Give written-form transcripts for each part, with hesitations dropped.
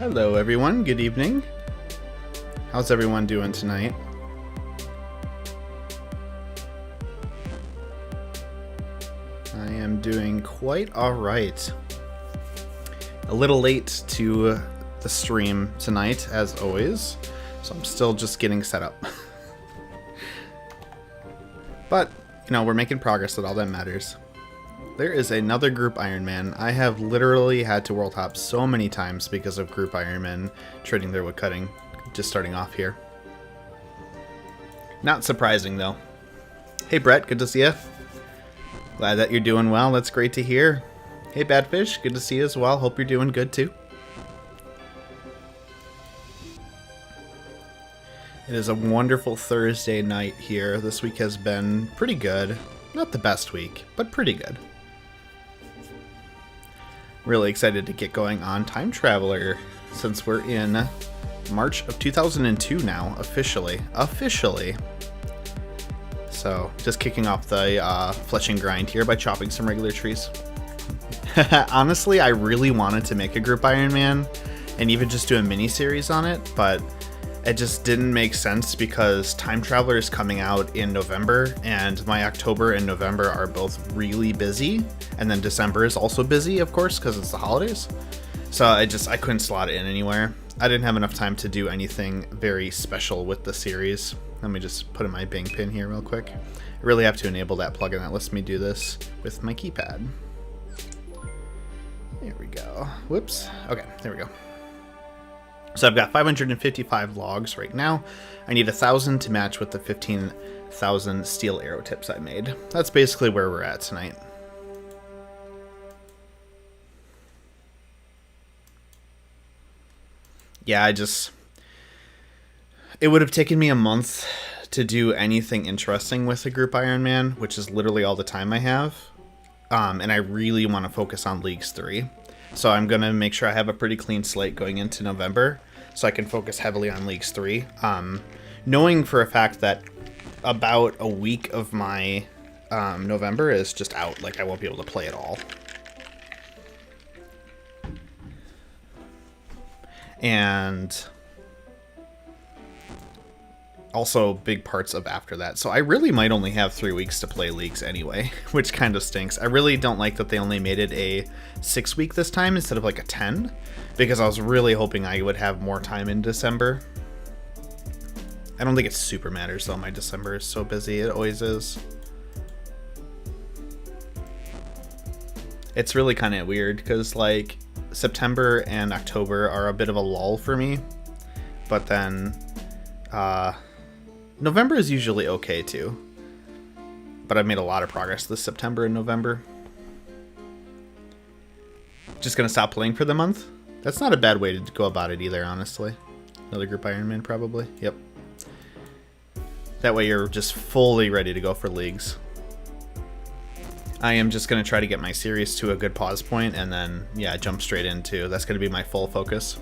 Hello everyone, good evening. How's everyone doing tonight? I am doing quite alright. A little late to the stream tonight, as always, so I'm still just getting set up. But, you know, we're making progress, that's all that matters. There is another group Ironman. I have literally had to world hop so many times because of group Ironman trading their wood cutting. Just starting off here. Not surprising though. Hey Brett, good to see you. Glad that you're doing well, that's great to hear. Hey Badfish, good to see you as well. Hope you're doing good too. It is a wonderful Thursday night here. This week has been pretty good. Not the best week, but pretty good. Really excited to get going on Time Traveler since we're in March of 2002 now, officially. So, just kicking off the fletch and grind here by chopping some regular trees. Honestly, I really wanted to make a group Ironman and even just do a mini-series on it, but it just didn't make sense because Time Traveler is coming out in November, and my October and November are both really busy, and then December is also busy, of course, because it's the holidays. So I couldn't slot it in anywhere. I didn't have enough time to do anything very special with the series. Let me just put in my Bing pin here real quick. I really have to enable that plugin that lets me do this with my keypad. There we go. Whoops. Okay, there we go. So I've got 555 logs right now. I need 1,000 to match with the 15,000 steel arrow tips I made. That's basically where we're at tonight. Yeah, it would have taken me a month to do anything interesting with the group Ironman, which is literally all the time I have. And I really want to focus on Leagues 3. So I'm going to make sure I have a pretty clean slate going into November so I can focus heavily on Leagues 3. Knowing for a fact that about a week of my November is just out. Like, I won't be able to play at all. And also big parts of after that. So I really might only have 3 weeks to play Leagues anyway, which kind of stinks. I really don't like that they only made it a 6 week this time instead of like a 10, because I was really hoping I would have more time in December. I don't think it super matters though. My December is so busy. It always is. It's really kind of weird because like September and October are a bit of a lull for me, but then November is usually okay too, but I've made a lot of progress this September and November. Just gonna stop playing for the month? That's not a bad way to go about it either, honestly. Another group Ironman probably, yep. That way you're just fully ready to go for Leagues. I am just gonna try to get my series to a good pause point and then, yeah, jump straight into, that's gonna be my full focus.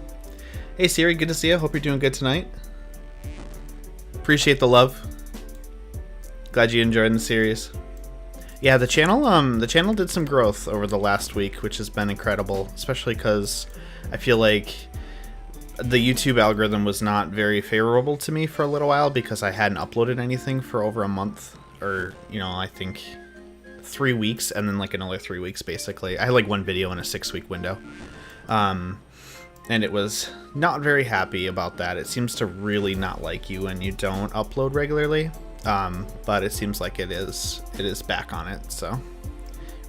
Hey Siri, good to see you, hope you're doing good tonight. Appreciate the love. Glad you enjoyed the series. Yeah, the channel did some growth over the last week, which has been incredible, especially because I feel like the YouTube algorithm was not very favorable to me for a little while because I hadn't uploaded anything for over a month, or, you know, I think 3 weeks and then like another 3 weeks basically. I had like one video in a 6-week window. And it was not very happy about that. It seems to really not like you when you don't upload regularly. But it seems like it is back on it, so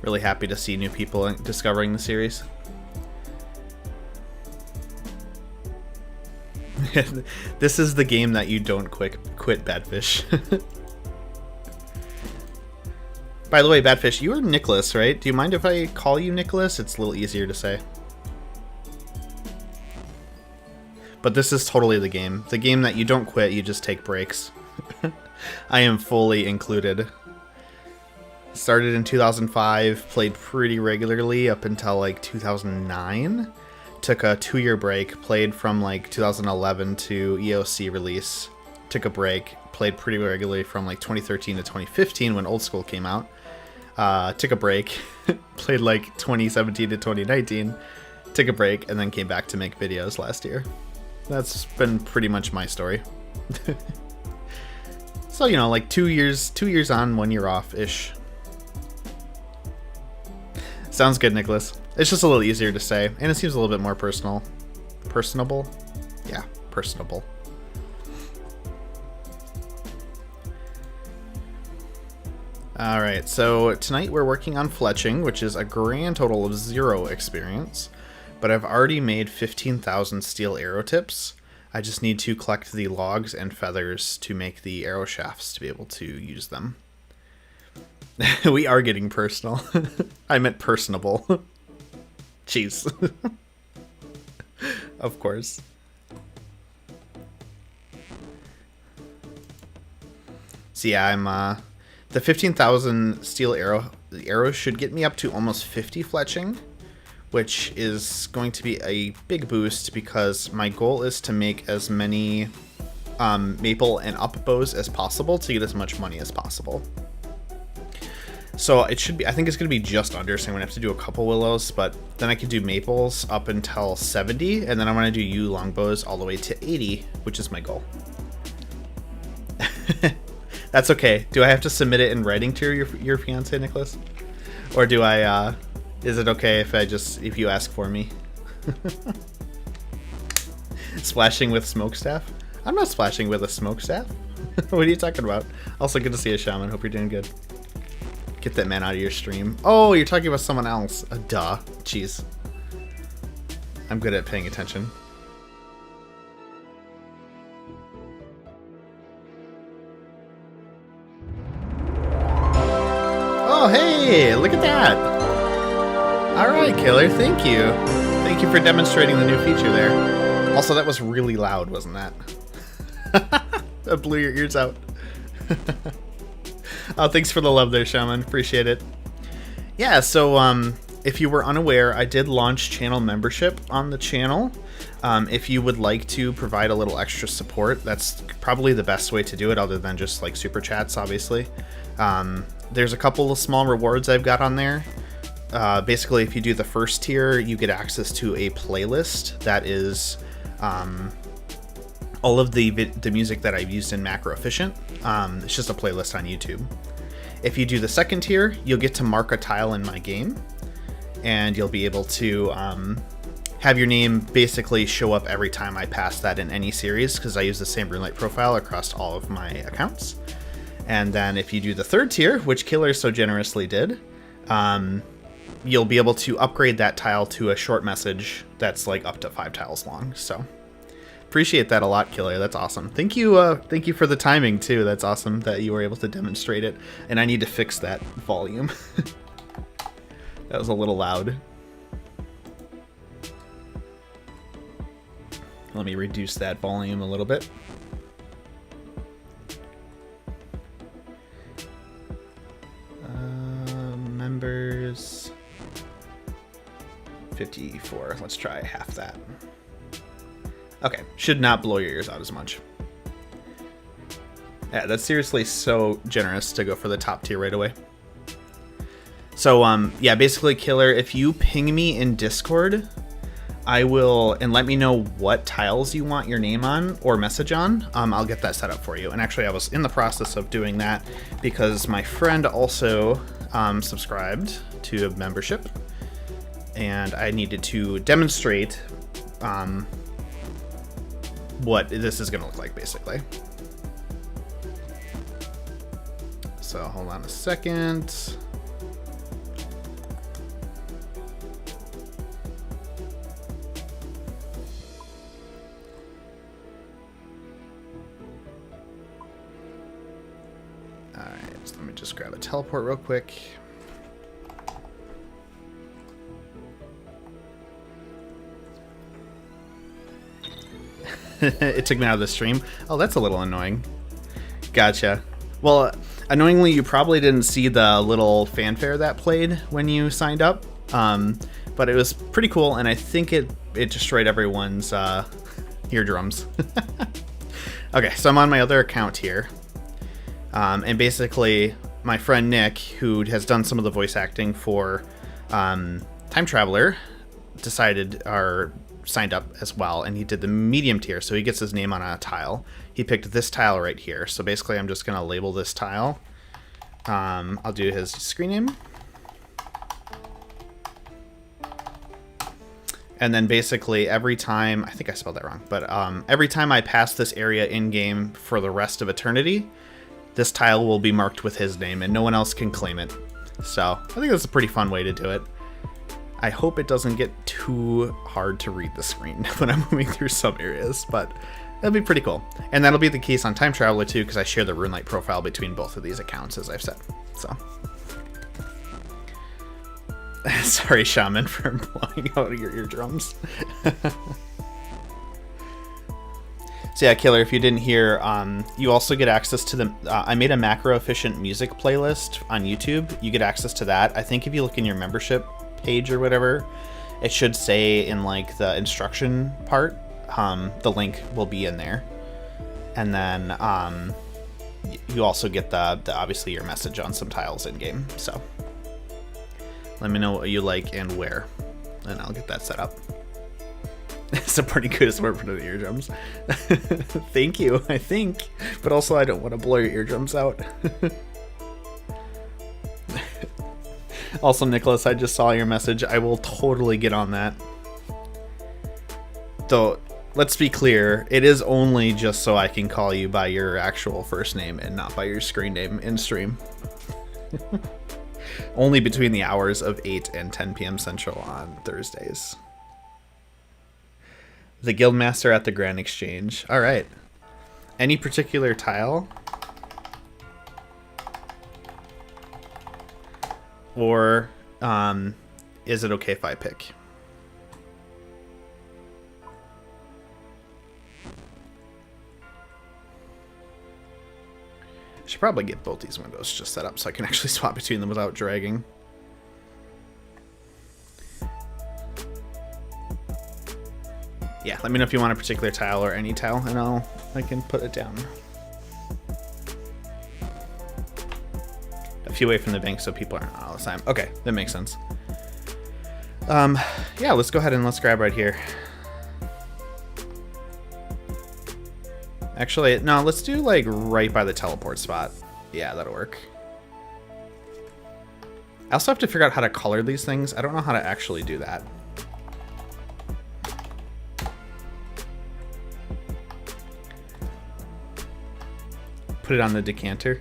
really happy to see new people discovering the series. This is the game that you don't quit Badfish. By the way, Badfish, you are Nicholas, right? Do you mind if I call you Nicholas? It's a little easier to say. But this is totally the game. The game that you don't quit, you just take breaks. I am fully included. Started in 2005, played pretty regularly up until like 2009. Took a 2-year break, played from like 2011 to EOC release. Took a break, played pretty regularly from like 2013 to 2015 when Old School came out. Took a break, played like 2017 to 2019. took a break, and then came back to make videos last year. That's been pretty much my story. So, you know, like 2 years on, 1 year off-ish. Sounds good, Nicholas. It's just a little easier to say, and it seems a little bit more personal. Personable? Yeah, personable. Alright, so tonight we're working on fletching, which is a grand total of 0 experience, but I've already made 15,000 steel arrow tips. I just need to collect the logs and feathers to make the arrow shafts to be able to use them. We are getting personal. I meant personable. Jeez. Of course. So yeah, I'm the 15,000 steel arrows should get me up to almost 50 fletching, which is going to be a big boost because my goal is to make as many maple and up bows as possible to get as much money as possible. So it should be, I think it's going to be just under, so I'm going to have to do a couple willows, but then I can do maples up until 70, and then I want to do yew longbows all the way to 80, which is my goal. That's okay. Do I have to submit it in writing to your fiance, Nicholas? Or do I, is it okay if you ask for me? Splashing with smokestaff? I'm not splashing with a smokestaff. What are you talking about? Also, good to see you, Shaman. Hope you're doing good. Get that man out of your stream. Oh, you're talking about someone else. Duh. Jeez. I'm good at paying attention. Oh, hey, look at that. All right, Killer, thank you. Thank you for demonstrating the new feature there. Also, that was really loud, wasn't that? That blew your ears out. Oh, thanks for the love there, Shaman. Appreciate it. Yeah, so if you were unaware, I did launch channel membership on the channel. If you would like to provide a little extra support, that's probably the best way to do it, other than just like super chats, obviously. There's a couple of small rewards I've got on there. Basically, if you do the first tier, you get access to a playlist that is all of the music that I've used in Macro Efficient. It's just a playlist on YouTube. If you do the second tier, you'll get to mark a tile in my game, and you'll be able to have your name basically show up every time I pass that in any series, because I use the same Runelite profile across all of my accounts. And then if you do the third tier, which Killer so generously did, you'll be able to upgrade that tile to a short message that's like up to 5 tiles long. So appreciate that a lot, Killer. That's awesome. Thank you for the timing too. That's awesome that you were able to demonstrate it. And I need to fix that volume. That was a little loud. Let me reduce that volume a little bit. Members 54. Let's try half that. Okay, should not blow your ears out as much. Yeah, that's seriously so generous to go for the top tier right away. So yeah, basically, Killer, if you ping me in Discord, I will, and let me know what tiles you want your name on or message on. I'll get that set up for you. And actually, I was in the process of doing that because my friend also subscribed to a membership, and I needed to demonstrate what this is going to look like, basically. So hold on a second. Let me just grab a teleport real quick. It took me out of the stream. Oh, that's a little annoying. Gotcha. Well, annoyingly, you probably didn't see the little fanfare that played when you signed up. But it was pretty cool, and I think it destroyed everyone's eardrums. Okay, so I'm on my other account here. And basically, my friend Nick, who has done some of the voice acting for Time Traveler, decided or signed up as well, and he did the medium tier, so he gets his name on a tile. He picked this tile right here. So basically I'm just going to label this tile. I'll do his screen name. And then basically every time, I think I spelled that wrong, but every time I pass this area in-game for the rest of eternity, this tile will be marked with his name and no one else can claim it. So I think that's a pretty fun way to do it. I hope it doesn't get too hard to read the screen when I'm moving through some areas, but that'll be pretty cool. And that'll be the case on Time Traveler too, because I share the RuneLite profile between both of these accounts, as I've said. So. Sorry, Shaman, for blowing out your eardrums. So yeah, Killer, if you didn't hear, you also get access to the... I made a macro-efficient music playlist on YouTube. You get access to that. I think if you look in your membership page or whatever, it should say in like the instruction part, the link will be in there. And then you also get the obviously your message on some tiles in-game, so... Let me know what you like and where, and I'll get that set up. It's a pretty good assortment for the eardrums. Thank you, I think. But also, I don't want to blow your eardrums out. Also, Nicholas, I just saw your message. I will totally get on that. Though, let's be clear, it is only just so I can call you by your actual first name and not by your screen name in stream. Only between the hours of 8 and 10 p.m. Central on Thursdays. The Guildmaster at the Grand Exchange. All right. Any particular tile? Or is it okay if I pick? Should probably get both these windows just set up so I can actually swap between them without dragging. Yeah, let me know if you want a particular tile or any tile, and I can put it down. A few away from the bank so people aren't all the time. Okay, that makes sense. Yeah, let's go ahead and let's grab right here. Actually, no, let's do like right by the teleport spot. Yeah, that'll work. I also have to figure out how to color these things. I don't know how to actually do that. Put it on the decanter.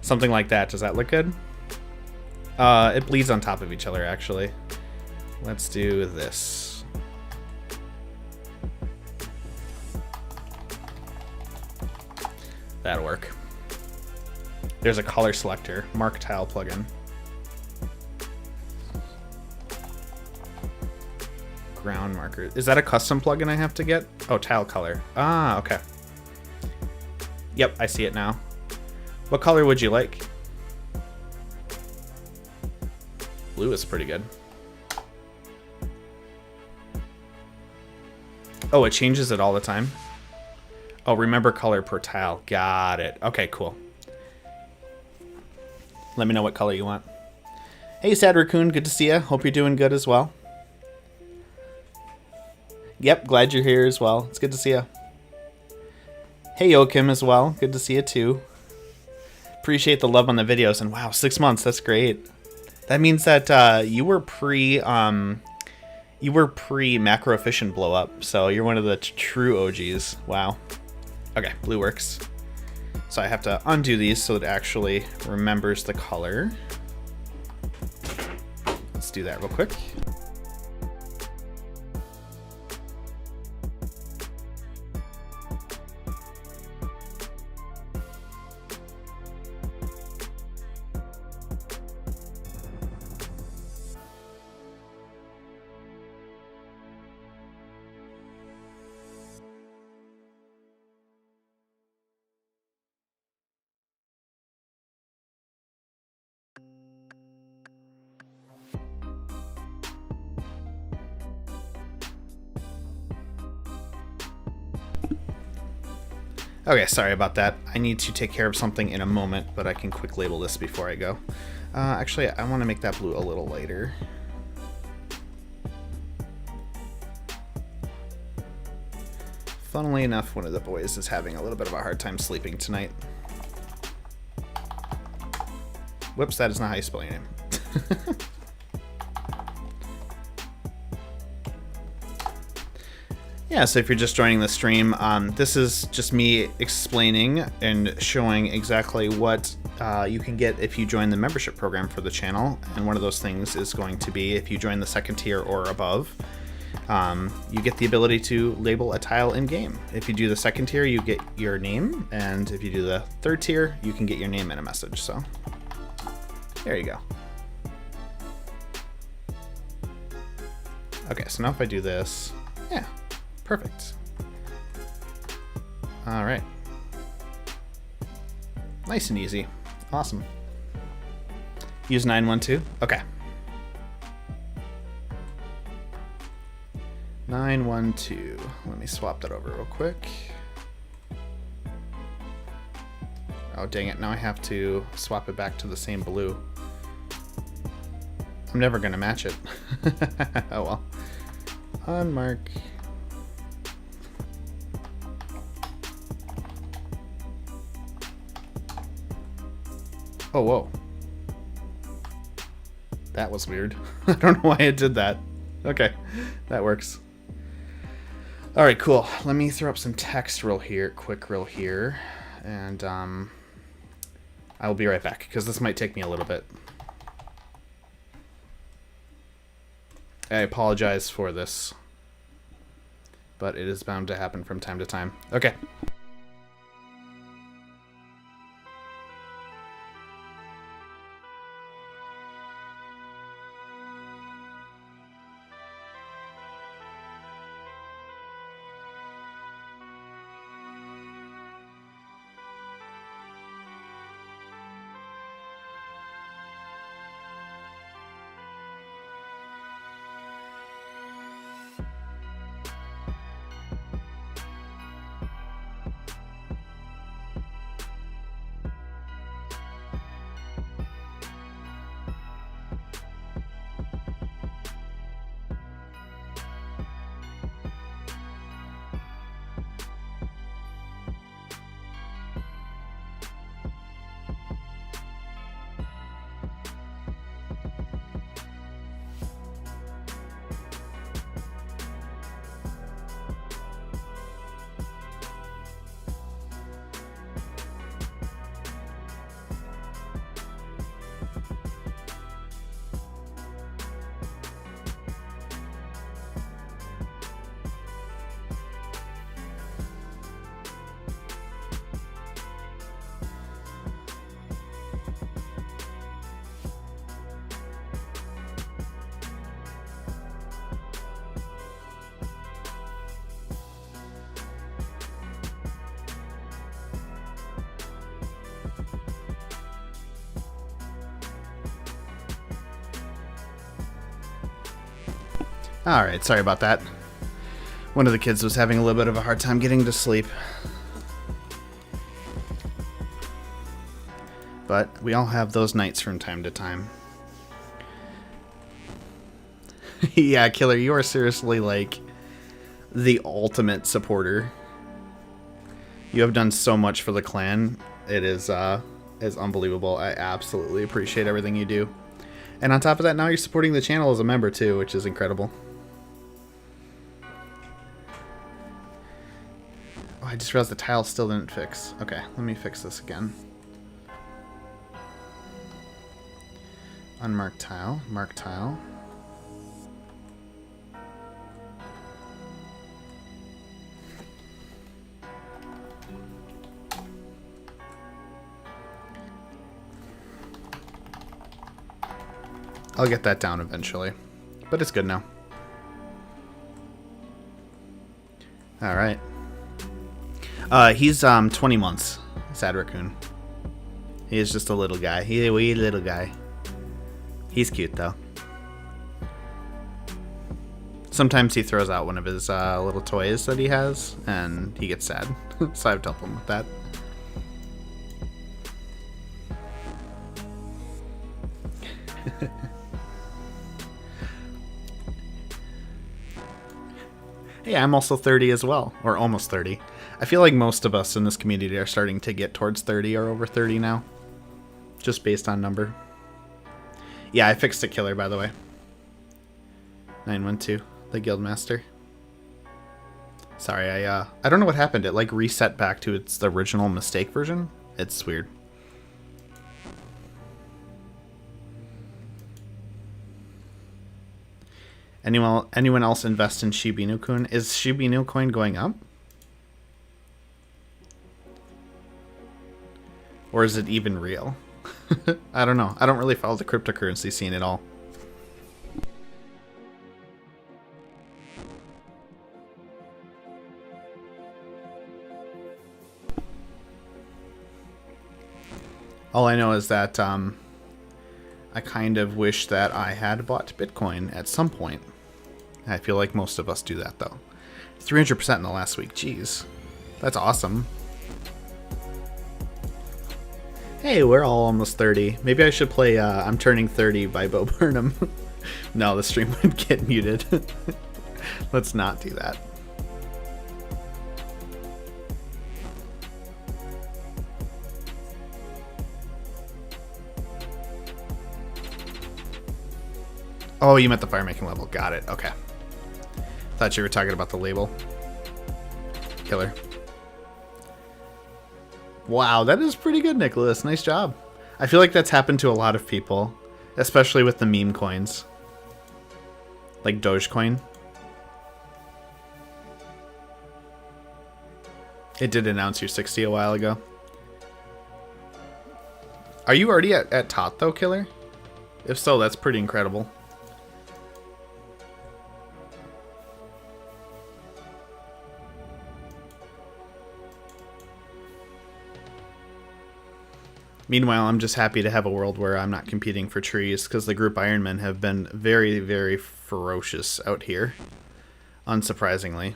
Something like that. Does that look good? It bleeds on top of each other, actually. Let's do this. That'll work. There's a color selector, mark tile plugin. Ground marker. Is that a custom plugin I have to get? Oh, tile color. Ah, okay. Yep, I see it now. What color would you like? Blue is pretty good. Oh, it changes it all the time? Oh, remember color per tile. Got it. Okay, cool. Let me know what color you want. Hey, Sad Raccoon. Good to see you. Hope you're doing good as well. Yep, glad you're here as well. It's good to see you. Hey, Yokim as well. Good to see you too. Appreciate the love on the videos. And wow, 6 months. That's great. That means that you were macro efficient blow up. So you're one of the true OGs. Wow. Okay, blue works. So I have to undo these so it actually remembers the color. Let's do that real quick. Okay, sorry about that. I need to take care of something in a moment, but I can quick label this before I go. Actually, I want to make that blue a little lighter. Funnily enough, one of the boys is having a little bit of a hard time sleeping tonight. Whoops, that is not how you spell your name. Yeah, so if you're just joining the stream, this is just me explaining and showing exactly what you can get if you join the membership program for the channel. And one of those things is going to be if you join the 2nd tier or above, you get the ability to label a tile in game. If you do the 2nd tier, you get your name, and if you do the 3rd tier, you can get your name in a message. So there you go. Okay, so now if I do this, yeah, perfect. All right. Nice and easy. Awesome. Use 912. Okay. 912. Let me swap that over real quick. Oh, dang it. Now I have to swap it back to the same blue. I'm never going to match it. Oh, well. Unmark. Oh, whoa. That was weird. I don't know why it did that. Okay, that works. All right, cool. Let me throw up some text real here, and I will be right back because this might take me a little bit. I apologize for this, but it is bound to happen from time to time. Okay. Alright, sorry about that. One of the kids was having a little bit of a hard time getting to sleep. But we all have those nights from time to time. Yeah, Killer, you are seriously like the ultimate supporter. You have done so much for the clan. It is unbelievable. I absolutely appreciate everything you do. And on top of that, now you're supporting the channel as a member too, which is incredible. Oh, I just realized the tile still didn't fix. Okay, let me fix this again. Unmarked tile, mark tile. I'll get that down eventually, but it's good now. All right. He's 20 months, Sad Raccoon. He is just a little guy. He's a wee little guy. He's cute though. Sometimes he throws out one of his little toys that he has, and he gets sad. So I have to help him with that. Hey, I'm also 30 as well, or almost 30. I feel like most of us in this community are starting to get towards 30 or over 30 now, just based on number. Yeah, I fixed it, Killer, by the way. 912, the Guildmaster. Sorry, I don't know what happened. It like reset back to its original mistake version. It's weird. Anyone else invest in Shiba Inu coin? Is Shiba Inu coin going up? Or is it even real? I don't know. I don't really follow the cryptocurrency scene at all. All I know is that I kind of wish that I had bought Bitcoin at some point. I feel like most of us do that, though. 300% in the last week. Jeez. That's awesome. Hey, we're all almost 30. Maybe I should play I'm Turning 30 by Bo Burnham. No, the stream would get muted. Let's not do that. Oh, you meant the fire making level. Got it. Okay. Thought you were talking about the label. Killer. Wow, that is pretty good, Nicholas. Nice job. I feel like that's happened to a lot of people, especially with the meme coins. Like Dogecoin. It did announce you're 60 a while ago. Are you already at Tot, though, Killer? If so, that's pretty incredible. Meanwhile, I'm just happy to have a world where I'm not competing for trees, because the group Ironman have been very, very ferocious out here. Unsurprisingly.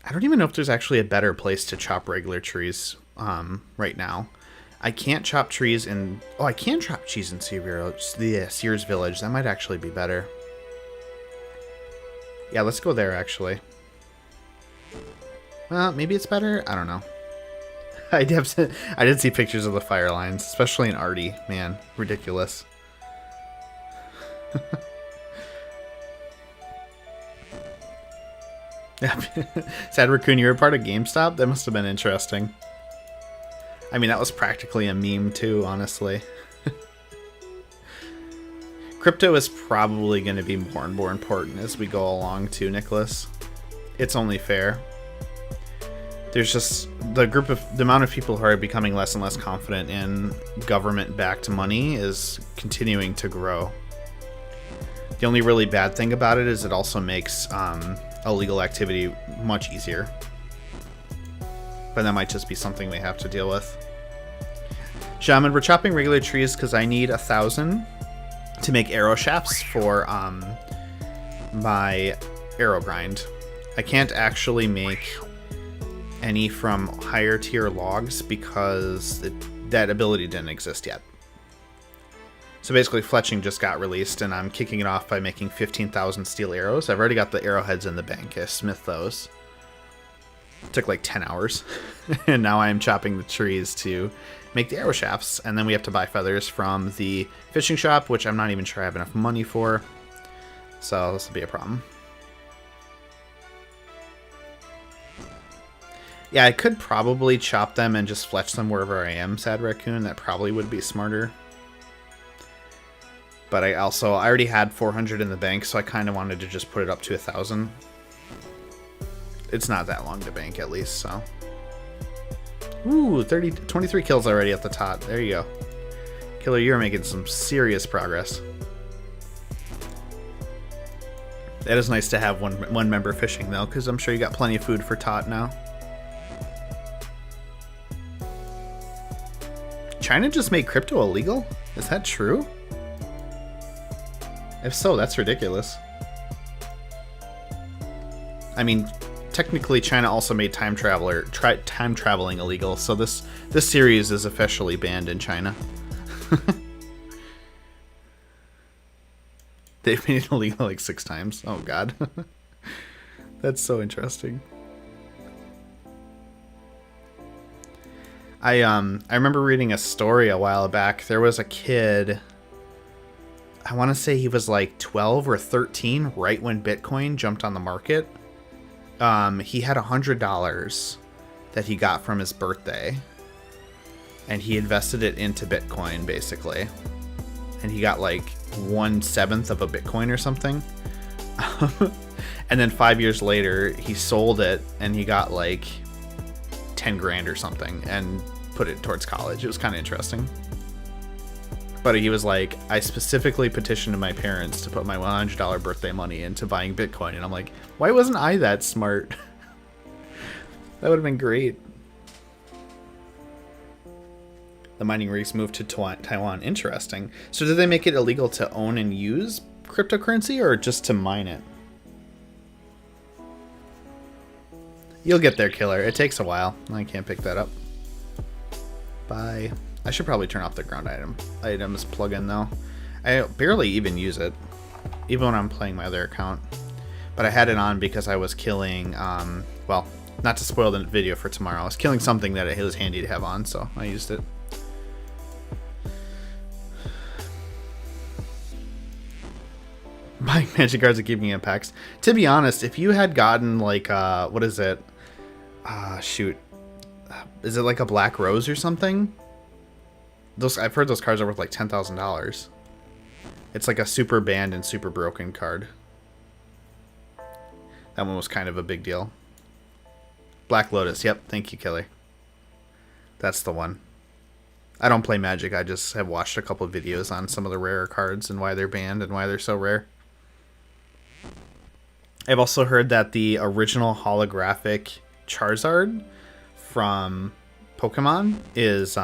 I don't even know if there's actually a better place to chop regular trees right now. I can't chop trees in... Oh, I can chop trees in Sears Village. That might actually be better. Yeah, let's go there, actually. Well, maybe it's better? I don't know. I did see pictures of the fire lines, especially in Artie. Man, ridiculous. Sad Raccoon, you were part of GameStop? That must have been interesting. I mean, that was practically a meme too, honestly. Crypto is probably going to be more and more important as we go along too, Nicholas. It's only fair. There's just the amount of people who are becoming less and less confident in government-backed money is continuing to grow. The only really bad thing about it is it also makes illegal activity much easier. But that might just be something we have to deal with. Shaman, we're chopping regular trees because I need 1,000 to make arrow shafts for my arrow grind. I can't actually make any from higher tier logs because that ability didn't exist yet. So basically fletching just got released and I'm kicking it off by making 15,000 steel arrows. I've already got the arrowheads in the bank. I smith those. It took like 10 hours. And now I'm chopping the trees to make the arrow shafts. And then we have to buy feathers from the fishing shop, which I'm not even sure I have enough money for. So this will be a problem. Yeah, I could probably chop them and just fletch them wherever I am, Sad Raccoon. That probably would be smarter. But I already had 400 in the bank, so I kind of wanted to just put it up to 1,000. It's not that long to bank, at least, so. Ooh, 23 kills already at the top. There you go. Killer, you're making some serious progress. That is nice to have one member fishing, though, because I'm sure you got plenty of food for Tot now. China just made crypto illegal? Is that true? If so, that's ridiculous. I mean, technically China also made time traveling illegal, so this series is officially banned in China. They've made it illegal like 6 times. Oh god. That's so interesting. I remember reading a story a while back. There was a kid, I want to say he was like 12 or 13 right when Bitcoin jumped on the market. He had $100 that he got from his birthday, and he invested it into Bitcoin basically, and he got like 1/7 of a Bitcoin or something. And then 5 years later he sold it and he got like 10 grand or something and put it towards college. It was kind of interesting. But he was like, I specifically petitioned my parents to put my $100 birthday money into buying Bitcoin. And I'm like, why wasn't I that smart? That would have been great. The mining rigs moved to Taiwan. Interesting. So did they make it illegal to own and use cryptocurrency or just to mine it? You'll get there, killer. It takes a while. I can't pick that up. Bye. I should probably turn off the ground items plugin though. I barely even use it, even when I'm playing my other account. But I had it on because I was killing, well, not to spoil the video for tomorrow, I was killing something that it was handy to have on, so I used it. Buying magic cards and keeping impacts. To be honest, if you had gotten like, what is it? Shoot. Is it like a Black Rose or something? I've heard those cards are worth like $10,000. It's like a super banned and super broken card. That one was kind of a big deal. Black Lotus. Yep. Thank you, Killer. That's the one. I don't play Magic. I just have watched a couple of videos on some of the rarer cards and why they're banned and why they're so rare. I've also heard that the original holographic Charizard from Pokemon is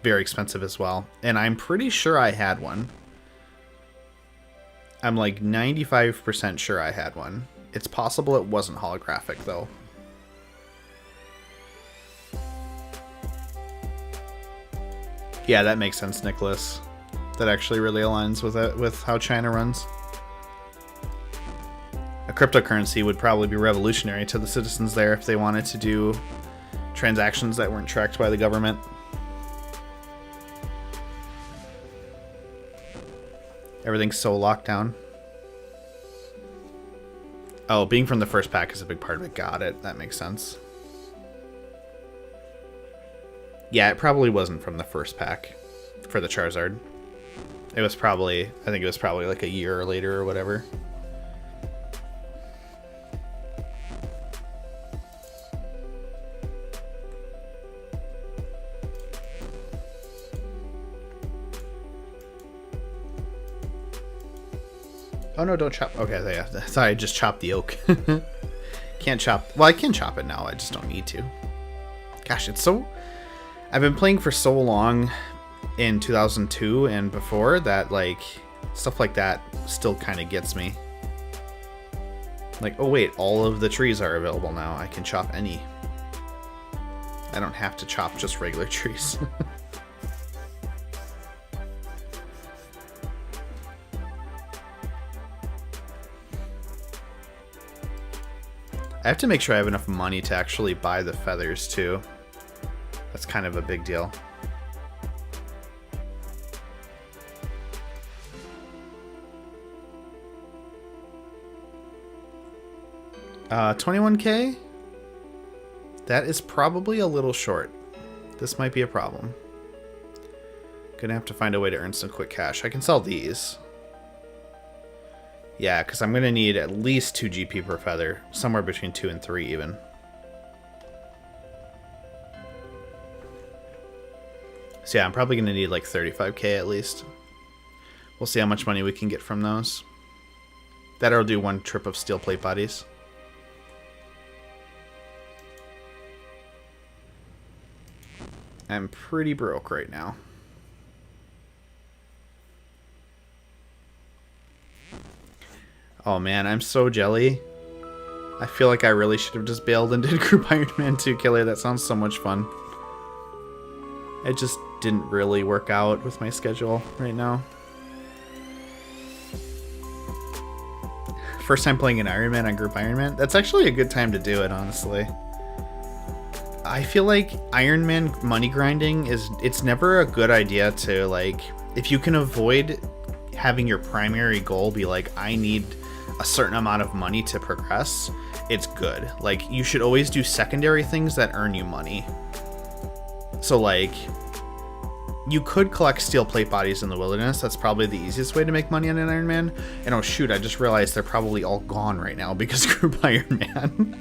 very expensive as well. And I'm pretty sure I had one. I'm like 95% sure I had one. It's possible it wasn't holographic though. Yeah, that makes sense, Nicholas. That actually really aligns with it, with how China runs. A cryptocurrency would probably be revolutionary to the citizens there if they wanted to do transactions that weren't tracked by the government. Everything's so locked down. Oh, being from the first pack is a big part of it. Got it. That makes sense. Yeah, it probably wasn't from the first pack for the Charizard. It was probably, I think it was probably like a year later or whatever. Oh no, don't chop. Okay, yeah. I thought I just chopped the oak. Can't chop. Well, I can chop it now. I just don't need to. Gosh, it's so... I've been playing for so long in 2002 and before that, like, stuff like that still kind of gets me. Like, oh wait, all of the trees are available now. I can chop any. I don't have to chop just regular trees. I have to make sure I have enough money to actually buy the feathers too. That's kind of a big deal. $21K? That is probably a little short. This might be a problem. Gonna have to find a way to earn some quick cash. I can sell these. Yeah, because I'm going to need at least 2 GP per feather. Somewhere between 2 and 3 even. So yeah, I'm probably going to need like 35K at least. We'll see how much money we can get from those. That'll do one trip of steel plate bodies. I'm pretty broke right now. Oh man, I'm so jelly. I feel like I really should have just bailed and did Group Ironman 2 Killer. That sounds so much fun. It just didn't really work out with my schedule right now. first time playing an Ironman on Group Ironman, that's actually a good time to do it, honestly. I feel like Ironman money grinding it's never a good idea to, like, if you can avoid having your primary goal be like, I need a certain amount of money to progress, it's good. Like, you should always do secondary things that earn you money. So, like, you could collect steel plate bodies in the wilderness. That's probably the easiest way to make money on an Ironman. And oh shoot, I just realized they're probably all gone right now because Group Ironman.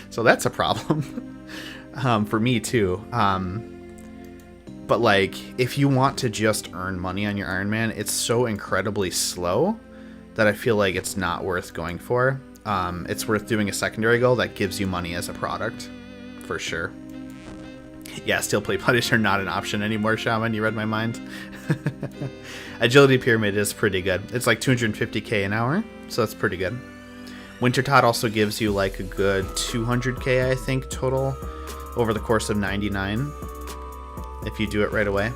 So that's a problem. For me too. But like, if you want to just earn money on your Ironman, it's so incredibly slow that I feel like it's not worth going for. It's worth doing a secondary goal that gives you money as a product, for sure. Yeah, steel plate bodies are not an option anymore, Shaman. You read my mind. Agility Pyramid is pretty good. It's like 250k an hour, so that's pretty good. Winter Todd also gives you like a good 200k, I think, total over the course of 99 if you do it right away.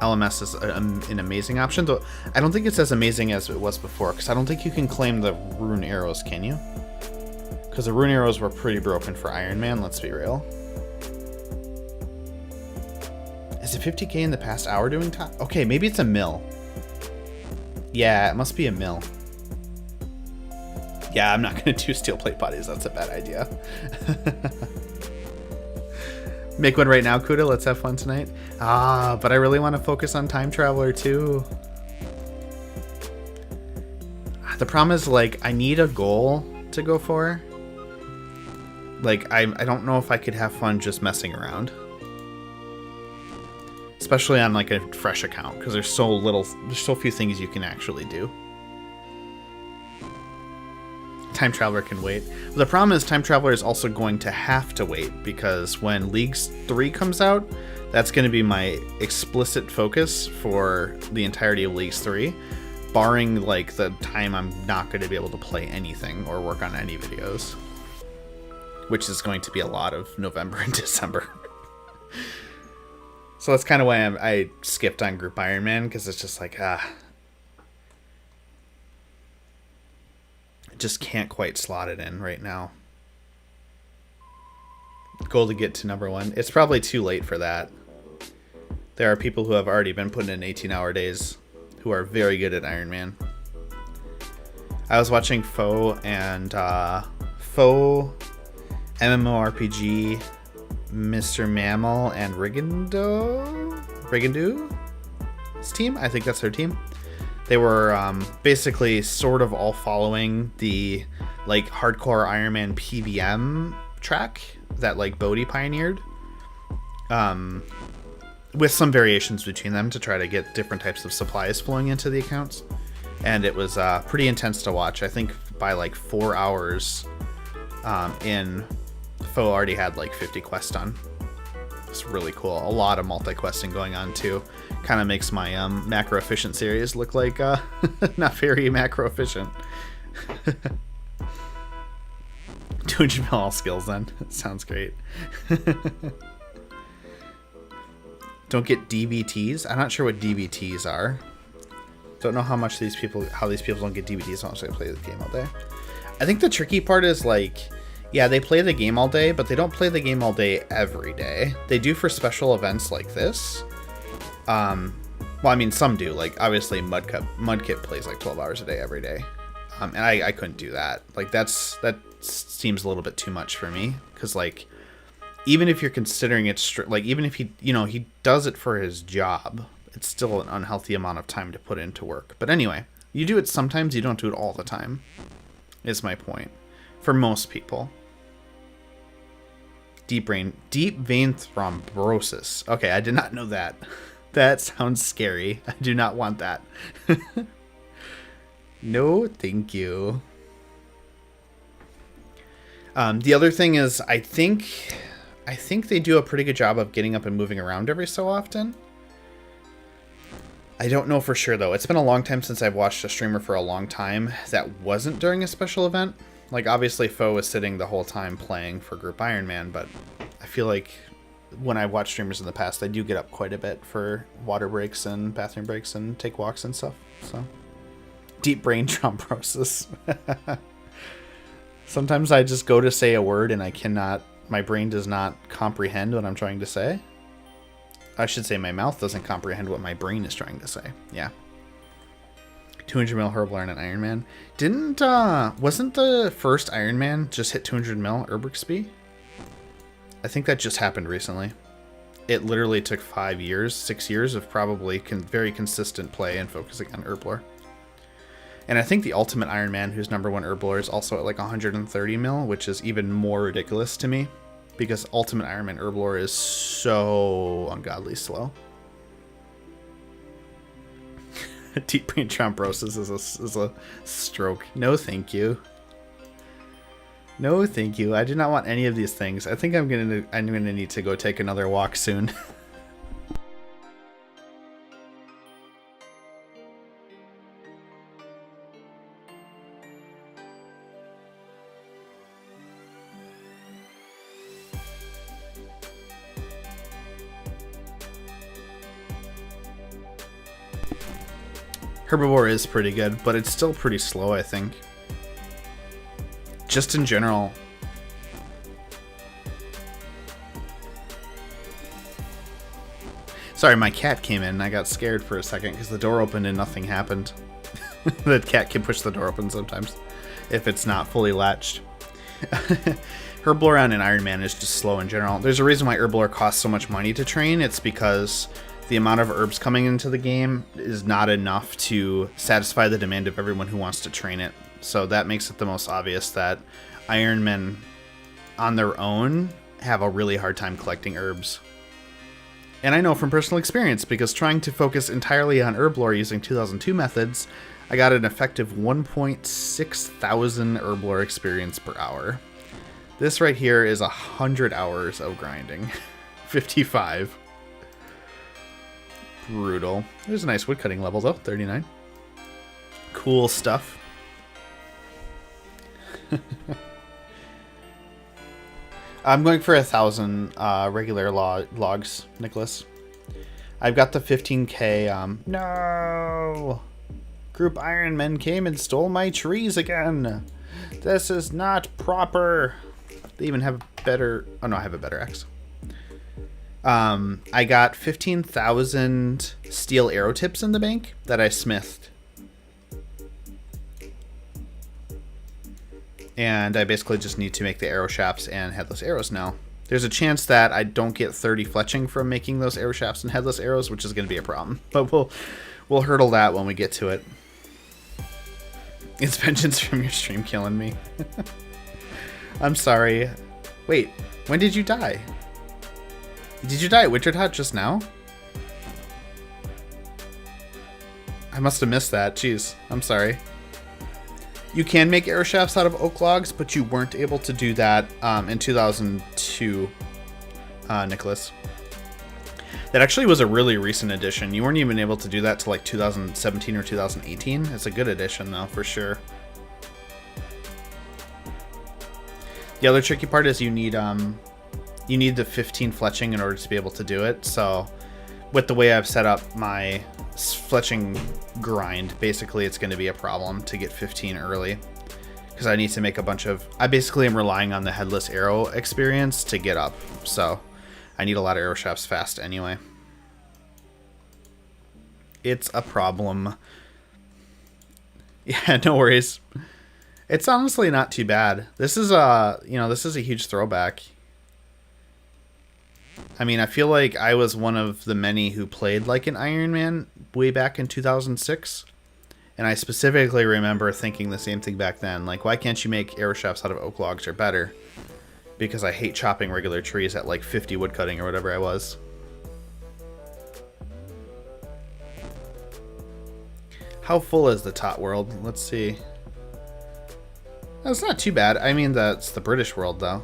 LMS is an amazing option, though I don't think it's as amazing as it was before, because I don't think you can claim the rune arrows, can you? Because the rune arrows were pretty broken for Ironman, let's be real. Is it 50k in the past hour doing top? Okay, maybe it's a mill. Yeah, it must be a mill. Yeah, I'm not going to do steel plate bodies. That's a bad idea. Make one right now, Cuda. Let's have fun tonight. But I really want to focus on Time Traveler too. The problem is, like, I need a goal to go for. Like, I don't know if I could have fun just messing around. Especially on, like, a fresh account, because there's so few things you can actually do. Time Traveler can wait. But the problem is Time Traveler is also going to have to wait, because when Leagues 3 comes out, that's going to be my explicit focus for the entirety of Leagues 3, barring, like, the time I'm not going to be able to play anything or work on any videos, which is going to be a lot of November and December. So that's kind of why I skipped on Group Ironman, because it's just like, just can't quite slot it in right now. Goal to get to number 1. It's probably too late for that. There are people who have already been putting in 18-hour days who are very good at Ironman. I was watching Foe and Foe, MMORPG, Mr. Mammal, and Rigandu's team. I think that's their team. They were basically sort of all following the, like, hardcore Ironman PVM track that, like, Bodhi pioneered, with some variations between them to try to get different types of supplies flowing into the accounts. And it was pretty intense to watch. I think by like 4 hours in, Foe already had like 50 quests done. It's really cool. A lot of multi-questing going on too. Kind of makes my macro efficient series look like not very macro efficient. 200 mil all skills then. Sounds great. Don't get DVTs. I'm not sure what DVTs are. Don't know how these people don't get DVTs unless they play the game all day. I think the tricky part is, like, yeah, they play the game all day, but they don't play the game all day every day. They do for special events like this. Well, I mean, some do. Like, obviously, Mudkip plays like 12 hours a day every day. And I couldn't do that. Like, that seems a little bit too much for me. Because, like, even if you're considering it, like, even if he does it for his job, it's still an unhealthy amount of time to put into work. But anyway, you do it sometimes, you don't do it all the time, is my point. For most people. Deep vein thrombosis. Okay, I did not know that. That sounds scary. I do not want that. No, thank you. The other thing is, I think they do a pretty good job of getting up and moving around every so often. I don't know for sure, though. It's been a long time since I've watched a streamer for a long time that wasn't during a special event. Like, obviously, Foe was sitting the whole time playing for Group Ironman, but I feel like when I watch streamers in the past, I do get up quite a bit for water breaks and bathroom breaks and take walks and stuff. So, Deep brain thrombosis. Sometimes I just go to say a word and my brain does not comprehend what I'm trying to say. I should say my mouth doesn't comprehend what my brain is trying to say. Yeah. 200 mil Herblar in an Ironman. Wasn't the first Ironman just hit 200 mil Herbrixby? I think that just happened recently. It literally took 6 years of probably very consistent play and focusing on Herblore. And I think the Ultimate Ironman, who's #1 Herblore, is also at like 130 mil, which is even more ridiculous to me, because Ultimate Ironman Herblore is so ungodly slow. Deep brain thrombosis is a stroke. No, thank you. No, thank you. I do not want any of these things. I think I'm gonna need to go take another walk soon. Herbivore is pretty good, but it's still pretty slow, I think. Just in general. Sorry, my cat came in and I got scared for a second because the door opened and nothing happened. The cat can push the door open sometimes if it's not fully latched. Herblore on an Ironman is just slow in general. There's a reason why Herblore costs so much money to train. It's because the amount of herbs coming into the game is not enough to satisfy the demand of everyone who wants to train it. So that makes it the most obvious that Ironmen on their own have a really hard time collecting herbs. And I know from personal experience, because trying to focus entirely on Herblore using 2002 methods, I got an effective 1.6 thousand Herblore experience per hour. This right here is 100 hours of grinding. 55. Brutal. There's a nice woodcutting level though, 39. Cool stuff. I'm going for 1,000 regular logs, Nicholas. I've got the 15k. No! Group Ironmen came and stole my trees again. This is not proper. They even have better... Oh no, I have a better axe. I got 15,000 steel arrow tips in the bank that I smithed. And I basically just need to make the arrow shafts and headless arrows now. There's a chance that I don't get 30 fletching from making those arrow shafts and headless arrows, which is going to be a problem. But we'll hurdle that when we get to it. It's vengeance from your stream killing me. I'm sorry. Wait, when did you die? Did you die at Wintertot just now? I must have missed that. Jeez, I'm sorry. You can make arrow shafts out of oak logs, but you weren't able to do that in 2002, Nicholas. That actually was a really recent addition. You weren't even able to do that till like 2017 or 2018. It's a good addition though, for sure. The other tricky part is you need the 15 fletching in order to be able to do it. So with the way I've set up my fletching grind, basically it's going to be a problem to get 15 early, because I need to make a bunch of... I basically am relying on the headless arrow experience to get up, so I need a lot of arrow shafts fast anyway. It's a problem. Yeah, no worries. It's honestly not too bad. This is this is a huge throwback. I mean, I feel like I was one of the many who played like an Ironman way back in 2006. And I specifically remember thinking the same thing back then. Like, why can't you make arrow shafts out of oak logs or better? Because I hate chopping regular trees at like 50 woodcutting or whatever I was. How full is the tot world? Let's see. That's not too bad. I mean, that's the British world, though.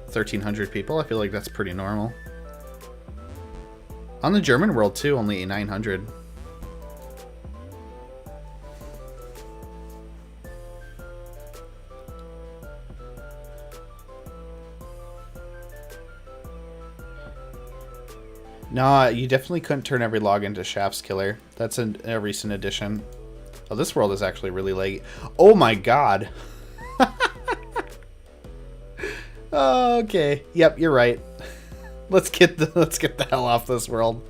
1,300 people. I feel like that's pretty normal. On the German world, too, only 900. No, you definitely couldn't turn every log into Shafts Killer. That's a recent addition. Oh, this world is actually really laggy. Oh my god. Okay. Yep, you're right. Let's get the hell off this world.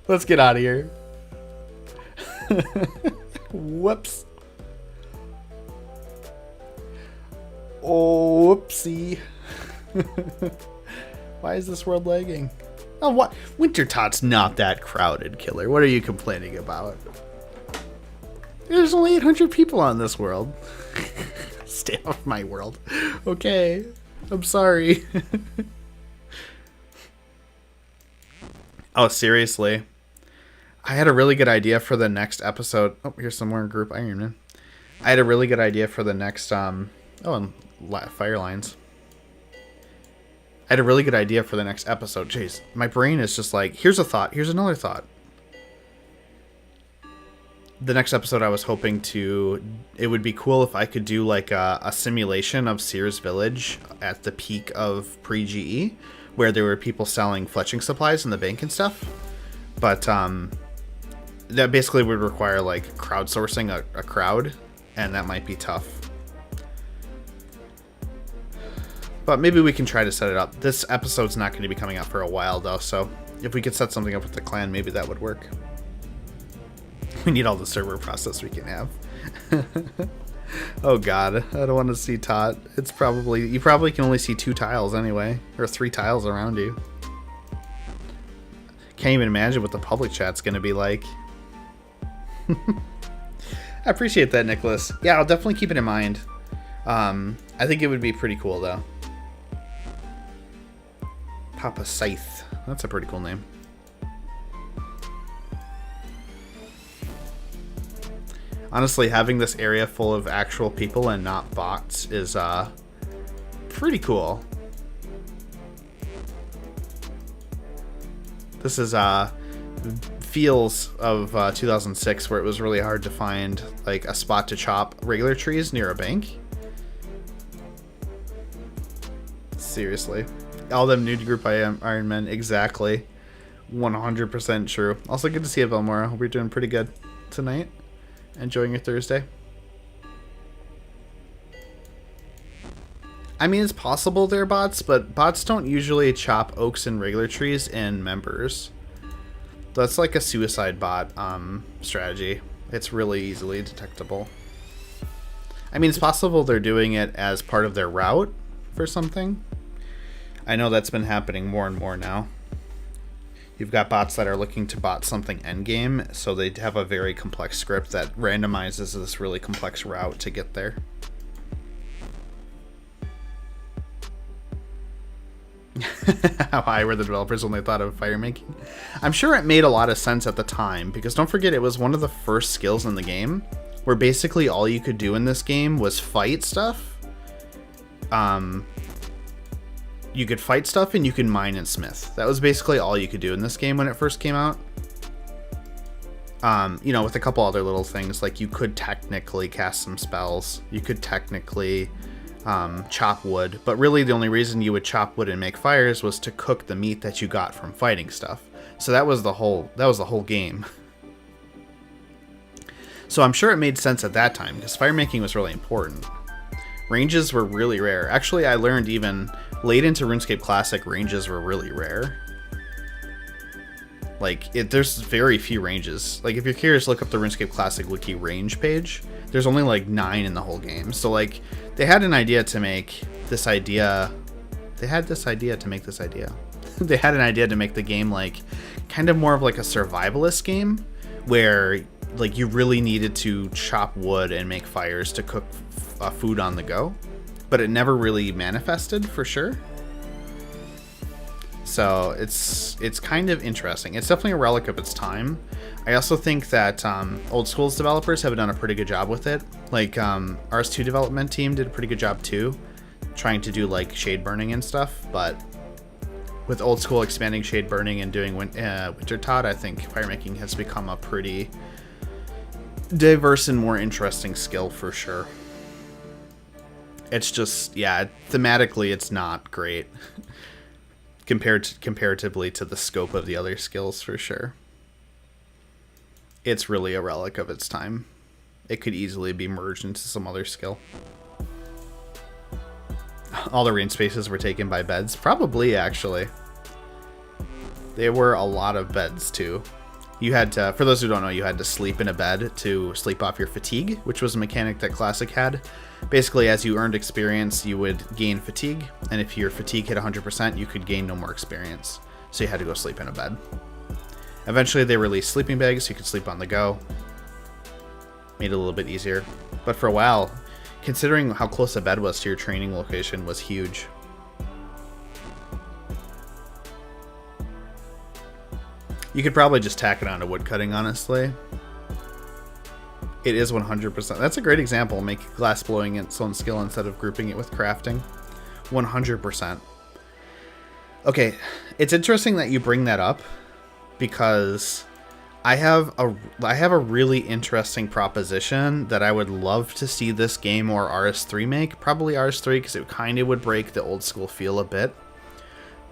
Let's get out of here. Whoops. Oh, whoopsie. Why is this world lagging? Oh, what? Wintertot's not that crowded, Killer. What are you complaining about? There's only 800 people on this world. Stay off my world. Okay. I'm sorry. Oh, seriously. I had a really good idea for the next episode. Oh, here's some more group Ironman. I had a really good idea for the next, and fire lines. I had a really good idea for the next episode. Jeez, my brain is just like, here's a thought, here's another thought. The next episode I was hoping to, it would be cool if I could do like a simulation of Sears Village at the peak of pre-GE, where there were people selling fletching supplies in the bank and stuff. But that basically would require like crowdsourcing a crowd, and that might be tough. But maybe we can try to set it up. This episode's not going to be coming out for a while though, so if we could set something up with the clan, maybe that would work. We need all the server process we can have. Oh god, I don't want to see Tot. It's probably, you probably can only see 2 tiles anyway, or 3 tiles around you. Can't even imagine what the public chat's gonna be like. I appreciate that, Nicholas. Yeah, I'll definitely keep it in mind. I think it would be pretty cool though. Papa Scythe. That's a pretty cool name. Honestly, having this area full of actual people and not bots is pretty cool. This is feels of 2006, where it was really hard to find like a spot to chop regular trees near a bank. Seriously. All them new group Ironman, exactly. 100% true. Also good to see you, Belmora. Hope you're doing pretty good tonight. Enjoying your Thursday. I mean, it's possible they're bots, but bots don't usually chop oaks and regular trees in members. That's like a suicide bot strategy. It's really easily detectable. I mean, it's possible they're doing it as part of their route for something. I know that's been happening more and more now. You've got bots that are looking to bot something endgame, so they have a very complex script that randomizes this really complex route to get there. How high were the developers when they thought of fire making? I'm sure it made a lot of sense at the time, because don't forget, it was one of the first skills in the game, where basically all you could do in this game was fight stuff. You could fight stuff and you could mine and smith. That was basically all you could do in this game when it first came out. You know, with a couple other little things, like you could technically cast some spells. You could technically chop wood, but really the only reason you would chop wood and make fires was to cook the meat that you got from fighting stuff. So that was the whole game. So I'm sure it made sense at that time, because fire making was really important. Ranges were really rare. Actually, I learned even late into RuneScape Classic, ranges were really rare. Like, there's very few ranges. Like, if you're curious, look up the RuneScape Classic wiki range page. There's only like 9 in the whole game. So like, they had an idea to make this idea. They had this idea to make this idea. They had an idea to make the game like kind of more of like a survivalist game, where like you really needed to chop wood and make fires to cook food on the go, but it never really manifested for sure. So it's kind of interesting. It's definitely a relic of its time. I also think that Old School's developers have done a pretty good job with it. Like RS2 development team did a pretty good job too, trying to do like shade burning and stuff. But with Old School expanding shade burning and doing Wintertot, I think firemaking has become a pretty diverse and more interesting skill for sure. It's just, yeah, thematically it's not great comparatively to the scope of the other skills for sure. It's really a relic of its time. it could easily be merged into some other skill. All the range spaces were taken by beds. Probably, actually. There were a lot of beds, too. You had to, for those who don't know, you had to sleep in a bed to sleep off your fatigue, which was a mechanic that Classic had. Basically, as you earned experience, you would gain fatigue, and if your fatigue hit 100%, you could gain no more experience. So you had to go sleep in a bed. Eventually, they released sleeping bags, so you could sleep on the go. Made it a little bit easier. But for a while, considering how close a bed was to your training location, was huge. You could probably just tack it onto woodcutting, honestly. It is 100%. That's a great example. Make glass blowing its own skill instead of grouping it with crafting. 100%. Okay, it's interesting that you bring that up because I have a really interesting proposition that I would love to see this game or RS3 make. Probably RS3 because it kind of would break the old school feel a bit.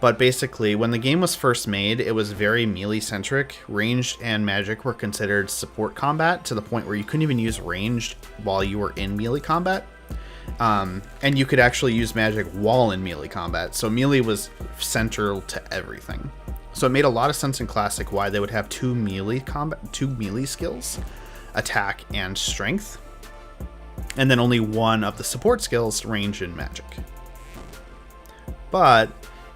But basically, when the game was first made, it was very melee-centric. Ranged and magic were considered support combat to the point where you couldn't even use ranged while you were in melee combat. And you could actually use magic while in melee combat. So melee was central to everything. So it made a lot of sense in Classic why they would have two melee skills, attack and strength. And then only one of the support skills, range and magic. But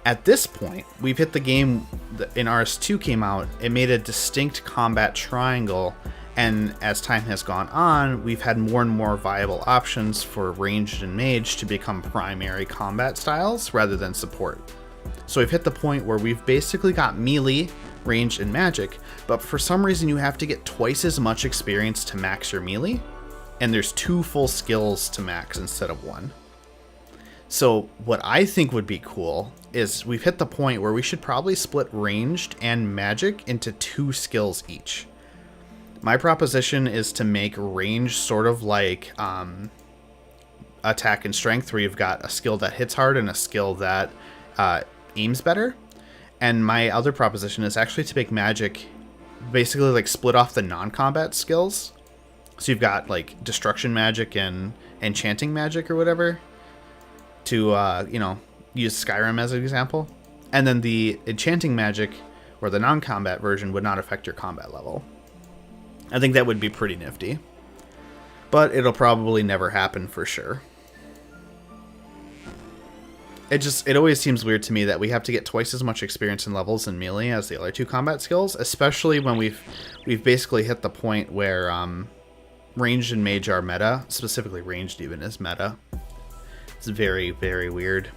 at this point, we've hit the game in RS2 came out, it made a distinct combat triangle, and as time has gone on, we've had more and more viable options for ranged and mage to become primary combat styles rather than support. So we've hit the point where we've basically got melee, ranged, and magic, but for some reason you have to get twice as much experience to max your melee, and there's 2 full skills to max instead of 1. So what I think would be cool is we've hit the point where we should probably split ranged and magic into 2 skills each. My proposition is to make range sort of like attack and strength, where you've got a skill that hits hard and a skill that aims better. And my other proposition is actually to make magic basically like split off the non-combat skills. So you've got like destruction magic and enchanting magic or whatever, to use Skyrim as an example. And then the enchanting magic or the non-combat version would not affect your combat level. I think that would be pretty nifty, but it'll probably never happen for sure. It always seems weird to me that we have to get twice as much experience in levels in melee as the other 2 combat skills, especially when we've basically hit the point where ranged and mage are meta. Specifically ranged even is meta. It's very, very weird.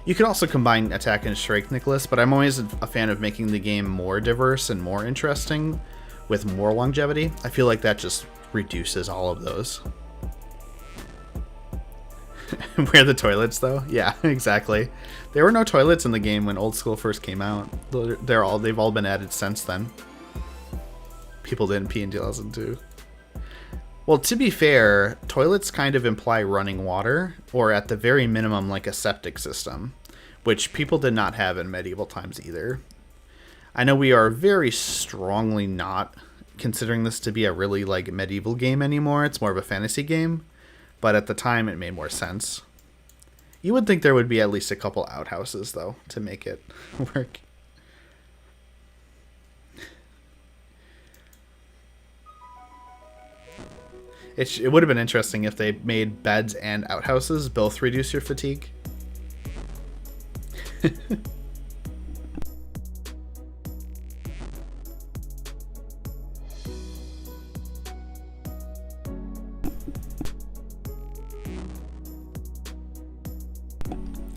You can also combine attack and strength, Nicholas, but I'm always a fan of making the game more diverse and more interesting with more longevity. I feel like that just reduces all of those. Where are the toilets, though? Yeah, exactly. There were no toilets in the game when Old School first came out. They've all been added since then. People didn't pee in 2002. Well, to be fair, toilets kind of imply running water, or at the very minimum, like a septic system, which people did not have in medieval times either. I know we are very strongly not considering this to be a really like medieval game anymore. It's more of a fantasy game, but at the time it made more sense. You would think there would be at least a couple outhouses, though, to make it work. It would have been interesting if they made beds and outhouses both reduce your fatigue.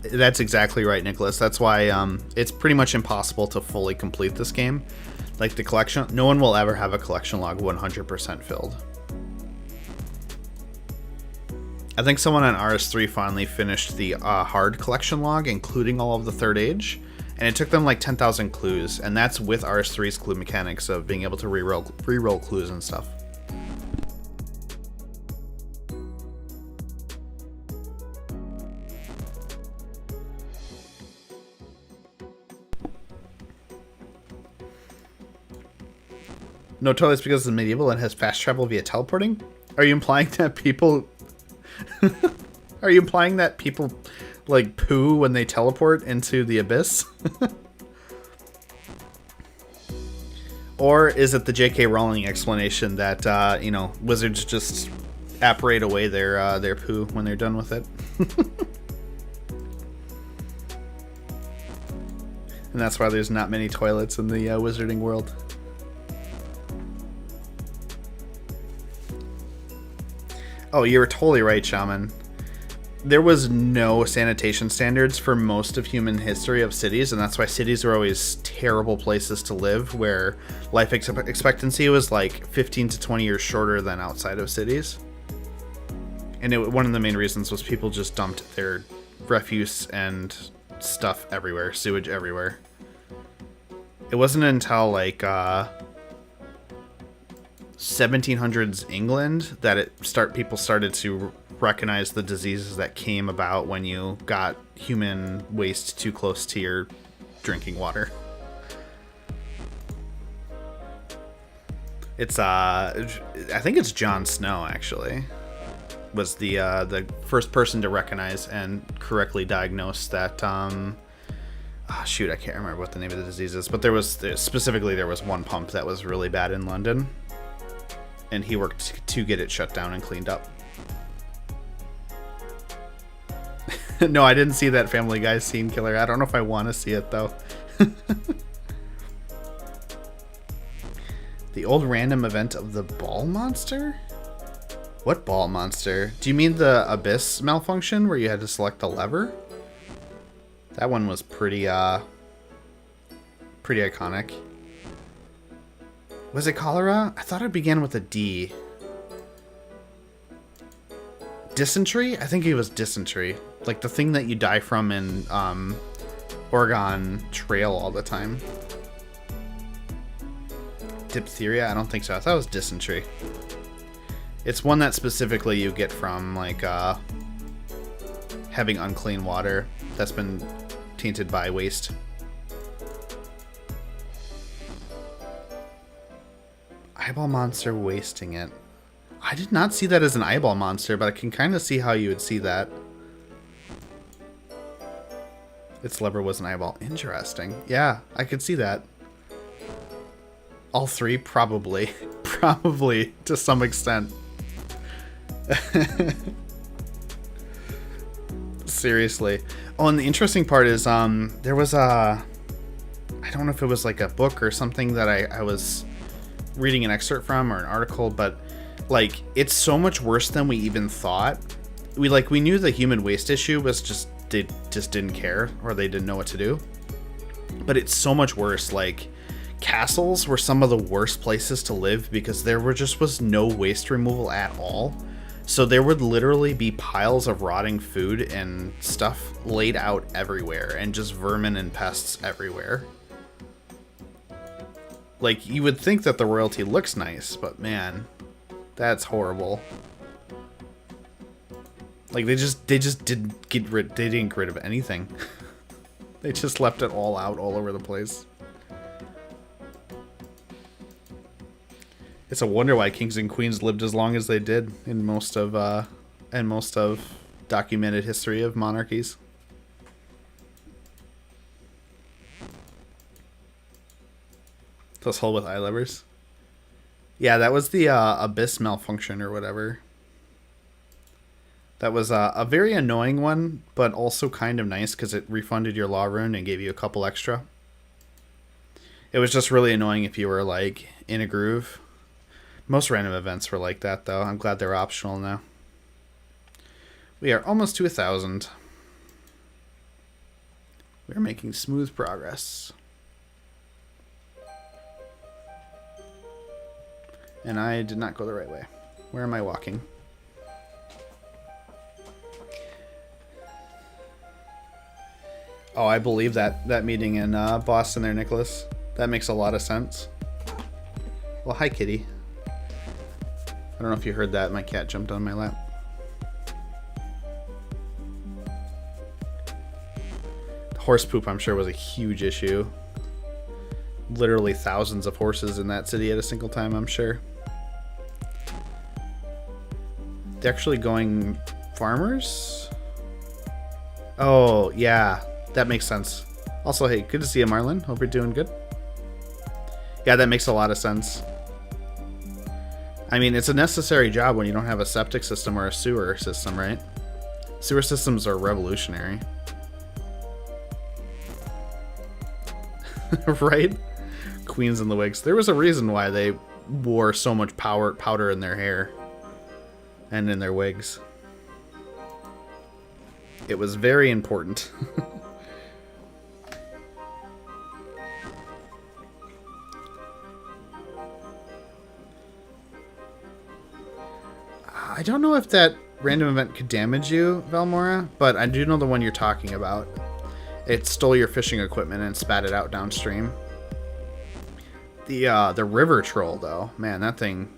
That's exactly right, Nicholas. That's why it's pretty much impossible to fully complete this game. Like the collection, no one will ever have a collection log 100% filled. I think someone on RS3 finally finished the hard collection log, including all of the Third Age, and it took them like 10,000 clues, and that's with RS3's clue mechanics of being able to re-roll clues and stuff. No toilets because it's medieval and has fast travel via teleporting? Are you implying that people... Are you implying that people, like, poo when they teleport into the abyss? Or is it the J.K. Rowling explanation that, you know, wizards just apparate away their poo when they're done with it? And that's why there's not many toilets in the wizarding world. Oh, you're totally right, Shaman. There was no sanitation standards for most of human history of cities, and that's why cities were always terrible places to live, where life expectancy was like 15 to 20 years shorter than outside of cities. And one of the main reasons was people just dumped their refuse and stuff everywhere, sewage everywhere. It wasn't until like 1700s England that people started to recognize the diseases that came about when you got human waste too close to your drinking water. It's I think it's Jon Snow actually was the first person to recognize and correctly diagnose that shoot, I can't remember what the name of the disease is, but there was one pump that was really bad in London, and he worked to get it shut down and cleaned up. No, I didn't see that Family Guy scene, Killer. I don't know if I want to see it, though. The old random event of the ball monster? What ball monster? Do you mean the Abyss malfunction where you had to select a lever? That one was pretty iconic. Was it cholera? I thought it began with a D. Dysentery? I think it was dysentery. Like the thing that you die from in Oregon Trail all the time. Diphtheria? I don't think so. I thought it was dysentery. It's one that specifically you get from like having unclean water that's been tainted by waste. Eyeball monster wasting it. I did not see that as an eyeball monster, but I can kind of see how you would see that. Its lever was an eyeball. Interesting. Yeah, I could see that. All three, probably. Probably, to some extent. Seriously. Oh, and the interesting part is, there was I don't know if it was like a book or something that I was reading an excerpt from, or an article, but like, it's so much worse than we even thought. We knew the human waste issue was just didn't care, or they didn't know what to do. But it's so much worse. Like, castles were some of the worst places to live because there was no waste removal at all. So there would literally be piles of rotting food and stuff laid out everywhere, and just vermin and pests everywhere. Like, you would think that the royalty looks nice, but man, that's horrible. Like, they didn't get rid of anything. They just left it all out all over the place. It's a wonder why kings and queens lived as long as they did in most of documented history of monarchies. This hole with eye levers. Yeah, that was the Abyss malfunction or whatever. That was a very annoying one, but also kind of nice because it refunded your law rune and gave you a couple extra. It was just really annoying if you were like in a groove. Most random events were like that, though. I'm glad they're optional now. We are almost to 1,000. We're making smooth progress. And I did not go the right way. Where am I walking? Oh, I believe that meeting in Boston there, Nicholas. That makes a lot of sense. Well, hi, kitty. I don't know if you heard that. My cat jumped on my lap. Horse poop, I'm sure, was a huge issue. literally thousands of horses in that city at a single time, I'm sure. They're actually going farmers? Oh, yeah. That makes sense. Also, hey, good to see you, Marlon. Hope you're doing good. Yeah, that makes a lot of sense. I mean, it's a necessary job when you don't have a septic system or a sewer system, right? Sewer systems are revolutionary. Right? Queens in the wigs. There was a reason why they wore so much powder in their hair and in their wigs. It was very important. I don't know if that random event could damage you, Valmora, but I do know the one you're talking about. It stole your fishing equipment and spat it out downstream. The river troll, though, man, that thing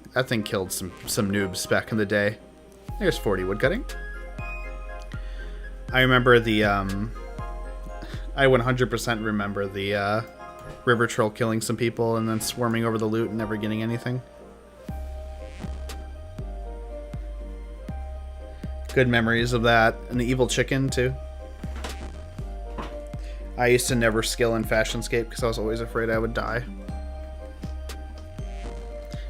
killed some noobs back in the day. There's 40 woodcutting. I remember the I 100% remember the river troll killing some people and then swarming over the loot and never getting anything. Good memories of that. And the evil chicken, too. I used to never skill in Fashionscape because I was always afraid I would die.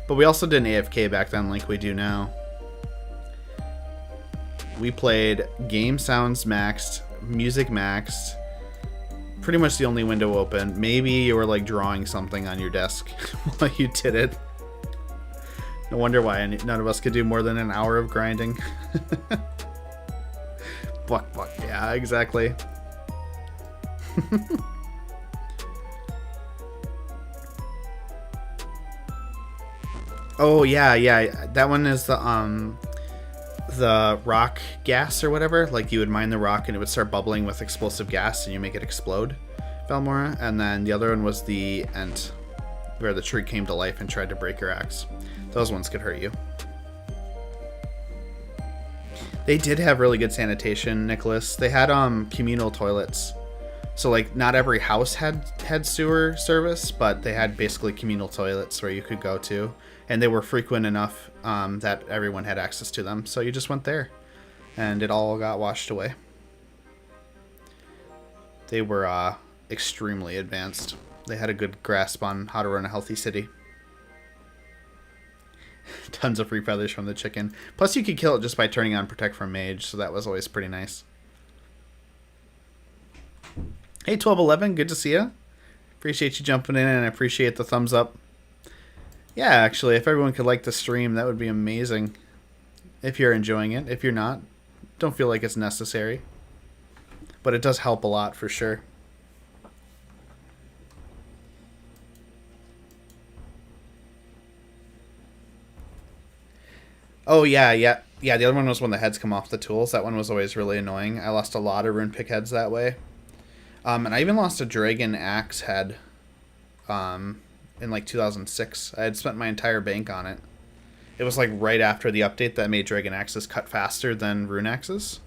But we also didn't AFK back then like we do now. We played game sounds maxed, music maxed, pretty much the only window open. Maybe you were like drawing something on your desk while you did it. No wonder why none of us could do more than an hour of grinding. Buck. Yeah, exactly. Oh yeah. That one is the rock gas or whatever. Like you would mine the rock and it would start bubbling with explosive gas and you make it explode, Valmora. And then the other one was the Ent, where the tree came to life and tried to break your axe. Those ones could hurt you. They did have really good sanitation, Nicholas. They had communal toilets. So like not every house had sewer service, but they had basically communal toilets where you could go to, and they were frequent enough that everyone had access to them. So you just went there and it all got washed away. They were extremely advanced. They had a good grasp on how to run a healthy city. Tons of free feathers from the chicken. Plus you could kill it just by turning on Protect from Mage, so that was always pretty nice. Hey 1211, good to see you. Appreciate you jumping in and I appreciate the thumbs up. Yeah, actually, if everyone could like the stream, that would be amazing. If you're enjoying it. If you're not, don't feel like it's necessary. But it does help a lot for sure. Oh, yeah. The other one was when the heads come off the tools. That one was always really annoying. I lost a lot of rune pick heads that way. And I even lost a dragon axe head in like 2006. I had spent my entire bank on it. It was like right after the update that made dragon axes cut faster than rune axes.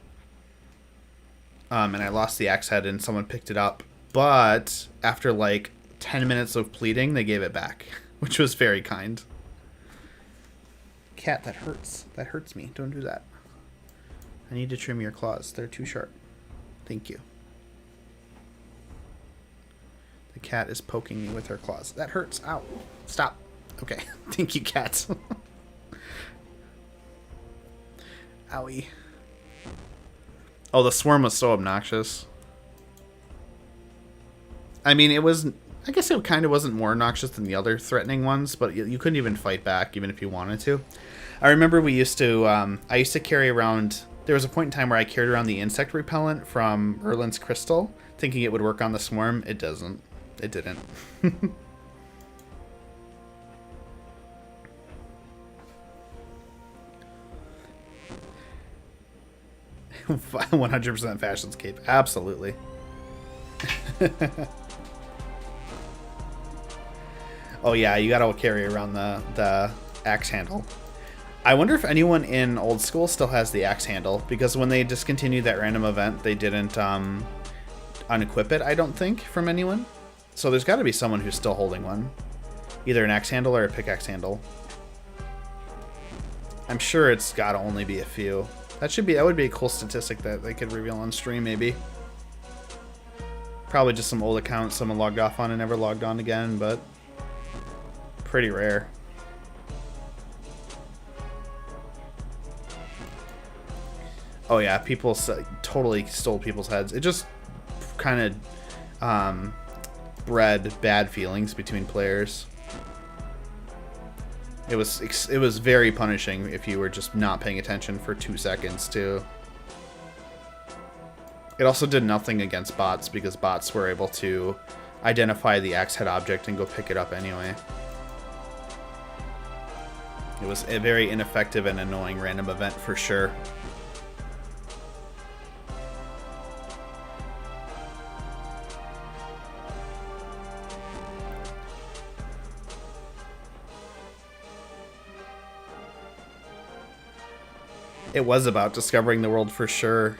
And I lost the axe head and someone picked it up. But after like 10 minutes of pleading, they gave it back, which was very kind. Cat, that hurts. That hurts me. Don't do that. I need to trim your claws. They're too sharp. Thank you. The cat is poking me with her claws. That hurts. Ow. Stop. Okay. Thank you, cats. Owie. Oh, the swarm was so obnoxious. I mean, it was... I guess it kind of wasn't more obnoxious than the other threatening ones, but you couldn't even fight back, even if you wanted to. I remember we used to... I used to carry around... There was a point in time where I carried around the insect repellent from Erlin's Crystal, thinking it would work on the swarm. It doesn't. It didn't. 100% Fashionscape. Absolutely. Oh yeah, you gotta carry around the axe handle. I wonder if anyone in old school still has the axe handle, because when they discontinued that random event, they didn't unequip it, I don't think, from anyone. So there's got to be someone who's still holding one. Either an axe handle or a pickaxe handle. I'm sure it's got to only be a few. That would be a cool statistic that they could reveal on stream, maybe. Probably just some old account someone logged off on and never logged on again, but pretty rare. Oh yeah, people totally stole people's heads. It just kind of bred bad feelings between players. It was very punishing if you were just not paying attention for 2 seconds too. It also did nothing against bots because bots were able to identify the axe head object and go pick it up anyway. It was a very ineffective and annoying random event for sure. It was about discovering the world for sure.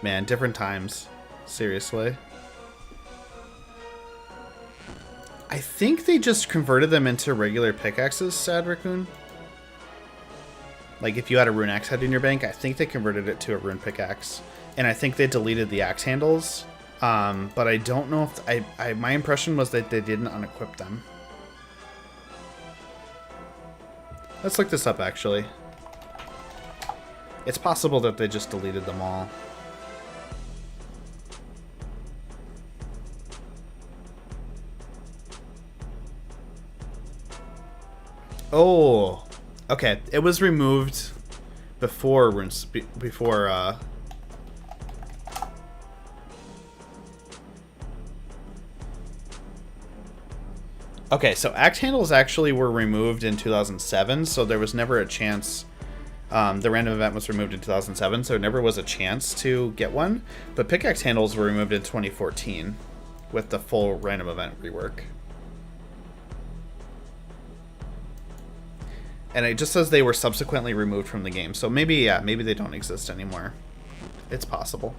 Man, different times. Seriously. I think they just converted them into regular pickaxes, Sad Raccoon. Like, if you had a rune axe head in your bank, I think they converted it to a rune pickaxe. And I think they deleted the axe handles. But I don't know if... my impression was that they didn't unequip them. Let's look this up, actually. It's possible that they just deleted them all. Oh, okay. It was removed before runes, Okay, so axe handles actually were removed in 2007, so there was never a chance. The random event was removed in 2007, so there never was a chance to get one. But pickaxe handles were removed in 2014 with the full random event rework. And it just says they were subsequently removed from the game. So maybe, yeah, maybe they don't exist anymore. It's possible.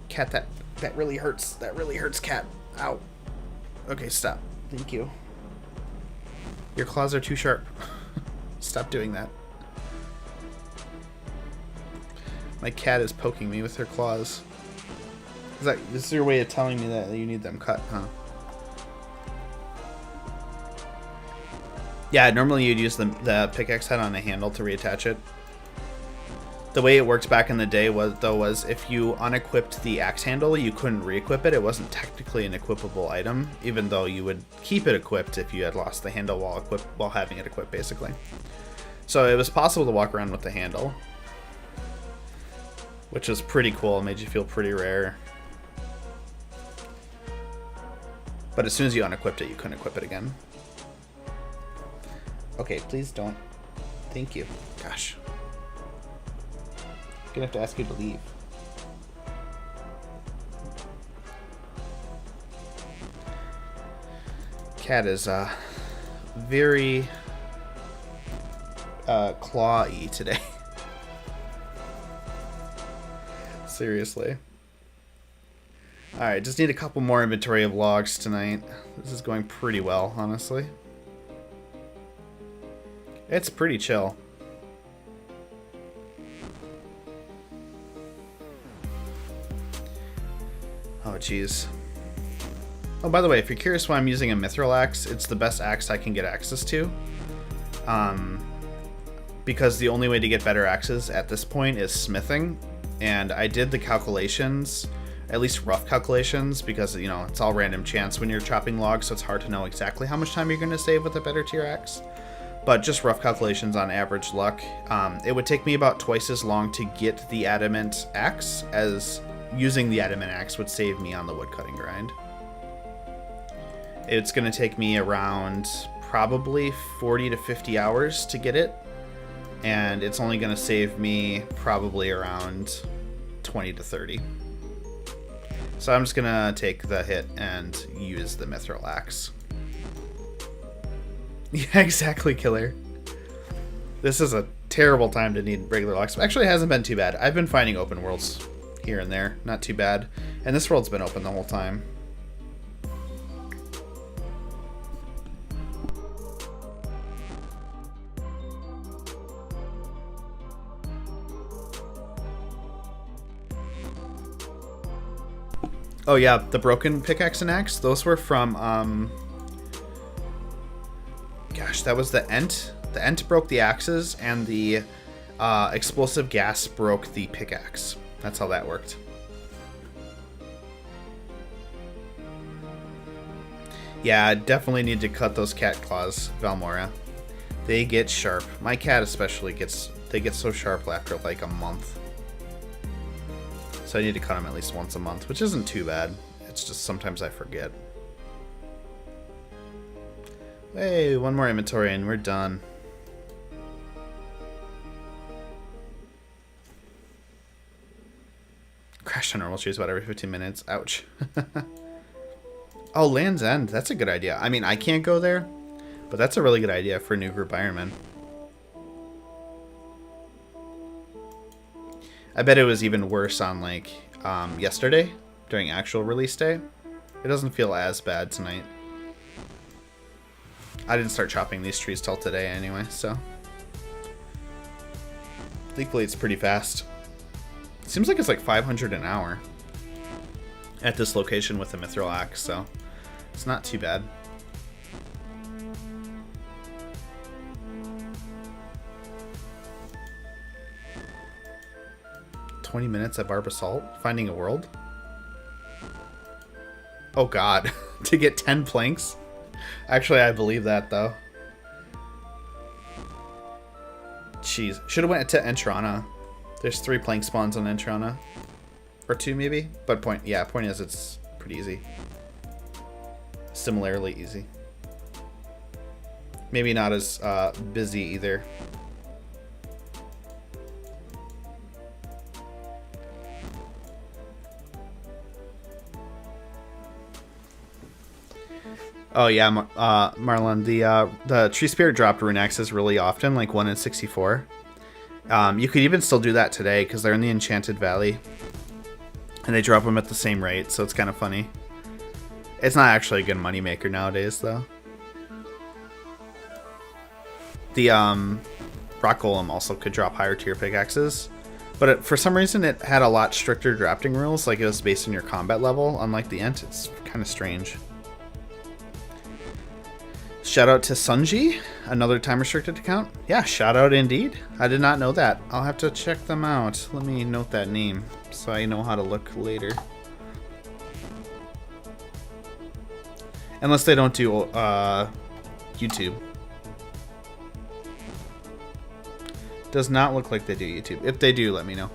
Cat, that really hurts. That really hurts, cat. Ow. Okay, stop. Thank you. Your claws are too sharp. Stop doing that. My cat is poking me with her claws. This is your way of telling me that you need them cut, huh? Yeah, normally you'd use the pickaxe head on a handle to reattach it. The way it worked back in the day was if you unequipped the axe handle, you couldn't re-equip it. It wasn't technically an equipable item, even though you would keep it equipped if you had lost the handle while having it equipped, basically. So it was possible to walk around with the handle, which was pretty cool. It made you feel pretty rare. But as soon as you unequipped it, you couldn't equip it again. Okay, please don't. Thank you. Gosh. I'm gonna have to ask you to leave. Cat is very clawy today. Seriously. Alright, just need a couple more inventory of logs tonight. This is going pretty well, honestly. It's pretty chill. Oh, jeez. Oh, by the way, if you're curious why I'm using a mithril axe, it's the best axe I can get access to. Because the only way to get better axes at this point is smithing. And I did the calculations, at least rough calculations, because, you know, it's all random chance when you're chopping logs, so it's hard to know exactly how much time you're going to save with a better tier axe. But just rough calculations on average luck. It would take me about twice as long to get the adamant axe as using the adamant axe would save me on the woodcutting grind. It's going to take me around probably 40 to 50 hours to get it. And it's only going to save me probably around 20 to 30. So I'm just going to take the hit and use the mithril axe. Yeah, exactly, killer. This is a terrible time to need regular logs. Actually, it hasn't been too bad. I've been finding open worlds here and there. Not too bad. And this world's been open the whole time. Oh yeah, the broken pickaxe and axe, those were from, gosh, that was the Ent. The Ent broke the axes, and the explosive gas broke the pickaxe. That's how that worked. Yeah, I definitely need to cut those cat claws, Valmora. They get sharp. My cat especially they get so sharp after like a month. So I need to cut them at least once a month, which isn't too bad. It's just sometimes I forget. Hey, one more inventory and we're done. Crash to normal shoes about every 15 minutes. Ouch. Oh, Land's End. That's a good idea. I mean, I can't go there, but that's a really good idea for a new group Ironman. I bet it was even worse on, like, yesterday, during actual release day. It doesn't feel as bad tonight. I didn't start chopping these trees till today anyway, so. Thankfully, it's pretty fast. It seems like it's like 500 an hour at this location with the mithril axe, so it's not too bad. "20 minutes at Barbasalt, finding a world." Oh god, to get 10 planks? Actually, I believe that though. Jeez, should have went to Entrana. There's 3 plank spawns on Entrana. Or 2 maybe? But point is it's pretty easy. Similarly easy. Maybe not as busy either. Oh yeah, Marlon, the Tree Spirit dropped rune axes really often, like 1 in 64. You could even still do that today because they're in the Enchanted Valley. And they drop them at the same rate, so it's kind of funny. It's not actually a good moneymaker nowadays, though. The Rock Golem also could drop higher tier pickaxes. But for some reason, it had a lot stricter drafting rules, like it was based on your combat level. Unlike the Ent, it's kind of strange. Shout out to Sunji, another time restricted account. Yeah, shout out indeed. I did not know that. I'll have to check them out. Let me note that name so I know how to look later. Unless they don't do YouTube. Does not look like they do YouTube. If they do, let me know.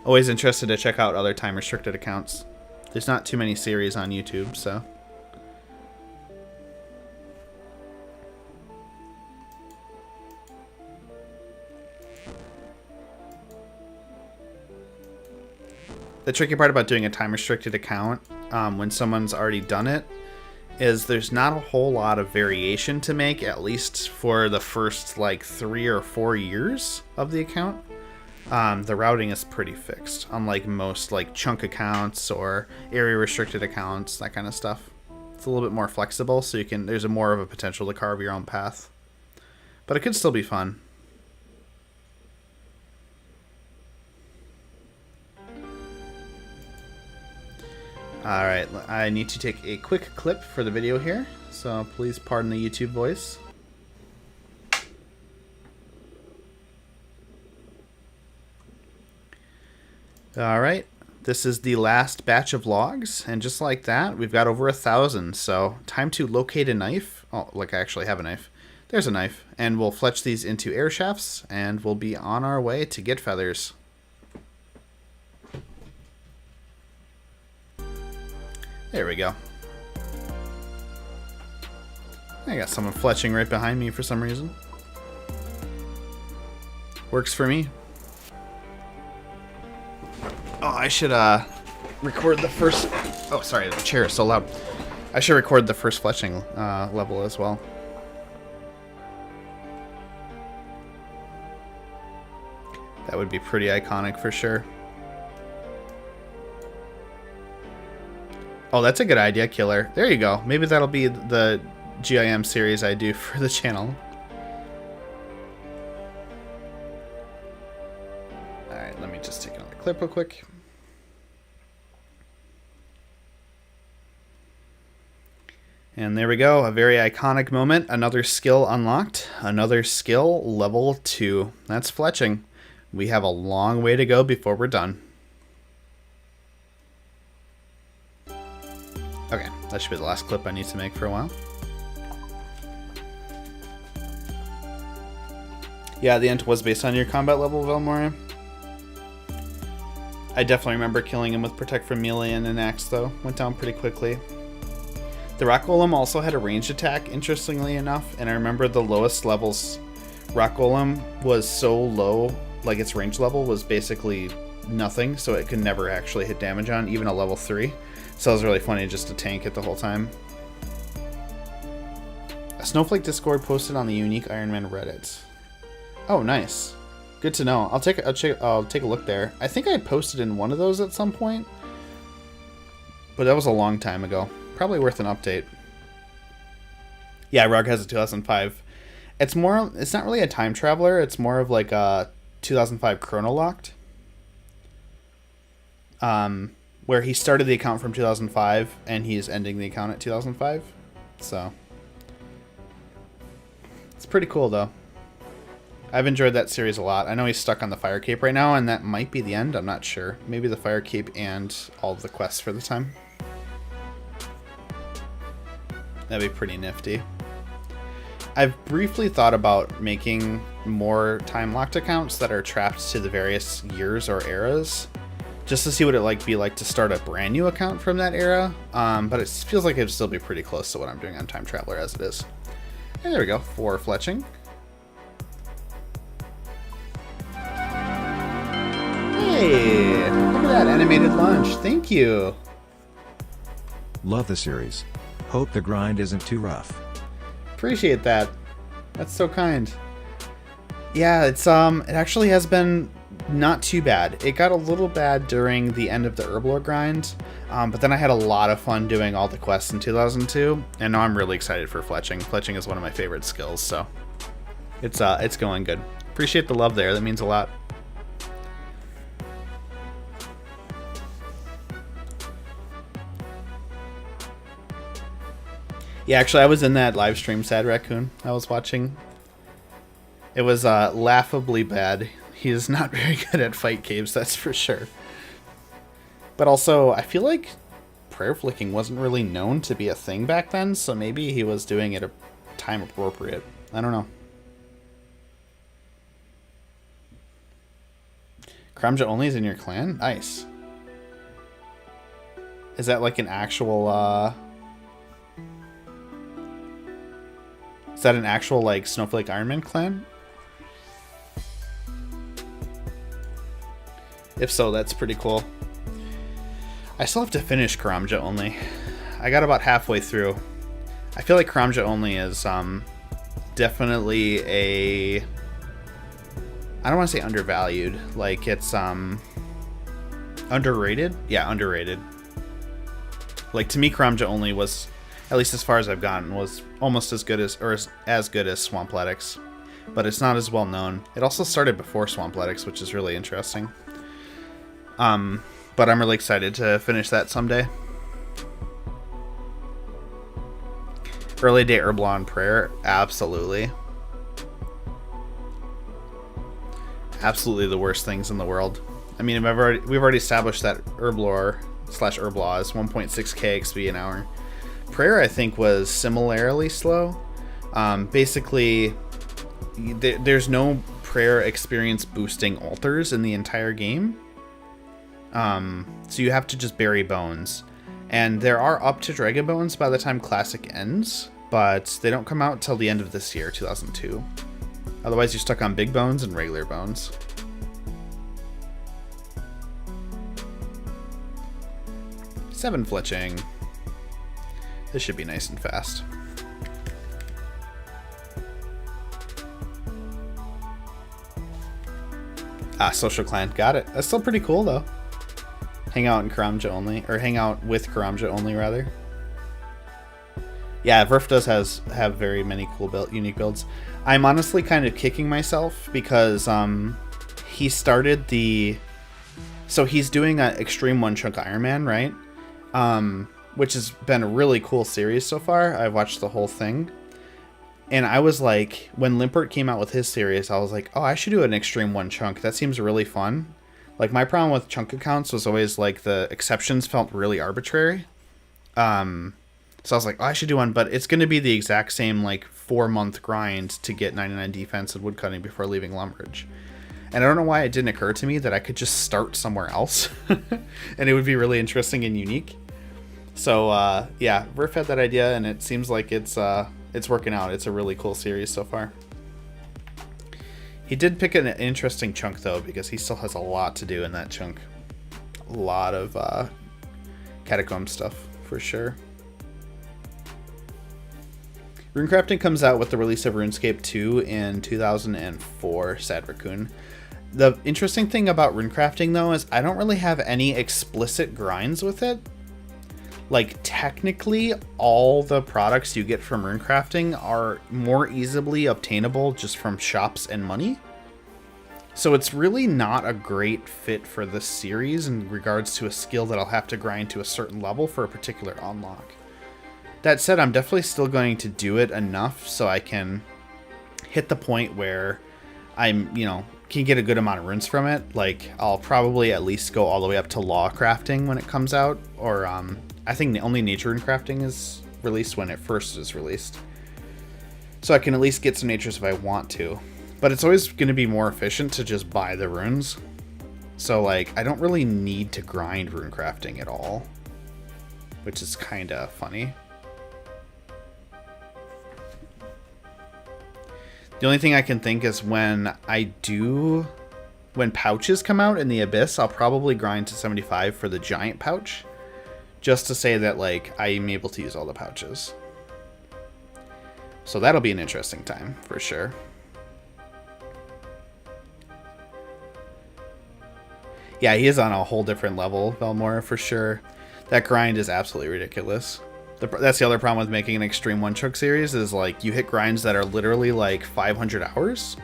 Always interested to check out other time restricted accounts. There's not too many series on YouTube, so. The tricky part about doing a time restricted account when someone's already done it is there's not a whole lot of variation to make, at least for the first like 3 or 4 years of the account. The routing is pretty fixed, unlike most like chunk accounts or area restricted accounts, that kind of stuff. It's a little bit more flexible, so there's more of a potential to carve your own path. But it could still be fun. Alright, I need to take a quick clip for the video here, so please pardon the YouTube voice. Alright, this is the last batch of logs, and just like that, we've got over 1,000, so time to locate a knife. Oh, look, I actually have a knife. There's a knife, and we'll fletch these into air shafts, and we'll be on our way to get feathers. There we go. I got someone fletching right behind me for some reason. Works for me. Oh, I should record the first... Oh, sorry, the chair is so loud. I should record the first fletching level as well. That would be pretty iconic for sure. Oh, that's a good idea, Killer. There you go. Maybe that'll be the GIM series I do for the channel. Alright, let me just take another clip real quick. And there we go, a very iconic moment. Another skill unlocked. Another skill, level 2. That's fletching. We have a long way to go before we're done. Okay, that should be the last clip I need to make for a while. Yeah, the ent was based on your combat level, Velmora. I definitely remember killing him with Protect from Melee and an axe, though. Went down pretty quickly. The Rock Golem also had a ranged attack, interestingly enough, and I remember the lowest levels. Rock Golem was so low, like its range level was basically nothing, so it could never actually hit damage on, even a level 3. So it was really funny just to tank it the whole time. A Snowflake Discord posted on the Unique Ironman Reddit. Oh, nice. Good to know. I'll take a look there. I think I posted in one of those at some point, but that was a long time ago. Probably worth an update. Yeah, Rug has a 2005. It's not really a time traveler. It's more of like a 2005 chrono locked. Where he started the account from 2005 and he's ending the account at 2005. So it's pretty cool though. I've enjoyed that series a lot. I know he's stuck on the Fire Cape right now and that might be the end. I'm not sure. Maybe the Fire Cape and all of the quests for the time. That'd be pretty nifty. I've briefly thought about making more time-locked accounts that are trapped to the various years or eras, just to see what it'd be like to start a brand new account from that era. But it feels like it'd still be pretty close to what I'm doing on Time Traveler as it is. And there we go, 4 fletching. Hey, look at that animated lunch. Thank you. Love the series. Hope the grind isn't too rough. Appreciate that. That's so kind. Yeah, it actually has been not too bad. It got a little bad during the end of the Herblore grind, but then I had a lot of fun doing all the quests in 2002, and now I'm really excited for fletching. Fletching is one of my favorite skills, so it's going good. Appreciate the love there. That means a lot. Yeah, actually, I was in that live stream, Sad Raccoon, I was watching. It was laughably bad. He is not very good at fight caves, that's for sure. But also, I feel like prayer flicking wasn't really known to be a thing back then, so maybe he was doing it at time appropriate. I don't know. Kramja only is in your clan? Nice. Is that like an actual, is that an actual, like, Snowflake Ironman clan? If so, that's pretty cool. I still have to finish Karamja only. I got about halfway through. I feel like Karamja only is definitely a... I don't want to say undervalued. Like, it's underrated? Yeah, underrated. Like, to me, Karamja only was, at least as far as I've gotten, was almost as good as, or as good as Swampletics. But it's not as well known. It also started before Swampletics, which is really interesting. But I'm really excited to finish that someday. Early day Herblore and Prayer, absolutely. Absolutely the worst things in the world. I mean, we've already established that Herblore / Herblore is 1.6k XP an hour. Prayer, I think, was similarly slow. Basically, there's no prayer experience boosting altars in the entire game. So you have to just bury bones. And there are up to Dragon Bones by the time Classic ends, but they don't come out till the end of this year, 2002. Otherwise, you're stuck on Big Bones and regular bones. Seven fletching. This should be nice and fast. Social clan. Got it. That's still pretty cool, though. Hang out in Karamja only. Or hang out with Karamja only, rather. Yeah, Verf does have very many cool unique builds. I'm honestly kind of kicking myself because he started the... So he's doing an Extreme One Chunk Ironman, right? Which has been a really cool series so far. I've watched the whole thing. And I was like, when Limpert came out with his series, I was like, oh, I should do an Extreme One Chunk. That seems really fun. Like, my problem with chunk accounts was always, like, the exceptions felt really arbitrary. So I was like, oh, I should do one. But it's going to be the exact same, like, 4-month grind to get 99 defense and woodcutting before leaving Lumbridge. And I don't know why it didn't occur to me that I could just start somewhere else. And it would be really interesting and unique. So, yeah, Verf had that idea, and it seems like it's working out. It's a really cool series so far. He did pick an interesting chunk, though, because he still has a lot to do in that chunk. A lot of catacomb stuff, for sure. Runecrafting comes out with the release of RuneScape 2 in 2004, Sad Raccoon. The interesting thing about runecrafting, though, is I don't really have any explicit grinds with it. Like, technically, all the products you get from runecrafting are more easily obtainable just from shops and money. So it's really not a great fit for this series in regards to a skill that I'll have to grind to a certain level for a particular unlock. That said, I'm definitely still going to do it enough so I can hit the point where I'm, can get a good amount of runes from it. Like, I'll probably at least go all the way up to law crafting when it comes out, or I think the only nature rune crafting is released when it first is released. So I can at least get some natures if I want to. But it's always going to be more efficient to just buy the runes. So, like, I don't really need to grind rune crafting at all. Which is kind of funny. The only thing I can think is when pouches come out in the Abyss, I'll probably grind to 75 for the giant pouch. Just to say that, like, I am able to use all the pouches. So that'll be an interesting time, for sure. Yeah, he is on a whole different level, Velmora, for sure. That grind is absolutely ridiculous. That's the other problem with making an Extreme One Chunk series, is, like, you hit grinds that are literally, like, 500 hours.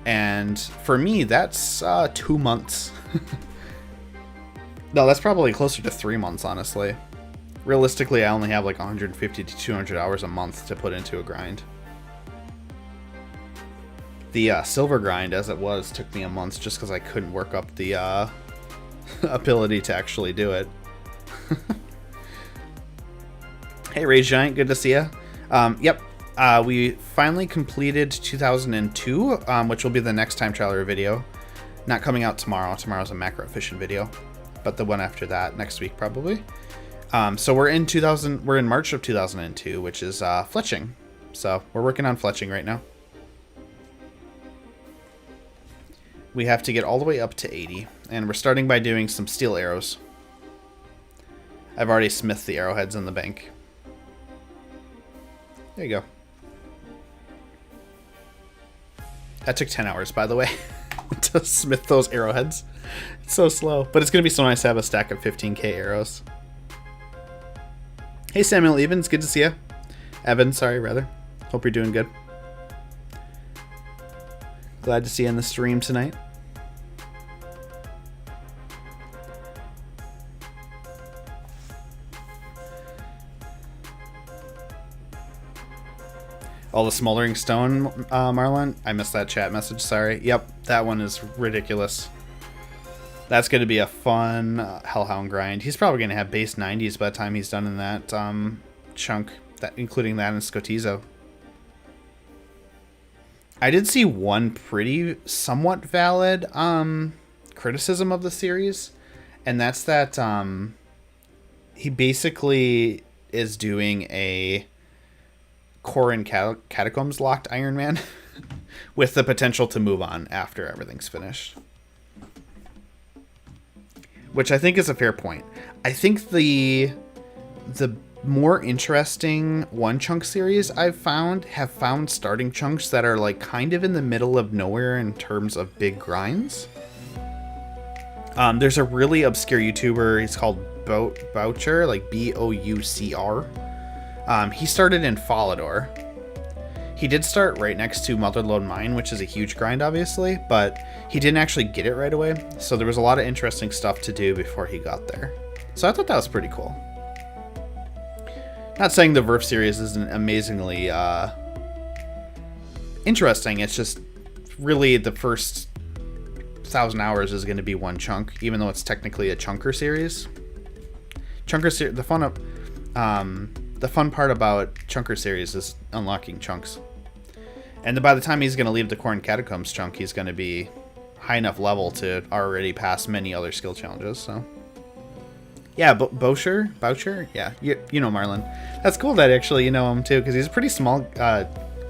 And for me, that's 2 months. No, that's probably closer to 3 months, honestly. Realistically, I only have like 150 to 200 hours a month to put into a grind. The silver grind, as it was, took me a month just because I couldn't work up the ability to actually do it. Hey, Rage Giant, good to see ya. Yep, we finally completed 2002, which will be the next time trial video. Not coming out tomorrow. Tomorrow's a macro efficient video. But the one after that, next week probably. So we're in March of 2002, which is fletching. So we're working on fletching right now. We have to get all the way up to 80, and we're starting by doing some steel arrows. I've already smithed the arrowheads in the bank. There you go. That took 10 hours, by the way, to smith those arrowheads. It's so slow, but it's going to be so nice to have a stack of 15k arrows. Hey, Samuel Evans, good to see you. Evan, sorry, rather. Hope you're doing good. Glad to see you in the stream tonight. Oh, the smoldering stone, Marlon. I missed that chat message, sorry. Yep, that one is ridiculous. That's going to be a fun Hellhound grind. He's probably going to have base 90s by the time he's done in that chunk, including that and Scotizo. I did see one pretty somewhat valid criticism of the series, and that's that he basically is doing a Korin Catacombs locked Ironman with the potential to move on after everything's finished. Which I think is a fair point. I think the more interesting one chunk series have found starting chunks that are like kind of in the middle of nowhere in terms of big grinds. There's a really obscure YouTuber. He's called Boucher, like Boucr. He started in Falador. He did start right next to Motherlode Mine, which is a huge grind, obviously, but he didn't actually get it right away. So there was a lot of interesting stuff to do before he got there. So I thought that was pretty cool. Not saying the Verf series isn't amazingly interesting. It's just really the first 1,000 hours is going to be one chunk, even though it's technically a chunker series. The fun part about chunker series is unlocking chunks. And by the time he's going to leave the Corn Catacombs chunk, he's going to be high enough level to already pass many other skill challenges. So, yeah, Boucher, yeah, you know Marlon. That's cool that actually you know him too, because he's a pretty small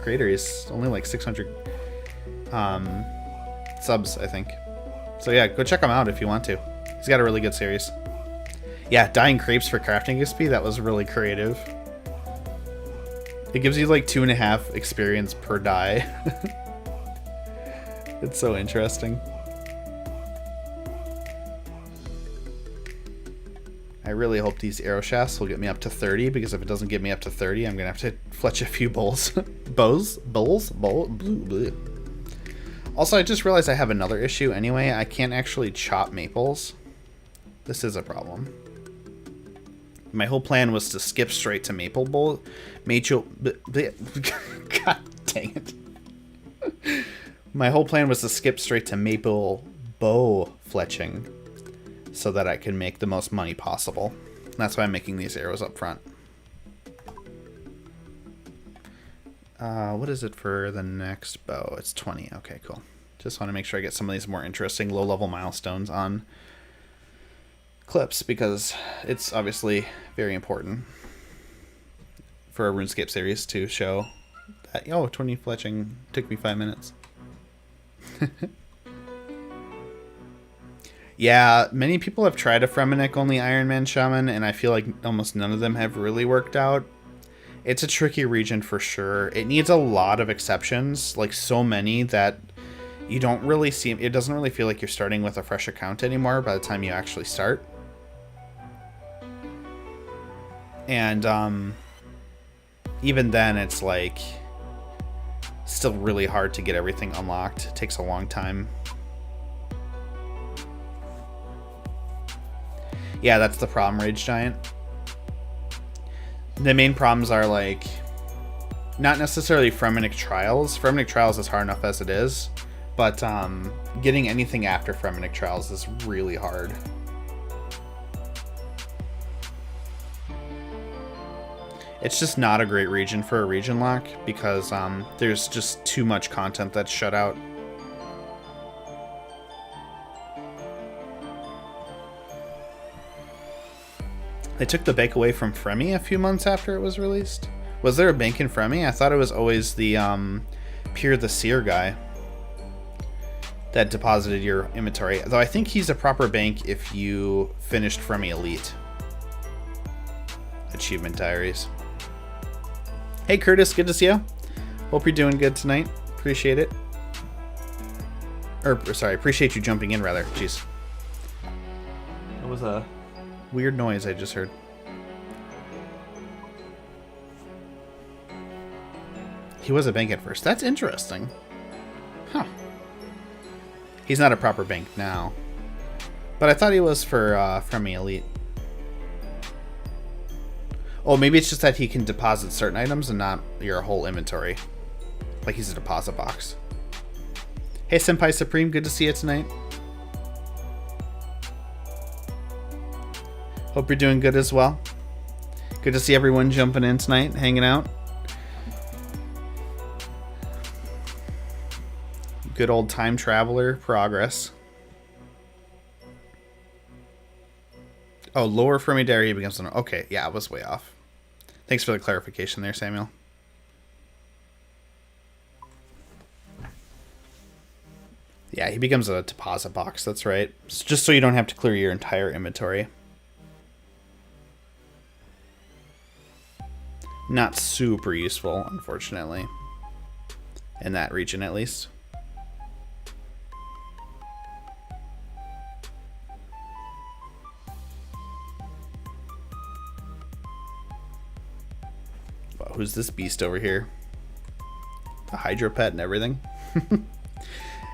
creator. He's only like 600 subs, I think. So yeah, go check him out if you want to. He's got a really good series. Yeah, dying crepes for crafting XP, that was really creative. It gives you like 2.5 experience per die. It's so interesting. I really hope these arrow shafts will get me up to 30, because if it doesn't get me up to 30, I'm gonna have to fletch a few bowls. Bowls? Also, I just realized I have another issue anyway. I can't actually chop maples. This is a problem. My whole plan was to skip straight to maple bowl. God dang it. My whole plan was to skip straight to maple bow fletching so that I can make the most money possible. That's why I'm making these arrows up front. What is it for the next bow? It's 20. Okay, cool. Just want to make sure I get some of these more interesting low-level milestones on clips, because it's obviously very important for a RuneScape series to show that, 20 fletching took me 5 minutes. Yeah, many people have tried a Fremennik only Ironman Shaman, and I feel like almost none of them have really worked out. It's a tricky region for sure. It needs a lot of exceptions, like so many that you don't really see. It doesn't really feel like you're starting with a fresh account anymore by the time you actually start. And even then, it's like still really hard to get everything unlocked. It takes a long time. Yeah, that's the problem, Rage Giant. The main problems are like not necessarily Fremennik Trials. Fremennik Trials is hard enough as it is, but getting anything after Fremennik Trials is really hard. It's just not a great region for a region lock because there's just too much content that's shut out. They took the bank away from Fremi a few months after it was released. Was there a bank in Fremi? I thought it was always the Pierre the Seer guy that deposited your inventory. Though I think he's a proper bank if you finished Fremi Elite. Achievement diaries. Hey Curtis, good to see you. Hope you're doing good tonight. Appreciate it. Sorry, appreciate you jumping in rather. Jeez. That was a weird noise I just heard. He was a bank at first. That's interesting. Huh. He's not a proper bank now. But I thought he was for Fremi Elite. Oh, maybe it's just that he can deposit certain items and not your whole inventory. Like he's a deposit box. Hey, Senpai Supreme, good to see you tonight. Hope you're doing good as well. Good to see everyone jumping in tonight, hanging out. Good old time traveler progress. Oh, lower Fermi Dairy becomes an... Okay, yeah, I was way off. Thanks for the clarification there, Samuel. Yeah, he becomes a deposit box, that's right. It's just so you don't have to clear your entire inventory. Not super useful, unfortunately. In that region, at least. who's this beast over here? A hydro pet and everything.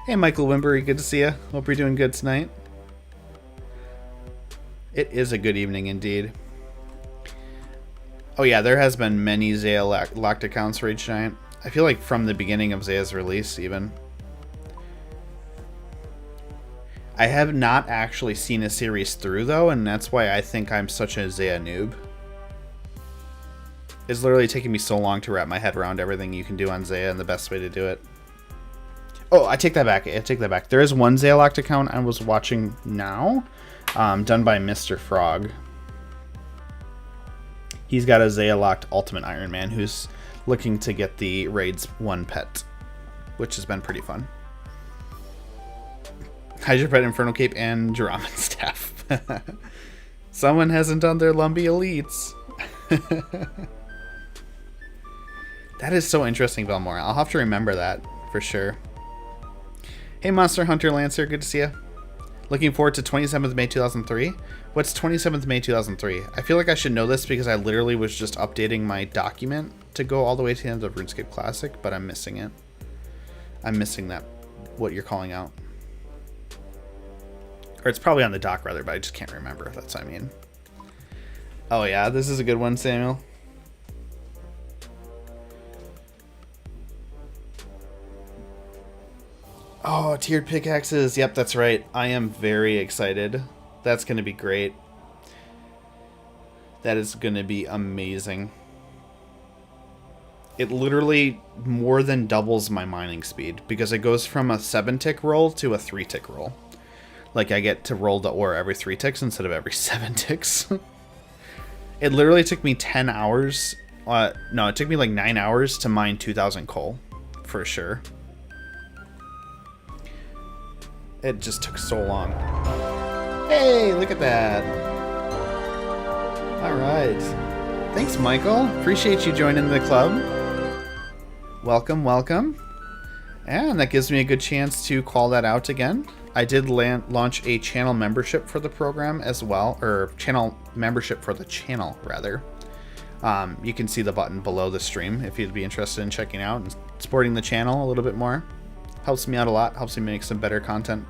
Hey, Michael Wimbery, good to see you. Hope you're doing good tonight. It is a good evening indeed. Oh yeah, there has been many Zaya locked accounts for Rage Giant. I feel like from the beginning of Zaya's release, even. I have not actually seen a series through, though, and that's why I think I'm such a Zaya noob. It's literally taking me so long to wrap my head around everything you can do on Zaya and the best way to do it. Oh, I take that back. There is one Zaya locked account I was watching now, done by Mr. Frog. He's got a Zaya locked Ultimate Ironman who's looking to get the Raids 1 pet, which has been pretty fun. Hydra Pet, Inferno Cape, and Jaramen Staff. Someone hasn't done their Lumbee Elites. That is so interesting, Velmore. I'll have to remember that for sure. Hey, Monster Hunter Lancer, good to see you. Looking forward to 27th May 2003. What's 27th May 2003? I feel like I should know this because I literally was just updating my document to go all the way to the end of RuneScape Classic, but I'm missing it. I'm missing that, what you're calling out. Or it's probably on the doc, rather, but I just can't remember if that's what I mean. Oh, yeah, this is a good one, Samuel. Oh, tiered pickaxes. Yep, that's right. I am very excited. That's going to be great. That is going to be amazing. It literally more than doubles my mining speed because it goes from a 7-tick roll to a 3-tick roll. Like, I get to roll the ore every 3 ticks instead of every 7 ticks. It literally took me 10 hours. No, it took me like 9 hours to mine 2,000 coal. For sure. It just took so long. Hey, look at that. All right. Thanks, Michael. Appreciate you joining the club. Welcome, welcome. And that gives me a good chance to call that out again. I did launch a channel membership for the program as well, or channel membership for the channel, rather. You can see the button below the stream if you'd be interested in checking out and supporting the channel a little bit more. Helps me out a lot, helps me make some better content.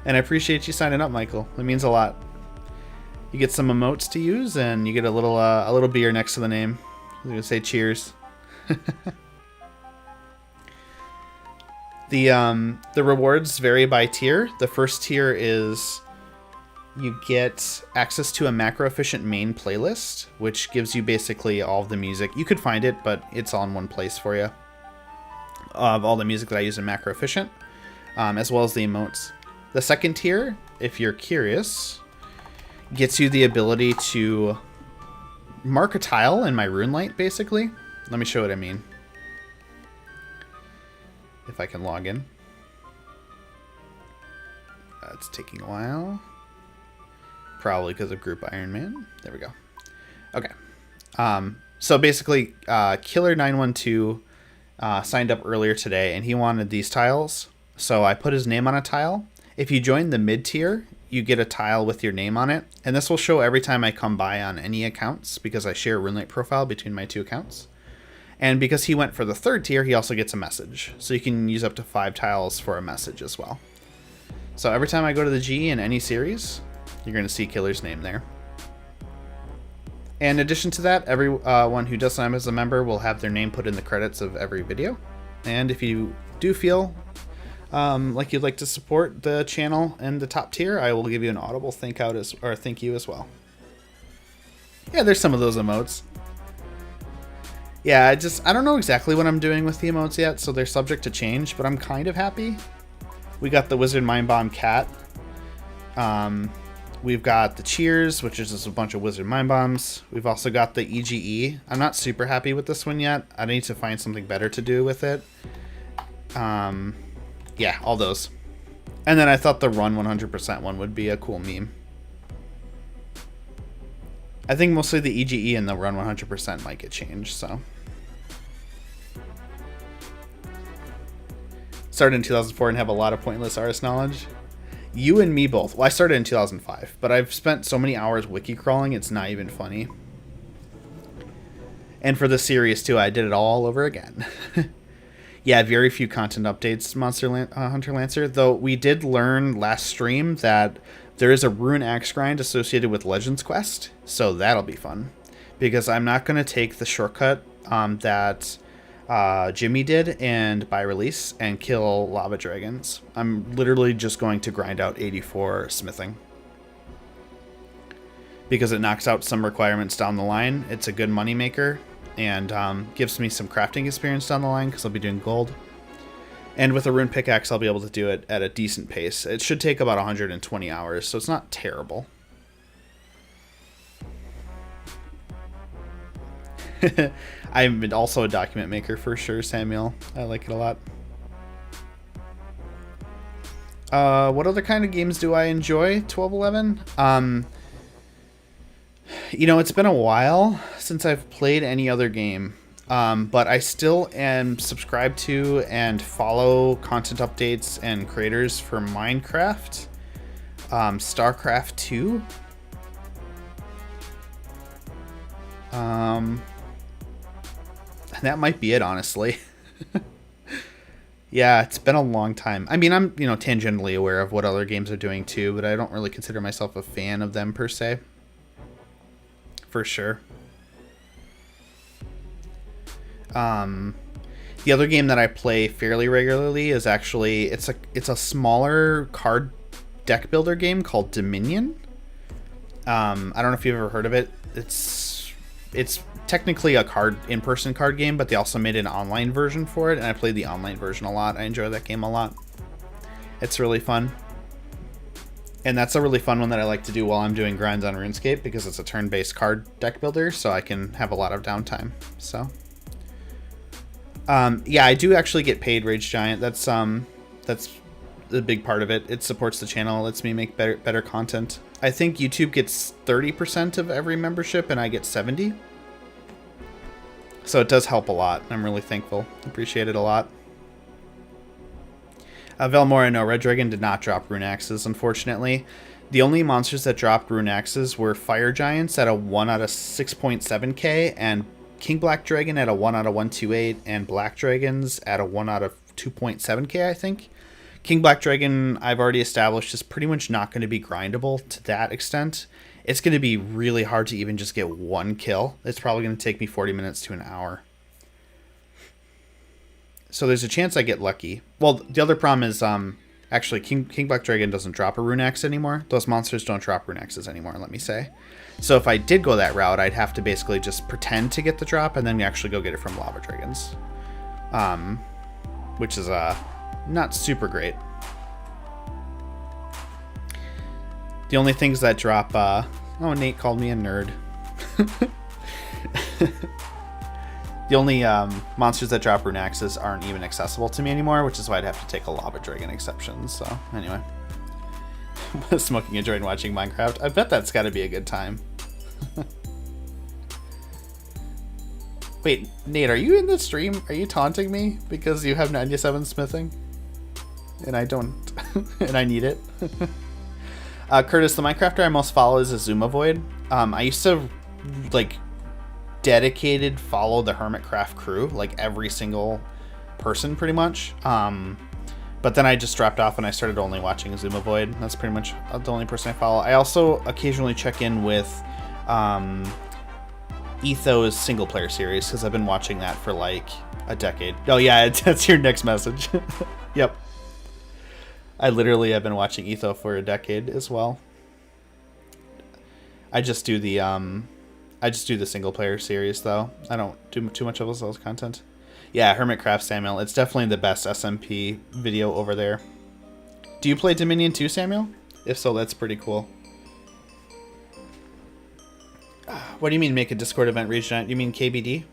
And I appreciate you signing up, Michael. It means a lot. You get some emotes to use, and you get a little beer next to the name. I'm gonna say cheers. The rewards vary by tier. The first tier is you get access to a macro efficient main playlist, which gives you basically all of the music. You could find it, but it's all in one place for you. Of all the music that I use in macro efficient, as well as the emotes. The second tier, if you're curious, gets you the ability to mark a tile in my rune light, basically. Let me show what I mean. If I can log in. It's taking a while. Probably because of Group Ironman. There we go. Okay. So basically, Killer912 signed up earlier today, and he wanted these tiles. So I put his name on a tile. If you join the mid-tier, you get a tile with your name on it. And this will show every time I come by on any accounts, because I share a RuneLite profile between my two accounts. And because he went for the third tier, he also gets a message. So you can use up to 5 tiles for a message as well. So every time I go to the G in any series, you're going to see Killer's name there. In addition to that, everyone who does sign up as a member will have their name put in the credits of every video. And if you do feel like you'd like to support the channel and the top tier, I will give you an audible thank you as well. Yeah, there's some of those emotes. Yeah, I don't know exactly what I'm doing with the emotes yet, so they're subject to change, but I'm kind of happy. We got the Wizard Mind Bomb cat. We've got the Cheers, which is just a bunch of Wizard Mind Bombs. We've also got the EGE. I'm not super happy with this one yet. I need to find something better to do with it. Yeah, all those. And then I thought the Run 100% one would be a cool meme. I think mostly the EGE and the Run 100% might get changed, so. Started in 2004 and have a lot of pointless artist knowledge. You and me both. Well, I started in 2005, but I've spent so many hours wiki crawling, it's not even funny. And for the series too, I did it all over again. Yeah, very few content updates, Hunter Lancer. Though we did learn last stream that there is a rune axe grind associated with Legends Quest, so that'll be fun. Because I'm not going to take the shortcut that Jimmy did and by release and kill lava dragons. I'm literally just going to grind out 84 smithing. Because it knocks out some requirements down the line. It's a good moneymaker. And gives me some crafting experience down the line because I'll be doing gold. And with a rune pickaxe, I'll be able to do it at a decent pace. It should take about 120 hours, so it's not terrible. I'm also a document maker for sure, Samuel. I like it a lot. What other kind of games do I enjoy? 1211? You know, it's been a while since I've played any other game, but I still am subscribed to and follow content updates and creators for Minecraft, StarCraft 2, and that might be it, honestly. Yeah, it's been a long time. I mean, I'm, tangentially aware of what other games are doing too, but I don't really consider myself a fan of them per se. For sure. The other game that I play fairly regularly is actually it's a smaller card deck builder game called Dominion. I don't know if you've ever heard of it. It's technically a in-person card game, but they also made an online version for it, and I played the online version a lot. I enjoy that game a lot. It's really fun. And that's a really fun one that I like to do while I'm doing grinds on RuneScape because it's a turn-based card deck builder, so I can have a lot of downtime. So, yeah, I do actually get paid, Rage Giant. That's the big part of it. It supports the channel, lets me make better content. I think YouTube gets 30% of every membership, and I get 70%. So it does help a lot. I'm really thankful. Appreciate it a lot. Velmora, no, Red Dragon did not drop rune axes, unfortunately. The only monsters that dropped rune axes were Fire Giants at a 1 out of 6.7k, and King Black Dragon at a 1 out of 128, and Black Dragons at a 1 out of 2.7k, I think. King Black Dragon, I've already established, is pretty much not going to be grindable to that extent. It's going to be really hard to even just get one kill. It's probably going to take me 40 minutes to an hour. So there's a chance I get lucky. Well, the other problem is, actually, King Black Dragon doesn't drop a rune axe anymore. Those monsters don't drop rune axes anymore, let me say. So if I did go that route, I'd have to basically just pretend to get the drop and then actually go get it from Lava Dragons. Which is, not super great. The only things that drop, oh, Nate called me a nerd. The only monsters that drop rune axes aren't even accessible to me anymore, which is why I'd have to take a Lava Dragon exception. So, anyway. Smoking a joint watching Minecraft. I bet that's got to be a good time. Wait, Nate, are you in the stream? Are you taunting me because you have 97 smithing? And I don't. And I need it. Curtis, the Minecrafter I most follow is Azuma Void. I used to, dedicated follow the Hermitcraft crew, every single person pretty much, but then I just dropped off and I started only watching Azuma Void. That's pretty much the only person I follow. I also occasionally check in with Etho's single player series because I've been watching that for a decade. Oh yeah, that's your next message. Yep, I literally have been watching Etho for a decade as well. I just do the single player series though. I don't do too much of those content. Yeah, Hermitcraft, Samuel. It's definitely the best SMP video over there. Do you play Dominion too, Samuel? If so, that's pretty cool. What do you mean make a Discord event, Rage Giant? You mean KBD?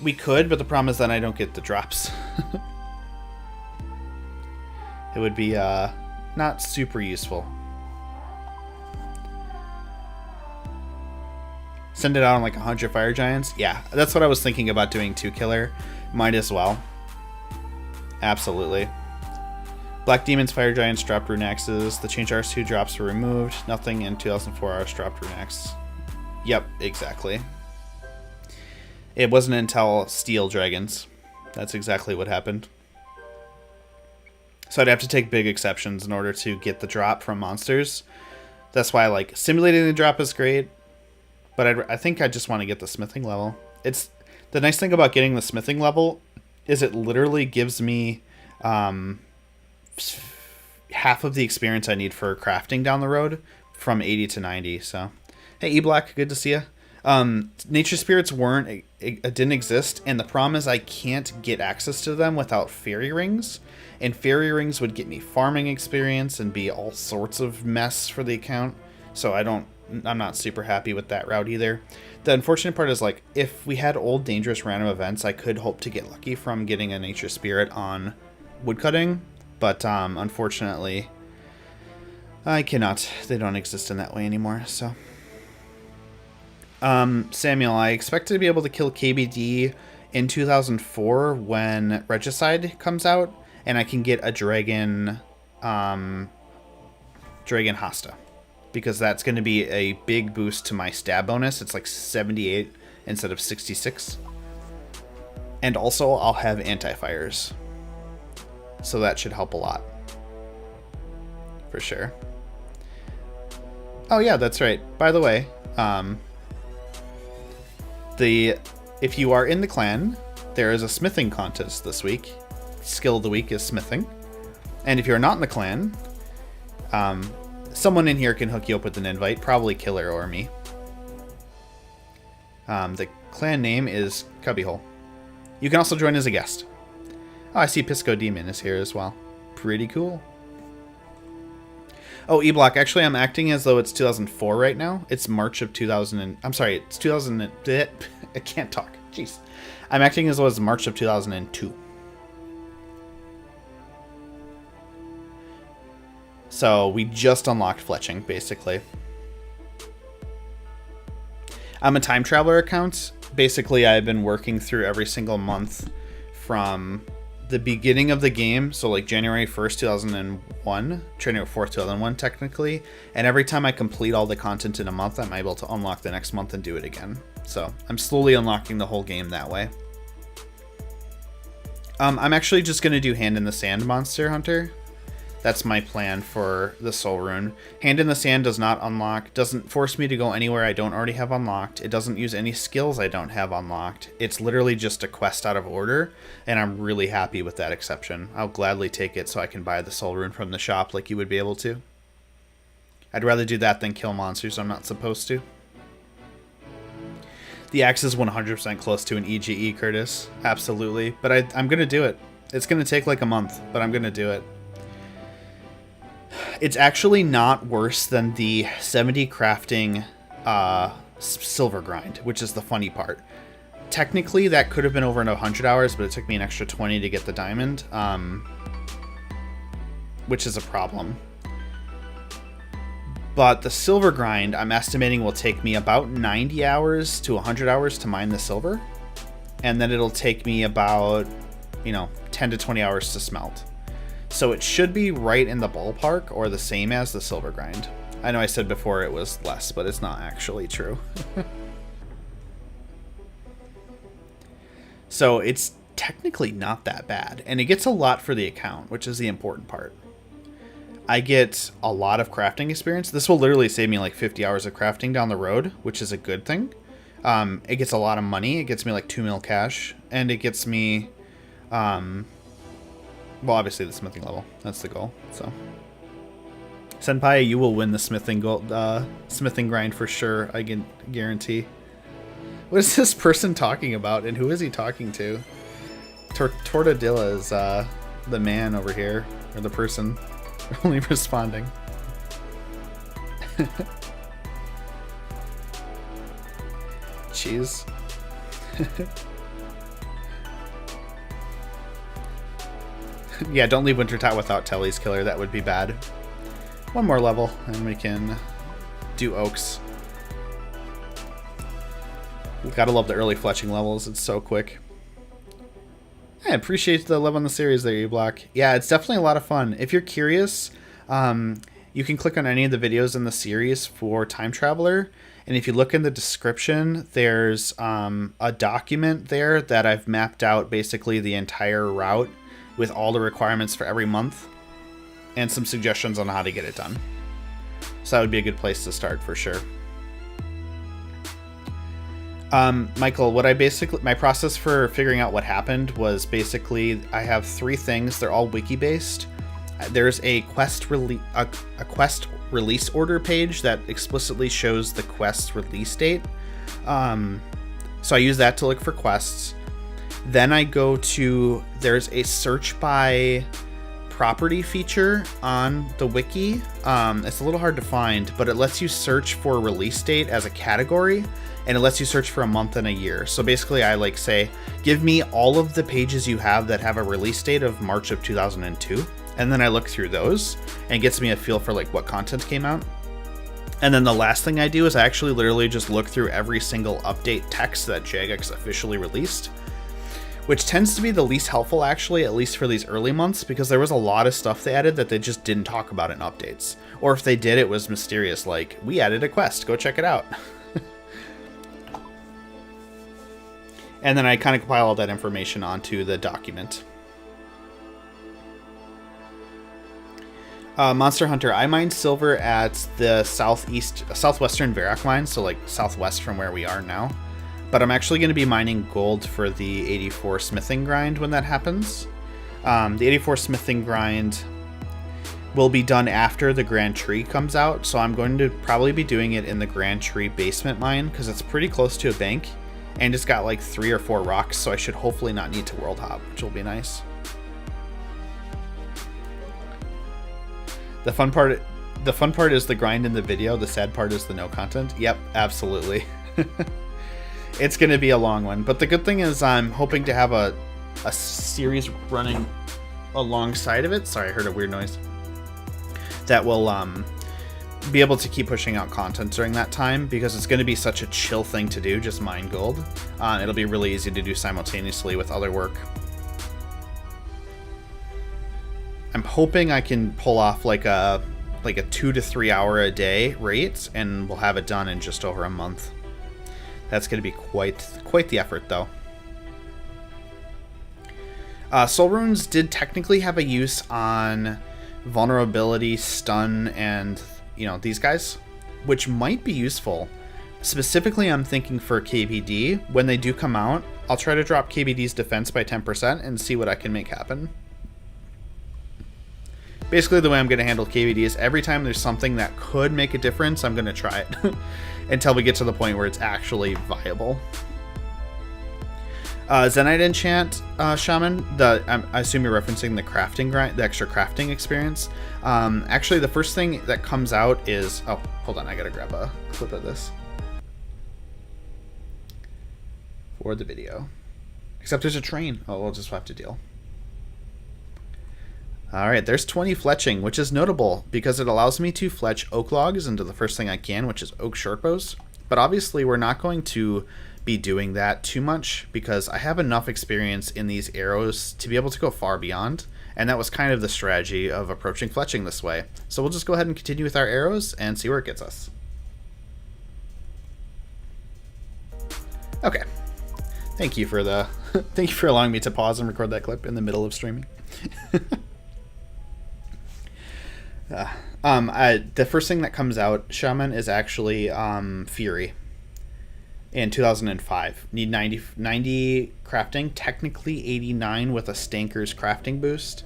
We could, but the problem is that I don't get the drops. It would be not super useful. Send it out on 100 Fire Giants? Yeah, that's what I was thinking about doing too, Killer. Might as well. Absolutely. Black Demons Fire Giants dropped rune axes. The Change RS2 drops were removed. Nothing in 2004 hours dropped rune axe. Yep, exactly. It wasn't until Steel Dragons. That's exactly what happened. So I'd have to take big exceptions in order to get the drop from monsters. That's why, like, simulating the drop is great, but I think I just want to get the smithing level. It's the nice thing about getting the smithing level is it literally gives me half of the experience I need for crafting down the road from 80 to 90. So, hey, E-Black, good to see you. Nature spirits didn't exist, and the problem is I can't get access to them without fairy rings, and fairy rings would get me farming experience and be all sorts of mess for the account. So I'm not super happy with that route either. The unfortunate part is, like, if we had old dangerous random events, I could hope to get lucky from getting a nature spirit on woodcutting, but unfortunately I cannot. They don't exist in that way anymore. So Samuel, I expect to be able to kill KBD in 2004 when Regicide comes out, and I can get a Dragon Hasta, because that's going to be a big boost to my stab bonus. It's like 78 instead of 66. And also I'll have anti-fires, so that should help a lot. For sure. Oh yeah, that's right. By the way, if you are in the clan, there is a smithing contest this week. Skill of the week is smithing. And if you're not in the clan, someone in here can hook you up with an invite, probably Killer or me. The clan name is Cubbyhole. You can also join as a guest. Oh, I see Pisco Demon is here as well. Pretty cool. Oh, E-Block, actually I'm acting as though it's 2004 right now. It's March of 2000 I'm sorry, it's 2000 I can't talk. Jeez. I'm acting as though it's March of 2002. So we just unlocked fletching, basically. I'm a time traveler account. Basically, I've been working through every single month from the beginning of the game, so like January 1st, 2001, January 4th, 2001 technically, and every time I complete all the content in a month, I'm able to unlock the next month and do it again. So I'm slowly unlocking the whole game that way. I'm actually just going to do Hand in the Sand Monster Hunter. That's my plan for the Soul Rune. Hand in the Sand does not unlock, doesn't force me to go anywhere I don't already have unlocked. It doesn't use any skills I don't have unlocked. It's literally just a quest out of order, and I'm really happy with that exception. I'll gladly take it so I can buy the Soul Rune from the shop like you would be able to. I'd rather do that than kill monsters I'm not supposed to. The axe is 100% close to an EGE, Curtis. Absolutely. But I'm going to do it. It's going to take like a month, but I'm going to do it. It's actually not worse than the 70 crafting silver grind, which is the funny part. Technically, that could have been over in 100 hours, but it took me an extra 20 to get the diamond, which is a problem. But the silver grind, I'm estimating, will take me about 90 hours to 100 hours to mine the silver. And then it'll take me about, 10 to 20 hours to smelt. So it should be right in the ballpark or the same as the silver grind. I know I said before it was less, but it's not actually true. So it's technically not that bad. And it gets a lot for the account, which is the important part. I get a lot of crafting experience. This will literally save me like 50 hours of crafting down the road, which is a good thing. It gets a lot of money. It gets me like 2 mil cash. And it gets me... well, obviously the smithing level. That's the goal. So, Senpai, you will win the smithing grind for sure. I can guarantee. What is this person talking about, and who is he talking to? Tortadilla is the man over here, or the person only responding. Jeez. Yeah, don't leave Wintertot without Telly's Killer. That would be bad. One more level, and we can do Oaks. Gotta love the early fletching levels. It's so quick. I appreciate the love on the series there, E-Block. Yeah, it's definitely a lot of fun. If you're curious, you can click on any of the videos in the series for Time Traveler, and if you look in the description, there's a document there that I've mapped out basically the entire route with all the requirements for every month and some suggestions on how to get it done. So that would be a good place to start for sure. Michael, my process for figuring out what happened was basically I have 3 things. They're all wiki based. There's a quest release order page that explicitly shows the quest release date. So I use that to look for quests. Then I go to, there's a search by property feature on the wiki. It's a little hard to find, but it lets you search for release date as a category, and it lets you search for a month and a year. So basically I like say, give me all of the pages you have that have a release date of March of 2002. And then I look through those and it gets me a feel for like what content came out. And then the last thing I do is I actually literally just look through every single update text that Jagex officially released, which tends to be the least helpful actually, at least for these early months, because there was a lot of stuff they added that they just didn't talk about in updates. Or if they did, it was mysterious, like, we added a quest, go check it out. And then I kind of compile all that information onto the document. Monster Hunter, I mined silver at the southwestern Varrock mine, so like southwest from where we are now. But I'm actually going to be mining gold for the 84 smithing grind when that happens. The 84 smithing grind will be done after the Grand Tree comes out, so I'm going to probably be doing it in the Grand Tree basement mine because it's pretty close to a bank and it's got like 3 or 4 rocks, so I should hopefully not need to world hop, which will be nice. The fun part is the grind in the video. The sad part is the no content. Yep, absolutely. It's going to be a long one. But the good thing is I'm hoping to have a series running alongside of it. Sorry, I heard a weird noise. That will be able to keep pushing out content during that time because it's going to be such a chill thing to do, just mine gold. It'll be really easy to do simultaneously with other work. I'm hoping I can pull off like a 2 to 3 hour a day rate, and we'll have it done in just over a month. That's going to be quite the effort, though. Soul Runes did technically have a use on vulnerability, stun, and these guys, which might be useful. Specifically, I'm thinking for KBD. When they do come out, I'll try to drop KBD's defense by 10% and see what I can make happen. Basically, the way I'm going to handle KVD is every time there's something that could make a difference, I'm going to try it until we get to the point where it's actually viable. Zenite Enchant Shaman, I assume you're referencing the crafting grind, the extra crafting experience. Actually, the first thing that comes out is... Oh, hold on, I got to grab a clip of this for the video. Except there's a train. Oh, we'll just have to deal. Alright, there's 20 fletching, which is notable because it allows me to fletch oak logs into the first thing I can, which is oak shortbows. But obviously we're not going to be doing that too much because I have enough experience in these arrows to be able to go far beyond, and that was kind of the strategy of approaching fletching this way. So we'll just go ahead and continue with our arrows and see where it gets us. Okay. Thank you for thank you for allowing me to pause and record that clip in the middle of streaming. The first thing that comes out, Shaman, is actually Fury in 2005. Need 90 crafting, technically 89 with a Stanker's crafting boost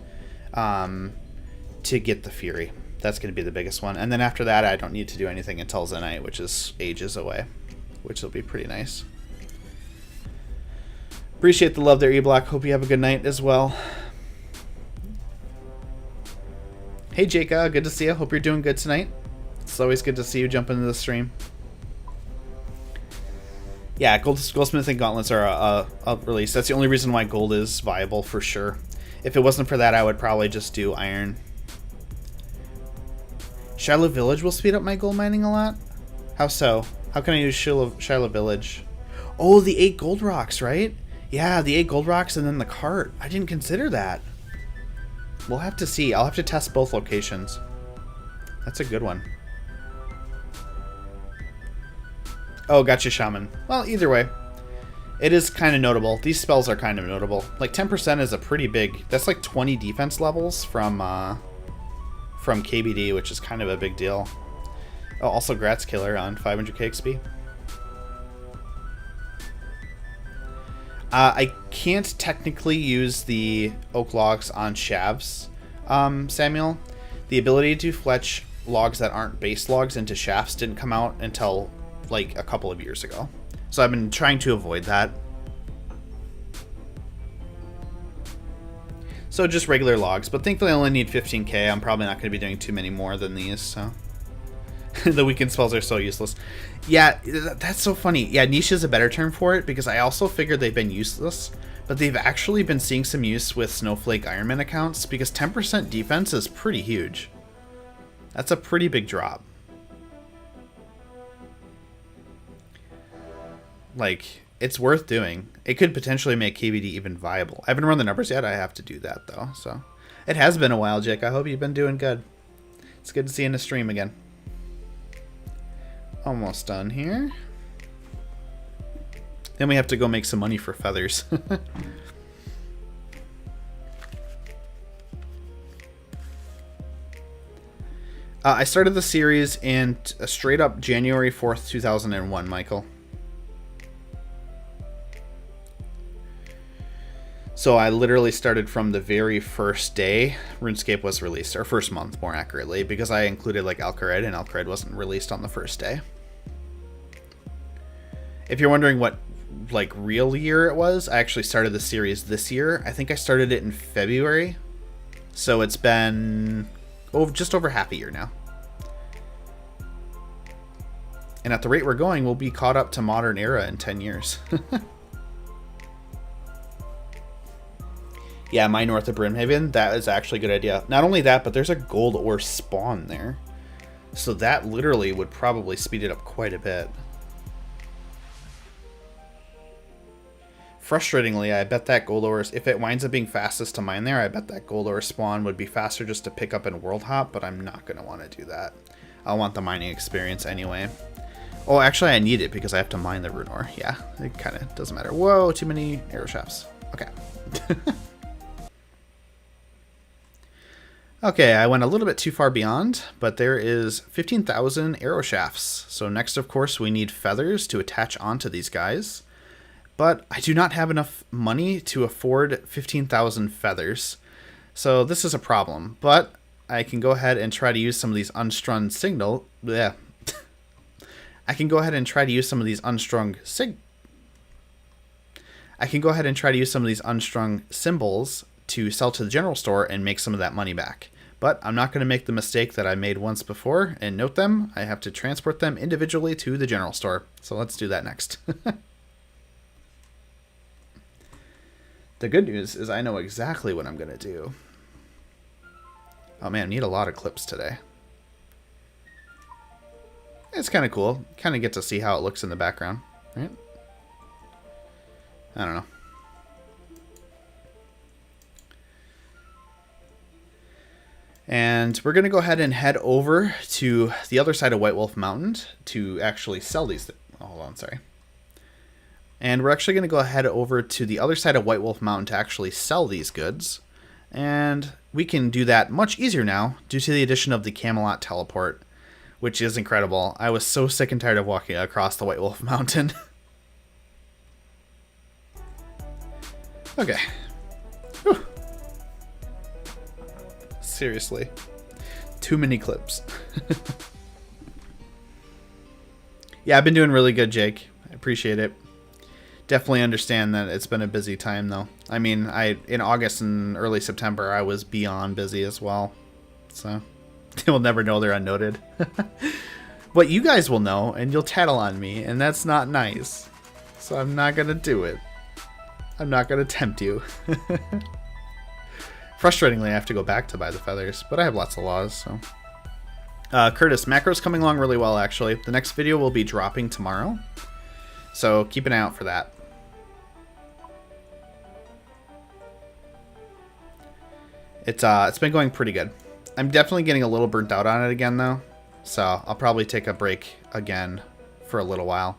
to get the Fury. That's going to be the biggest one. And then after that, I don't need to do anything until Zenite, which is ages away, which will be pretty nice. Appreciate the love there, E-Block. Hope you have a good night as well. Hey, Jaka. Good to see you. Hope you're doing good tonight. It's always good to see you jump into the stream. Yeah, goldsmithing gauntlets are a release. That's the only reason why gold is viable for sure. If it wasn't for that, I would probably just do iron. Shiloh Village will speed up my gold mining a lot? How so? How can I use Shiloh Village? Oh, the 8 gold rocks, right? Yeah, the 8 gold rocks and then the cart. I didn't consider that. We'll have to see. I'll have to test both locations. That's a good one. Oh, gotcha, Shaman. Well, either way. It is kind of notable. These spells are kind of notable. Like 10% is a pretty big... That's like 20 defense levels from KBD, which is kind of a big deal. Oh, also Gratz Killer on 500k XP. I can't technically use the oak logs on shafts, Samuel. The ability to fletch logs that aren't base logs into shafts didn't come out until like a couple of years ago. So I've been trying to avoid that. So just regular logs, but thankfully I only need 15k. I'm probably not going to be doing too many more than these, so... The weekend spells are so useless. Yeah, that's so funny. Yeah, niche is a better term for it, because I also figured they've been useless, but they've actually been seeing some use with Snowflake Ironman accounts, because 10% defense is pretty huge. That's a pretty big drop. Like, it's worth doing. It could potentially make KBD even viable. I haven't run the numbers yet. I have to do that, though. So it has been a while, Jake. I hope you've been doing good. It's good to see you in the stream again. Almost done here. Then we have to go make some money for feathers. I started the series in straight up January 4th, 2001, Michael. So I literally started from the very first day RuneScape was released, or first month more accurately, because I included like Alcared, and Alcared wasn't released on the first day. If you're wondering what like real year it was, I actually started the series this year. I think I started it in February. So it's been just over half a year now. And at the rate we're going, we'll be caught up to modern era in 10 years. Yeah, my north of Brimhaven, that is actually a good idea. Not only that, but there's a gold ore spawn there. So that literally would probably speed it up quite a bit. Frustratingly, I bet that gold ore, if it winds up being fastest to mine there, I bet that gold ore spawn would be faster just to pick up in World Hop, but I'm not going to want to do that. I want the mining experience anyway. Oh, actually I need it because I have to mine the rune ore. Yeah, it kind of doesn't matter. Whoa, too many arrow shafts. Okay. Okay, I went a little bit too far beyond, but there is 15,000 arrow shafts. So next, of course, we need feathers to attach onto these guys. But I do not have enough money to afford 15,000 feathers. So this is a problem. But I can go ahead and try to use some of these unstrung signal. Yeah. I can go ahead and try to use some of these unstrung symbols to sell to the general store and make some of that money back. But I'm not going to make the mistake that I made once before and note them. I have to transport them individually to the general store. So let's do that next. The good news is I know exactly what I'm going to do. Oh man, I need a lot of clips today. It's kind of cool. Kind of get to see how it looks in the background, right? I don't know. And we're going to go ahead and head over to the other side of White Wolf Mountain to actually sell these. Oh, hold on, sorry. And we're actually going to go ahead over to the other side of White Wolf Mountain to actually sell these goods. And we can do that much easier now due to the addition of the Camelot teleport, which is incredible. I was so sick and tired of walking across the White Wolf Mountain. Okay. Whew. Seriously. Too many clips. Yeah, I've been doing really good, Jake. I appreciate it. Definitely understand that it's been a busy time, though. I mean, in August and early September, I was beyond busy as well. So, they will never know they're unnoted. But you guys will know, and you'll tattle on me, and that's not nice. So I'm not going to do it. I'm not going to tempt you. Frustratingly, I have to go back to buy the feathers, but I have lots of laws, so. Curtis, macro's coming along really well, actually. The next video will be dropping tomorrow, so keep an eye out for that. It's been going pretty good. I'm definitely getting a little burnt out on it again, though. So I'll probably take a break again for a little while.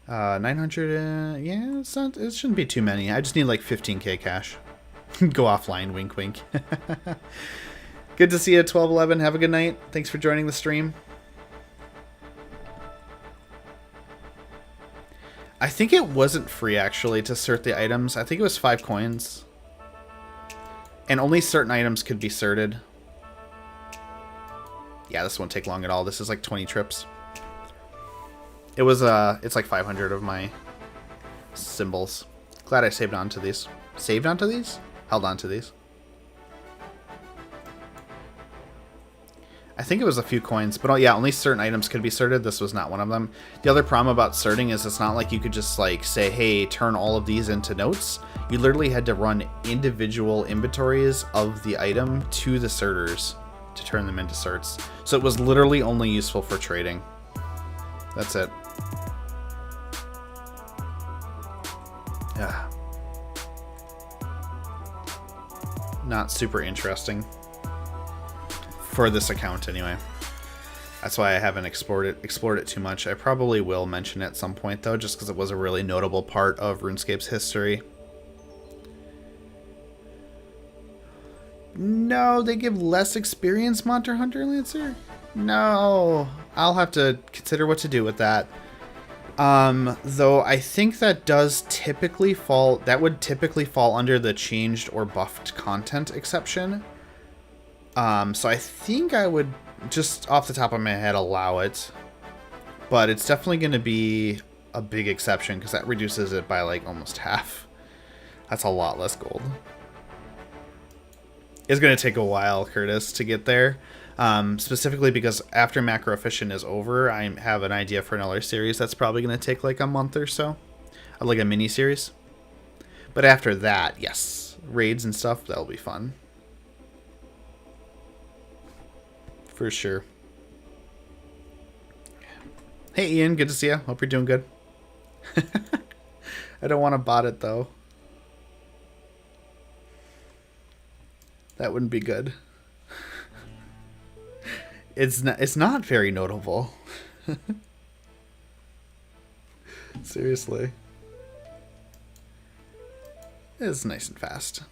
900, yeah, it shouldn't be too many. I just need like 15k cash. Go offline, wink, wink. Good to see you, 1211. Have a good night. Thanks for joining the stream. I think it wasn't free, actually, to cert the items. I think it was 5 coins. And only certain items could be certed. Yeah, this won't take long at all. This is like 20 trips. It was, it's like 500 of my symbols. Glad I saved onto these. Saved onto these? Held onto these. I think it was a few coins, but yeah, only certain items could be certed. This was not one of them. The other problem about certing is it's not like you could just like say, hey, turn all of these into notes. You literally had to run individual inventories of the item to the certers to turn them into certs. So it was literally only useful for trading. That's it. Yeah. Not super interesting. For this account, anyway. That's why I haven't explored it too much. I probably will mention it at some point, though, just because it was a really notable part of RuneScape's history. No, they give less experience, Monster Hunter Lancer? No. I'll have to consider what to do with that. Though I think that would typically fall under the changed or buffed content exception. So I think I would, just off the top of my head, allow it. But it's definitely going to be a big exception, because that reduces it by like almost half. That's a lot less gold. It's going to take a while, Curtis, to get there. Specifically because after Macroefficient is over, I have an idea for another series that's probably going to take like a month or so. Like a mini series. But after that, yes. Raids and stuff, that'll be fun. For sure. Hey Ian, good to see you. Hope you're doing good. I don't want to bot it though. That wouldn't be good. It's not very notable. Seriously. It's nice and fast.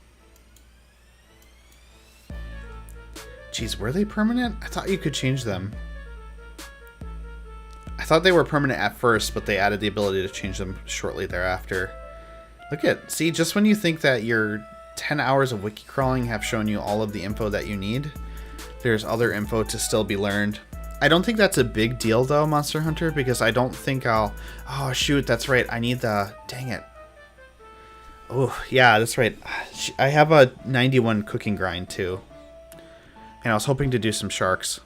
Jeez, were they permanent? I thought you could change them. I thought they were permanent at first, but they added the ability to change them shortly thereafter. See, just when you think that your 10 hours of wiki crawling have shown you all of the info that you need, there's other info to still be learned. I don't think that's a big deal though, Monster Hunter, because I don't think I'll... Oh, shoot, that's right. I need the... Dang it. Oh, yeah, that's right. I have a 91 cooking grind too. And I was hoping to do some sharks.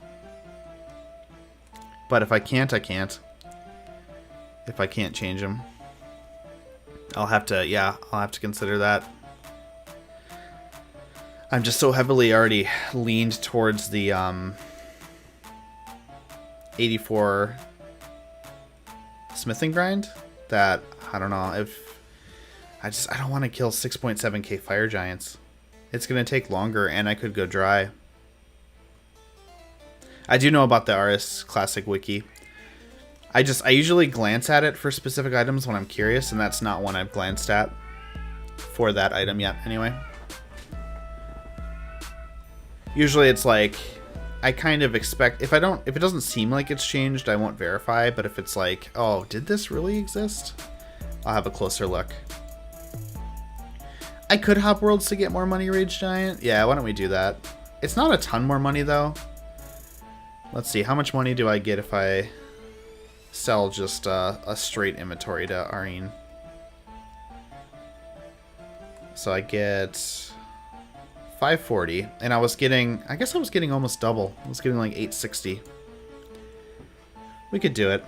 But if I can't, I can't. If I can't change them. I'll have to consider that. I'm just so heavily already leaned towards the 84 smithing grind that I don't know if I don't want to kill 6.7k fire giants. It's gonna take longer and I could go dry. I do know about the RS Classic Wiki. I usually glance at it for specific items when I'm curious, and that's not one I've glanced at for that item yet anyway. Usually it's like, I kind of expect, if it doesn't seem like it's changed, I won't verify, but if it's like, oh, did this really exist? I'll have a closer look. I could hop worlds to get more money, Rage Giant. Yeah, why don't we do that? It's not a ton more money though. Let's see, how much money do I get if I sell just a straight inventory to Arene? So I get 540, and I guess I was getting almost double. I was getting like 860. We could do it.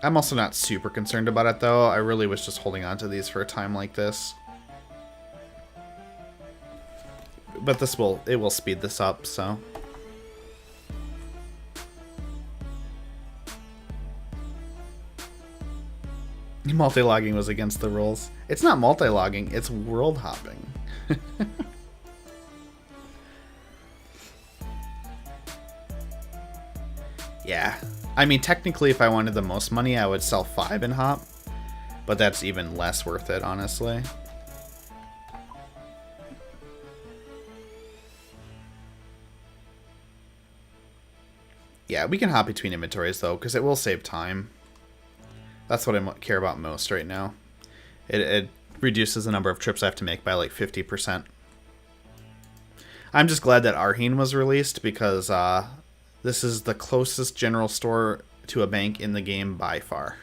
I'm also not super concerned about it though. I really was just holding on to these for a time like this. But it will speed this up, so. Multi-logging was against the rules. It's not multi-logging, it's world hopping. Yeah. I mean, technically, if I wanted the most money, I would sell 5 in hop. But that's even less worth it, honestly. Yeah, we can hop between inventories, though, because it will save time. That's what I care about most right now. It reduces the number of trips I have to make by like 50%. I'm just glad that Arheen was released, because this is the closest general store to a bank in the game by far.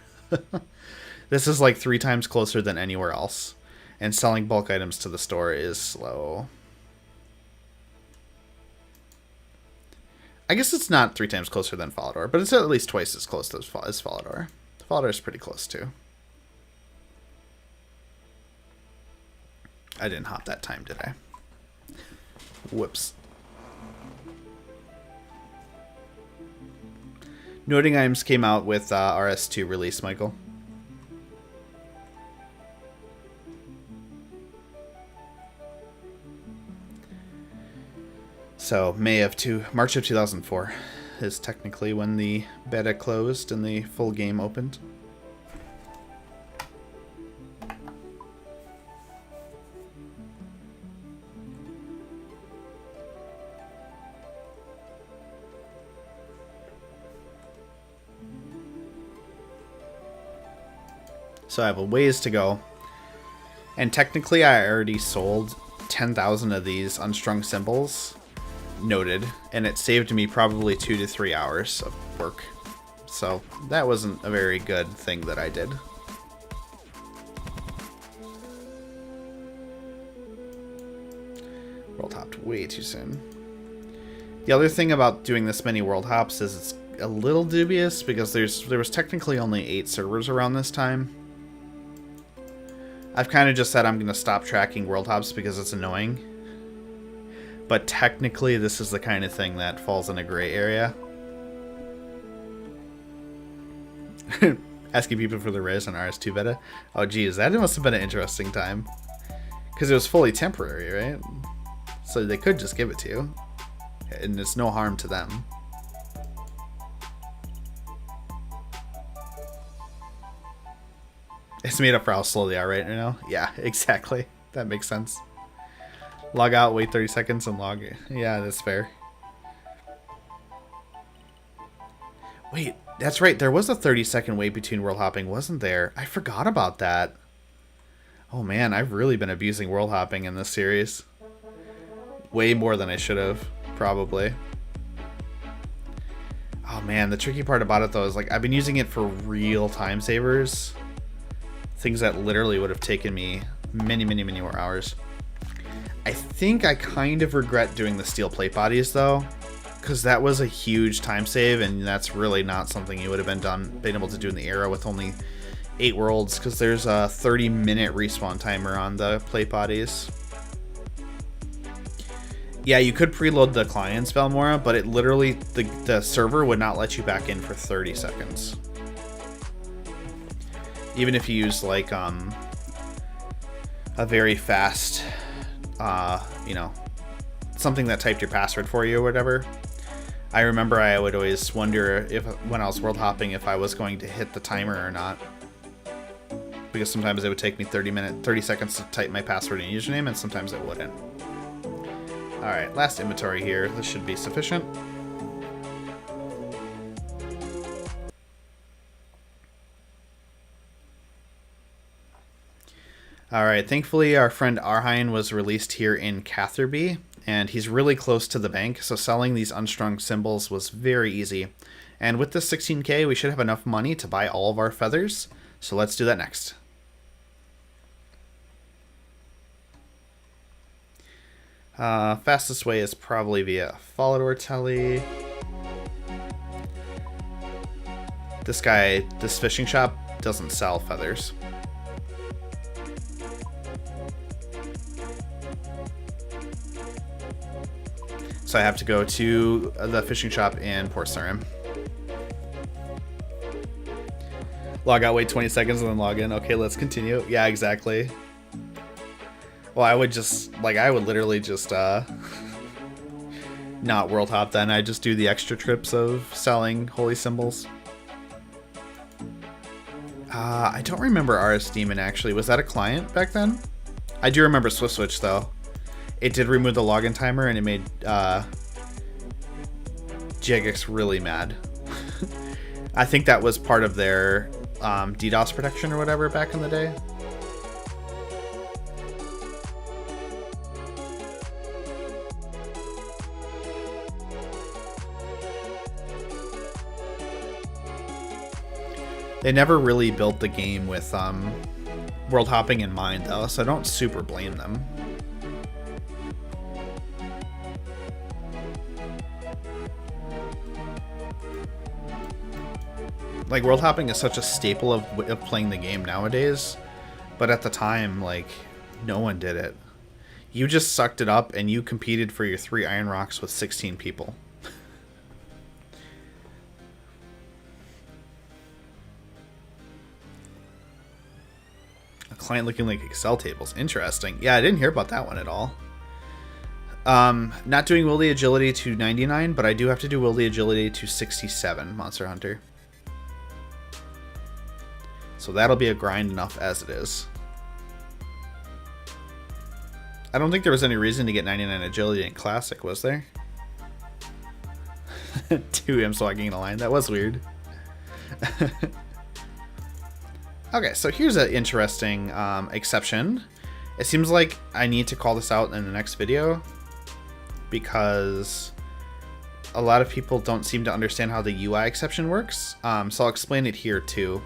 This is like 3 times closer than anywhere else. And selling bulk items to the store is slow. I guess it's not 3 times closer than Falador, but it's at least twice as close as Falador. Falador is pretty close too. I didn't hop that time, did I? Whoops. Noting items came out with RS2 release, Michael. So March of 2004 is technically when the beta closed and the full game opened. So I have a ways to go. And technically I already sold 10,000 of these unstrung symbols. Noted. And it saved me probably 2 to 3 hours of work. So that wasn't a very good thing that I did. World hopped way too soon. The other thing about doing this many world hops is it's a little dubious because there was technically only 8 servers around this time. I've kind of just said I'm going to stop tracking world hops because it's annoying. But technically this is the kind of thing that falls in a gray area. Asking people for the res on RS2 beta. Oh geez, that must have been an interesting time. Because it was fully temporary, right? So they could just give it to you. And it's no harm to them. It's made up for how slow they are right now. Yeah, exactly. That makes sense. Log out, wait 30 seconds, and log in. Yeah, that's fair. Wait, that's right. There was a 30-second wait between world hopping, wasn't there? I forgot about that. Oh man, I've really been abusing world hopping in this series. Way more than I should have, probably. Oh man, the tricky part about it though is like I've been using it for real time savers. Things that literally would have taken me many more hours. I think I kind of regret doing the steel plate bodies though, because that was a huge time save, and that's really not something you would have been able to do in the era with only 8 worlds, because there's a 30-minute respawn timer on the plate bodies. Yeah, you could preload the clients, Valmora, but it literally, the server would not let you back in for 30 seconds. Even if you use like a very fast, you know, something that typed your password for you or whatever. I remember I would always wonder if when I was world hopping if I was going to hit the timer or not. Because sometimes it would take me 30 seconds to type my password and username, and sometimes it wouldn't. Alright, last inventory here. This should be sufficient. Alright, thankfully our friend Arhine was released here in Catherby, and he's really close to the bank, so selling these unstrung symbols was very easy. And with this 16k, we should have enough money to buy all of our feathers, so let's do that next. Fastest way is probably via Falador Telly. This fishing shop doesn't sell feathers. So I have to go to the fishing shop in Port Sarim. Log out, wait 20 seconds, and then log in. Okay, let's continue. Yeah, exactly. Well, I would literally just, not not World Hop then. I just do the extra trips of selling holy symbols. I don't remember RS Demon actually. Was that a client back then? I do remember Swift Switch though. It did remove the login timer and it made Jagex really mad. I think that was part of their DDoS protection or whatever back in the day. They never really built the game with world hopping in mind though, so I don't super blame them. Like, world hopping is such a staple of playing the game nowadays, but at the time, like, no one did it. You just sucked it up and you competed for your 3 Iron Rocks with 16 people. A client looking like Excel tables. Interesting. Yeah, I didn't hear about that one at all. Not doing Wildy Agility to 99, but I do have to do Wildy Agility to 67, Monster Hunter. So that'll be a grind enough as it is. I don't think there was any reason to get 99 agility in Classic, was there? 2 so I gain a line. That was weird. Okay, so here's an interesting exception. It seems like I need to call this out in the next video because a lot of people don't seem to understand how the UI exception works. So I'll explain it here too.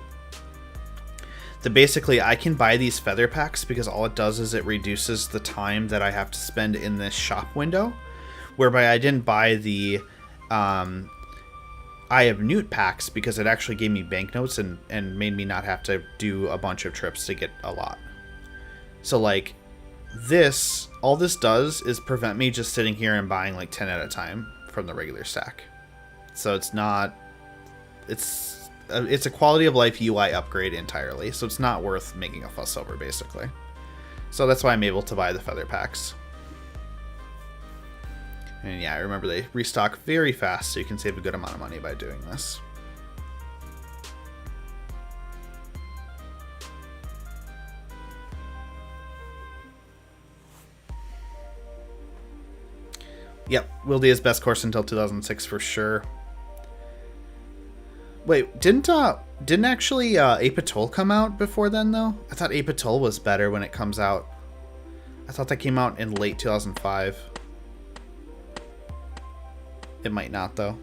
Basically, I can buy these feather packs because all it does is it reduces the time that I have to spend in this shop window, whereby I didn't buy the Eye of Newt packs because it actually gave me banknotes and made me not have to do a bunch of trips to get a lot. So like this, all this does is prevent me just sitting here and buying like 10 at a time from the regular stack. So it's not, it's a quality of life UI upgrade entirely, so it's not worth making a fuss over, basically. So that's why I'm able to buy the feather packs. And yeah, I remember they restock very fast, so you can save a good amount of money by doing this. Yep, Wildy is best course until 2006 for sure. Wait, didn't actually Ape Atoll come out before then, though? I thought Ape Atoll was better when it comes out. I thought that came out in late 2005. It might not, though.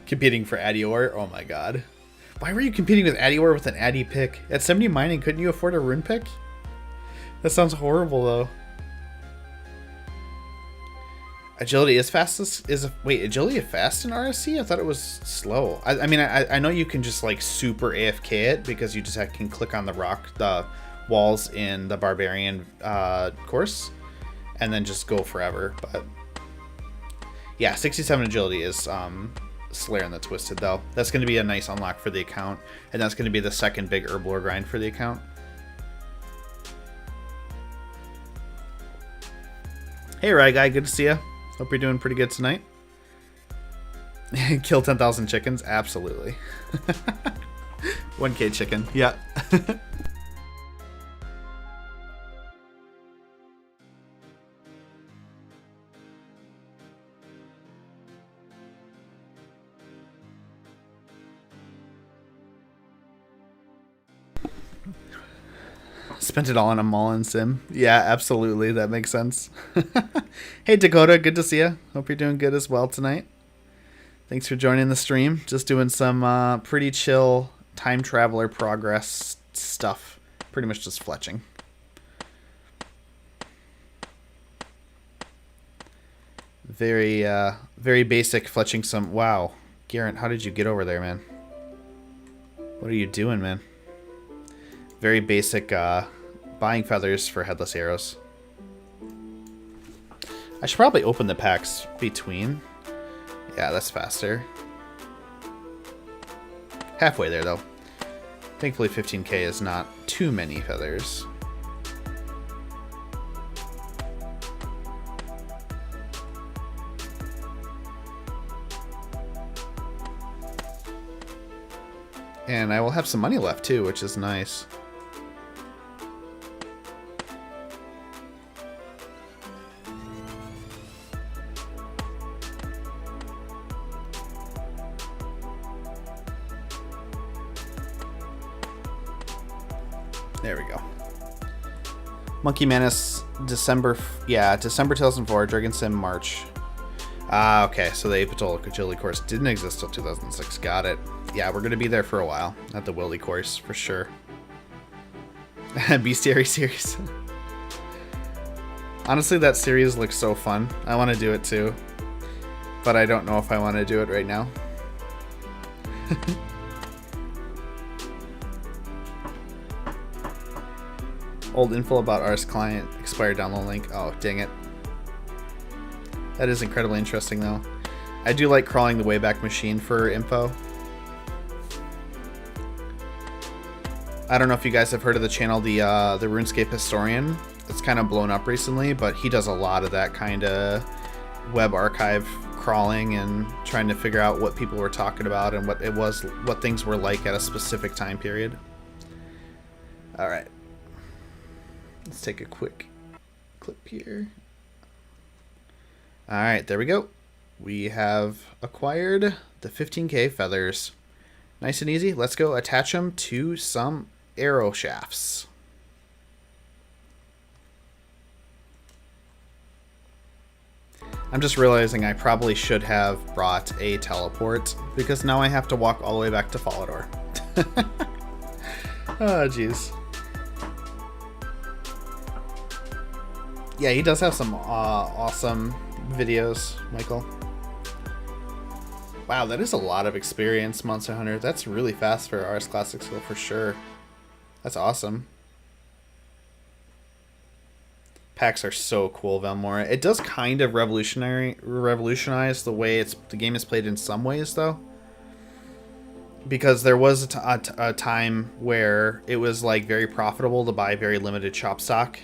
Competing for Addior? Oh my god. Why were you competing with Addior with an Addy pick? At 70 mining, couldn't you afford a rune pick? That sounds horrible, though. Agility is fast. Wait, agility is fast in RSC? I thought it was slow. I mean, I know you can just like super AFK it because you just can click on the walls in the barbarian course, and then just go forever. But yeah, 67 agility is Slayer and the Twisted though. That's going to be a nice unlock for the account, and that's going to be the second big Herblore grind for the account. Hey, Rye Guy, good to see you. Hope you're doing pretty good tonight. Kill 10,000 chickens? Absolutely. 1K chicken. Yeah. Spent it all on a Mullen sim. Yeah, absolutely. That makes sense. Hey, Dakota. Good to see you. Hope you're doing good as well tonight. Thanks for joining the stream. Just doing some pretty chill time traveler progress stuff. Pretty much just fletching. Very, very basic fletching some... Wow. Garrett, how did you get over there, man? What are you doing, man? Very basic buying feathers for headless arrows. I should probably open the packs between. Yeah, that's faster. Halfway there, though. Thankfully 15k is not too many feathers. And I will have some money left too, which is nice. There we go. Monkey Menace, December 2004, Dragon Sim, March. Ah, okay, so the Apatola Agility course didn't exist till 2006. Got it. Yeah, we're going to be there for a while at the Willy course, for sure. Bestiary series. Honestly, that series looks so fun. I want to do it too. But I don't know if I want to do it right now. Old info about RS client, expired download link. Oh, dang it. That is incredibly interesting, though. I do like crawling the Wayback Machine for info. I don't know if you guys have heard of the channel, the RuneScape Historian. It's kind of blown up recently, but he does a lot of that kind of web archive crawling and trying to figure out what people were talking about and what things were like at a specific time period. All right. Let's take a quick clip here. All right, there we go. We have acquired the 15k feathers. Nice and easy. Let's go attach them to some arrow shafts. I'm just realizing I probably should have brought a teleport because now I have to walk all the way back to Falador. Oh, jeez. Yeah, he does have some awesome videos, Michael. Wow, that is a lot of experience, Monster Hunter. That's really fast for RS Classic skill for sure. That's awesome. Packs are so cool, Valmora. It does kind of revolutionize the way the game is played in some ways, though. Because there was a time where it was like very profitable to buy very limited chop stock.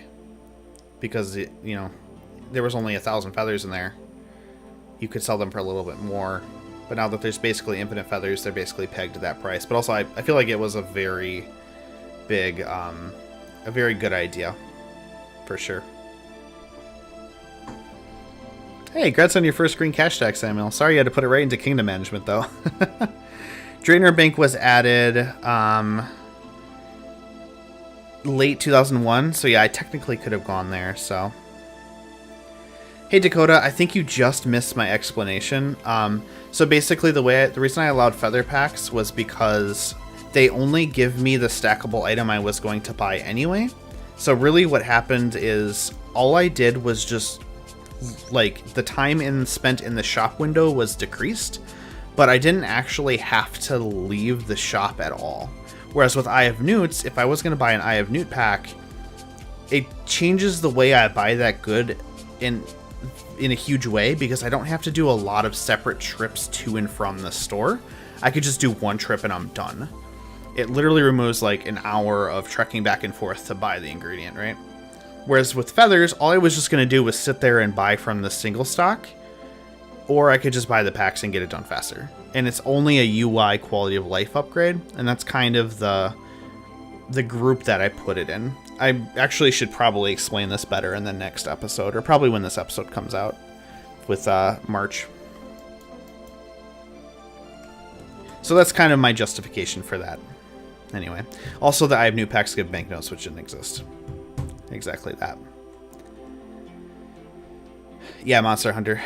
Because, there was only 1,000 feathers in there. You could sell them for a little bit more. But now that there's basically infinite feathers, they're basically pegged to that price. But also, I feel like it was a very big, a very good idea. For sure. Hey, congrats on your first green cash stack, Samuel. Sorry you had to put it right into Kingdom Management, though. Drainer Bank was added late 2001, so yeah, I technically could have gone there, so... Hey Dakota, I think you just missed my explanation. So basically the reason I allowed feather packs was because they only give me the stackable item I was going to buy anyway. So really what happened is all I did was just like the time spent in the shop window was decreased, but I didn't actually have to leave the shop at all. Whereas with Eye of Newts, if I was going to buy an Eye of Newt pack, it changes the way I buy that good in a huge way because I don't have to do a lot of separate trips to and from the store. I could just do one trip and I'm done. It literally removes like an hour of trekking back and forth to buy the ingredient, right? Whereas with feathers, all I was just going to do was sit there and buy from the single stock, or I could just buy the packs and get it done faster. And it's only a UI quality of life upgrade, and that's kind of the group that I put it in. I actually should probably explain this better in the next episode, or probably when this episode comes out with March. So that's kind of my justification for that. Anyway, also the I have new packs give banknotes, which didn't exist. Exactly that. Yeah, Monster Hunter.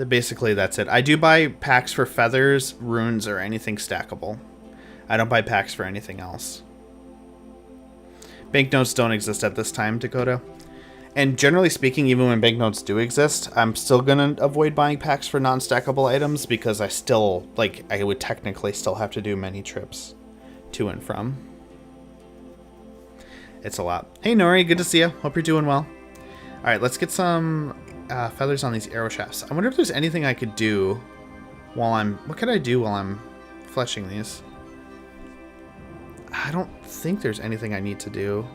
Basically, that's it. I do buy packs for feathers, runes, or anything stackable. I don't buy packs for anything else. Banknotes don't exist at this time, Dakota. And generally speaking, even when banknotes do exist, I'm still going to avoid buying packs for non-stackable items because I still, I would technically still have to do many trips to and from. It's a lot. Hey, Nori, good to see you. Hope you're doing well. All right, let's get some feathers on these arrow shafts. I wonder if there's anything I could do while what could I do while I'm fletching these? I don't think there's anything I need to do.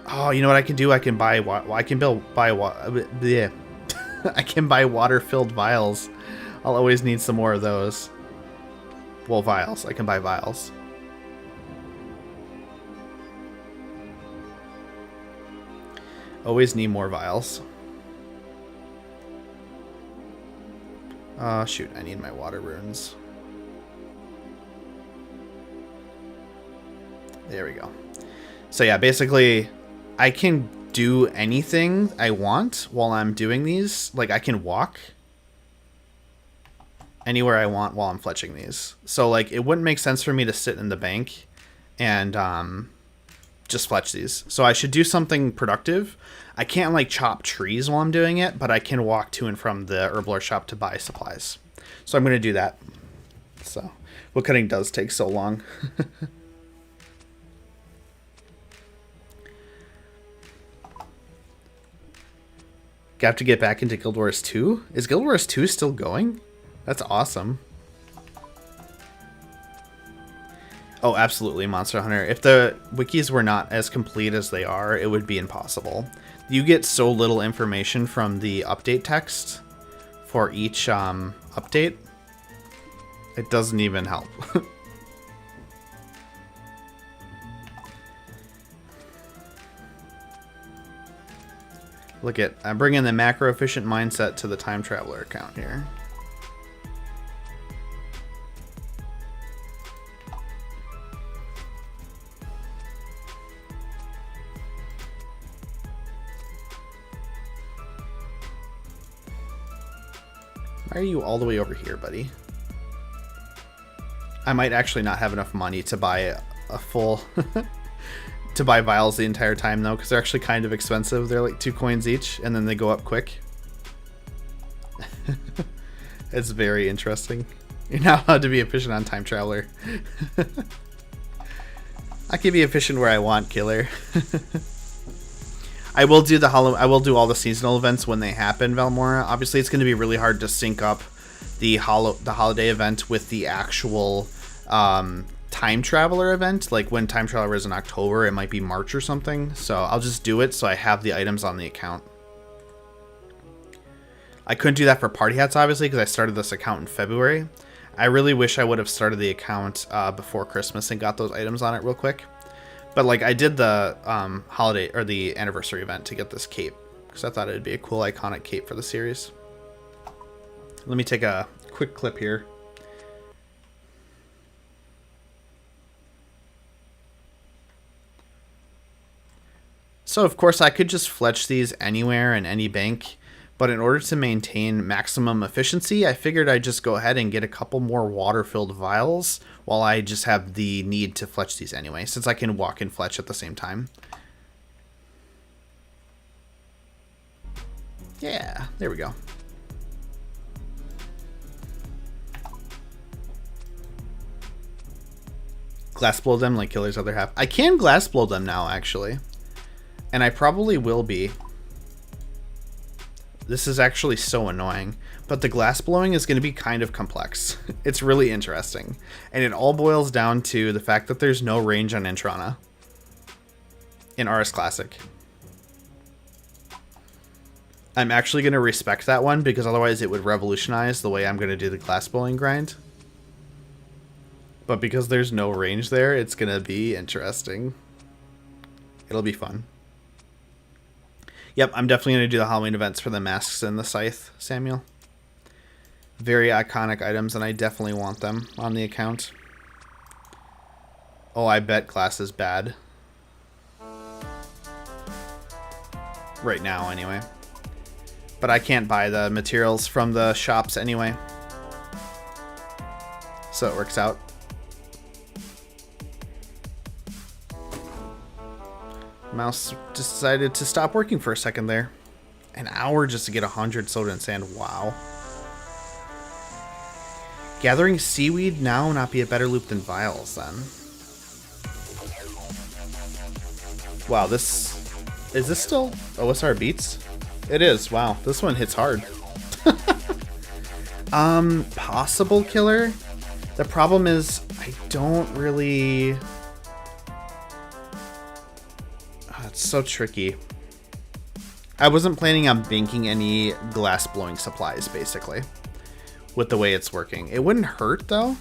Oh, you know what I can do? I can buy I can buy yeah. I can buy water-filled vials. I'll always need some more of those. Well, vials. I can buy vials. Always need more vials. Shoot, I need my water runes. There we go. So yeah, basically, I can do anything I want while I'm doing these. Like, I can walk anywhere I want while I'm fletching these. So, like, it wouldn't make sense for me to sit in the bank and just fletch these. So I should do something productive. I can't, like, chop trees while I'm doing it, but I can walk to and from the herblore shop to buy supplies. So I'm going to do that. So, woodcutting does take so long. Have to get back into Guild Wars 2? Is Guild Wars 2 still going? That's awesome. Oh, absolutely, Monster Hunter. If the wikis were not as complete as they are, it would be impossible. You get so little information from the update text for each update. It doesn't even help. Look at, I'm bringing the macro efficient mindset to the time traveler account here. Why are you all the way over here, buddy? I might actually not have enough money to buy a full to buy vials the entire time though, because they're actually kind of expensive. They're like 2 coins each, and then they go up quick. It's very interesting. You're not allowed to be efficient on Time Traveler. I can be efficient where I want, killer. I will do all the seasonal events when they happen, Valmora. Obviously, it's going to be really hard to sync up the holiday event with the actual Time Traveler event. Like when Time Traveler is in October, it might be March or something. So I'll just do it so I have the items on the account. I couldn't do that for Party Hats, obviously, because I started this account in February. I really wish I would have started the account before Christmas and got those items on it real quick. But like I did the holiday or the anniversary event to get this cape because I thought it'd be a cool iconic cape for the series. Let me take a quick clip here. So of course I could just fletch these anywhere in any bank, but in order to maintain maximum efficiency, I figured I'd just go ahead and get a couple more water-filled vials while I just have the need to fletch these anyway, since I can walk and fletch at the same time. Yeah, there we go. Glass blow them like Killer's other half. I can glass blow them now, actually. And I probably will be. This is actually so annoying. But the glass blowing is going to be kind of complex. It's really interesting. And it all boils down to the fact that there's no range on Intrana in RS Classic. I'm actually going to respect that one because otherwise it would revolutionize the way I'm going to do the glass blowing grind. But because there's no range there, it's going to be interesting. It'll be fun. Yep, I'm definitely going to do the Halloween events for the masks and the scythe, Samuel. Very iconic items, and I definitely want them on the account. Oh, I bet glass is bad. Right now, anyway. But I can't buy the materials from the shops anyway. So it works out. Mouse decided to stop working for a second there. An hour just to get 100 soda and sand. Wow. Gathering seaweed now not be a better loop than vials then. Wow, this... Is this still OSR beats? It is. Wow, this one hits hard. Possible killer. The problem is I I don't really... it's so tricky. I wasn't planning on banking any glass blowing supplies, basically, with the way it's working. It wouldn't hurt, though.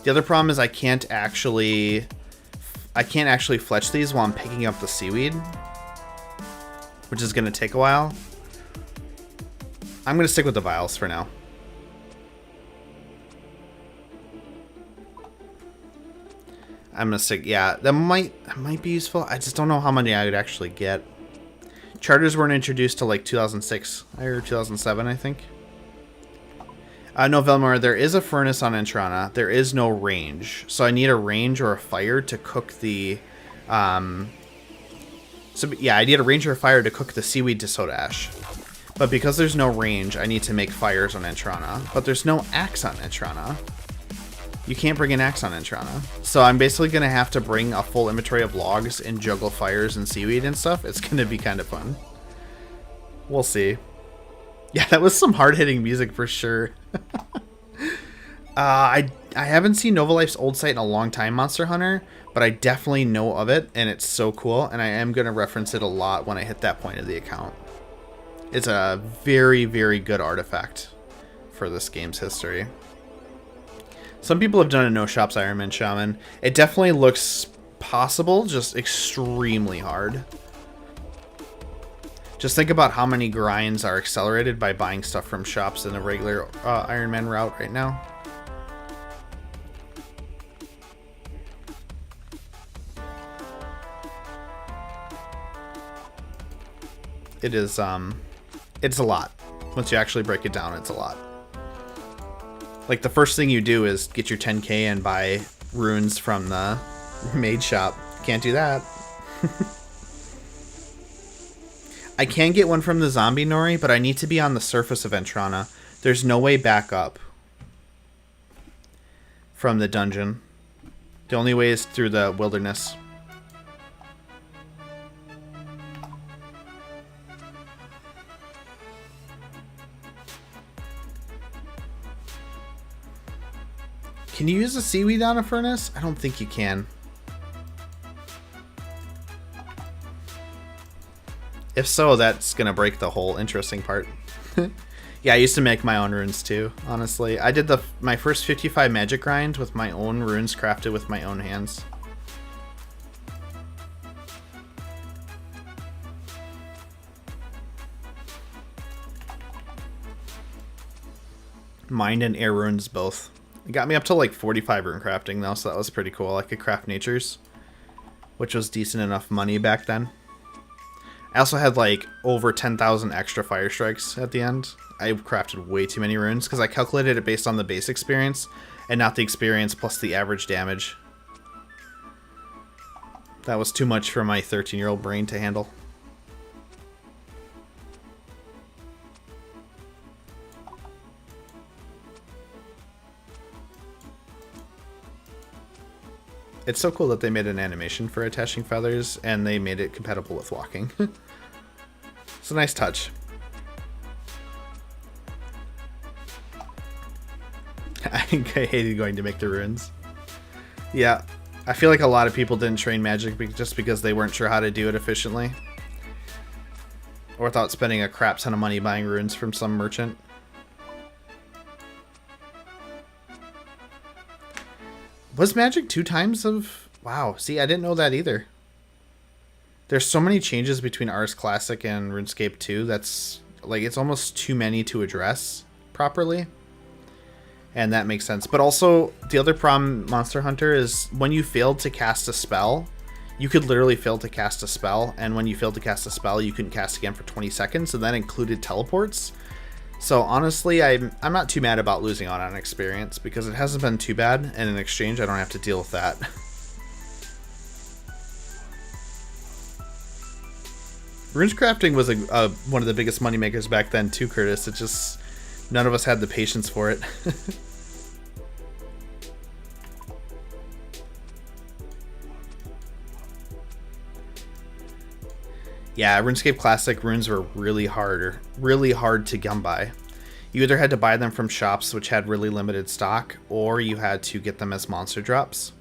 The other problem is I can't actually fletch these while I'm picking up the seaweed, which is going to take a while. I'm going to stick with the vials for now. I'm going to stick, yeah, that might be useful. I just don't know how many I would actually get. Charters weren't introduced till like 2006 or 2007, I think. No, Velmar, there is a furnace on Entrana. There is no range. So I need a range or a fire to cook the... I need a range or a fire to cook the seaweed to soda ash. But because there's no range, I need to make fires on Entrana. But there's no axe on Entrana. You can't bring an axe on Entrana. So I'm basically going to have to bring a full inventory of logs and juggle fires and seaweed and stuff. It's going to be kind of fun. We'll see. Yeah, that was some hard-hitting music for sure. I haven't seen Novolife's old site in a long time, Monster Hunter, but I definitely know of it, and it's so cool, and I am going to reference it a lot when I hit that point of the account. It's a very, very good artifact for this game's history. Some people have done a No Shops Ironman Shaman. It definitely looks possible, just extremely hard. Just think about how many grinds are accelerated by buying stuff from shops in a regular Ironman route right now. It is, it's a lot. Once you actually break it down, it's a lot. Like, the first thing you do is get your 10k and buy runes from the maid shop. Can't do that. I can get one from the zombie Nori, but I need to be on the surface of Entrana. There's no way back up from the dungeon. The only way is through the wilderness. Can you use a seaweed on a furnace? I don't think you can. If so, that's gonna break the whole interesting part. Yeah, I used to make my own runes too, honestly. I did my first 55 magic grind with my own runes crafted with my own hands. Mind and air runes both. It got me up to like 45 rune crafting though, so that was pretty cool. I could craft natures, which was decent enough money back then. I also had like over 10,000 extra fire strikes at the end. I crafted way too many runes because I calculated it based on the base experience and not the experience plus the average damage. That was too much for my 13-year-old brain to handle. It's so cool that they made an animation for attaching feathers and they made it compatible with walking. It's a nice touch. I hated going to make the runes. Yeah, I feel like a lot of people didn't train magic just because they weren't sure how to do it efficiently. Or thought spending a crap ton of money buying runes from some merchant. Was magic 2 times of... Wow, see, I didn't know that either. There's so many changes between Ars Classic and RuneScape 2 that's... like, it's almost too many to address properly. And that makes sense. But also, the other problem, Monster Hunter, is when you failed to cast a spell, you could literally fail to cast a spell, and when you failed to cast a spell, you couldn't cast again for 20 seconds, and that included teleports. So honestly, I'm not too mad about losing out on experience, because it hasn't been too bad, and in exchange, I don't have to deal with that. Runes crafting was one of the biggest moneymakers back then too, Curtis. It just... none of us had the patience for it. Yeah, RuneScape Classic runes were really hard to come by. You either had to buy them from shops which had really limited stock, or you had to get them as monster drops.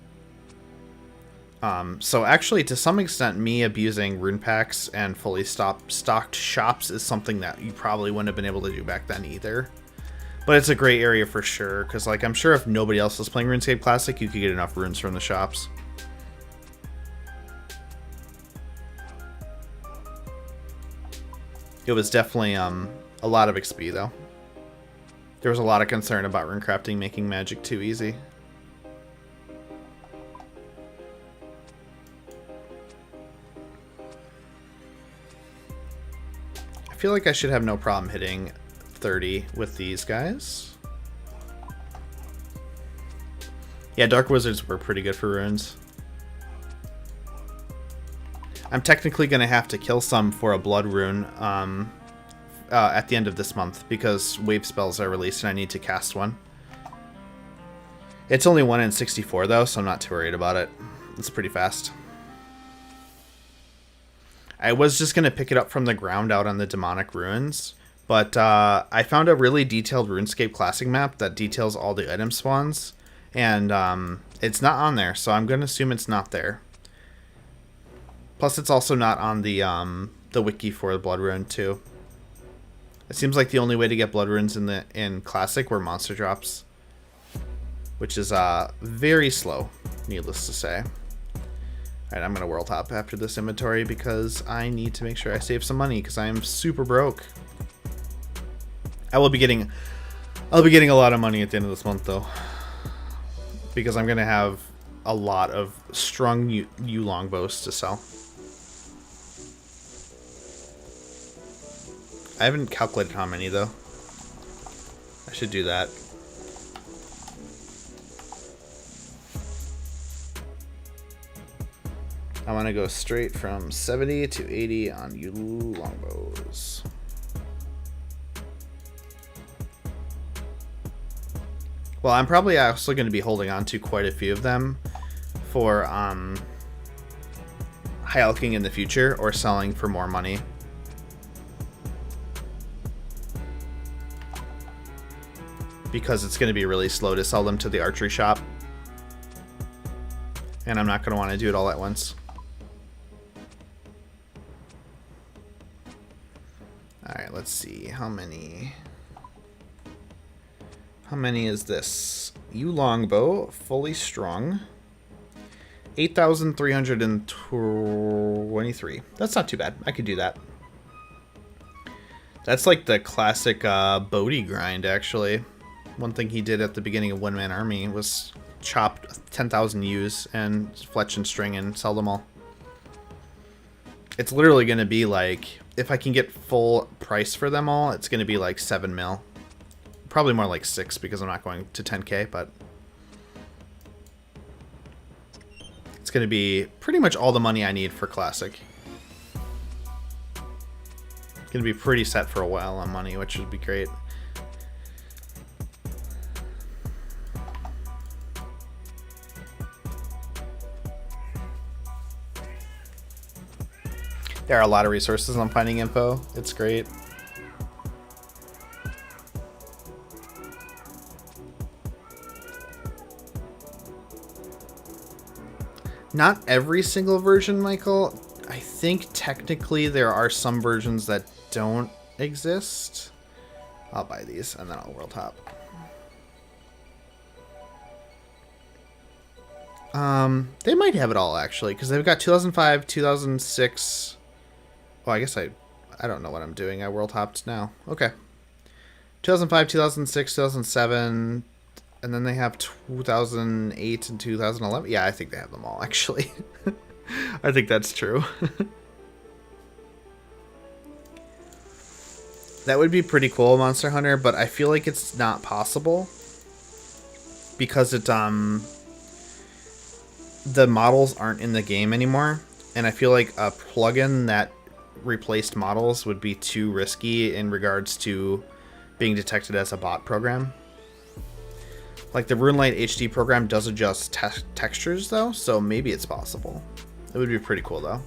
So actually, to some extent, me abusing rune packs and fully stocked shops is something that you probably wouldn't have been able to do back then either. But it's a gray area for sure, because like I'm sure if nobody else was playing RuneScape Classic, you could get enough runes from the shops. It was definitely a lot of XP though. There was a lot of concern about runecrafting making magic too easy. I feel like I should have no problem hitting 30 with these guys. Yeah, Dark Wizards were pretty good for runes. I'm technically going to have to kill some for a blood rune at the end of this month because wave spells are released and I need to cast one. It's only 1 in 64 though, so I'm not too worried about it. It's pretty fast. I was just going to pick it up from the ground out on the demonic ruins, but I found a really detailed RuneScape Classic map that details all the item spawns, and it's not on there, so I'm going to assume it's not there. Plus, it's also not on the wiki for the Blood Rune too. It seems like the only way to get Blood Runes in Classic were monster drops, which is very slow, needless to say. Alright, I'm going to world hop after this inventory because I need to make sure I save some money because I am super broke. I'll be getting a lot of money at the end of this month though, because I'm going to have a lot of strung yew longbows to sell. I haven't calculated how many though. I should do that. I want to go straight from 70 to 80 on yew longbows. Well, I'm probably also going to be holding on to quite a few of them for high alching in the future or selling for more money. Because it's going to be really slow to sell them to the archery shop. And I'm not going to want to do it all at once. Alright, let's see. How many is this? Yew longbow, fully strung. 8,323. That's not too bad. I could do that. That's like the classic Bodhi grind, actually. One thing he did at the beginning of One Man Army was chop 10,000 yews and fletch and string and sell them all. It's literally going to be like, if I can get full price for them all, it's going to be like 7 mil. Probably more like 6 because I'm not going to 10k, but it's going to be pretty much all the money I need for Classic. It's going to be pretty set for a while on money, which would be great. There are a lot of resources on finding info. It's great. Not every single version, Michael. I think technically there are some versions that don't exist. I'll buy these and then I'll world hop. They might have it all actually, because they've got 2005, 2006. Oh, I guess I don't know what I'm doing. I world hopped now. Okay. 2005, 2006, 2007, and then they have 2008 and 2011. Yeah, I think they have them all, actually. I think that's true. That would be pretty cool, Monster Hunter, but I feel like it's not possible. Because it, the models aren't in the game anymore. And I feel like a plugin that replaced models would be too risky in regards to being detected as a bot program. Like the RuneLite HD program does adjust textures though, so maybe it's possible. It would be pretty cool though.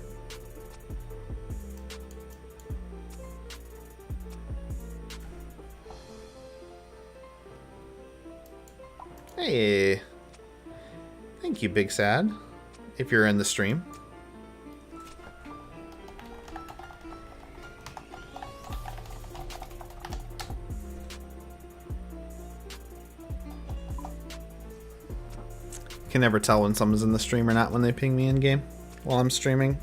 Hey. Thank you, Big Sad. If you're in the stream. Can never tell when someone's in the stream or not when they ping me in game while I'm streaming.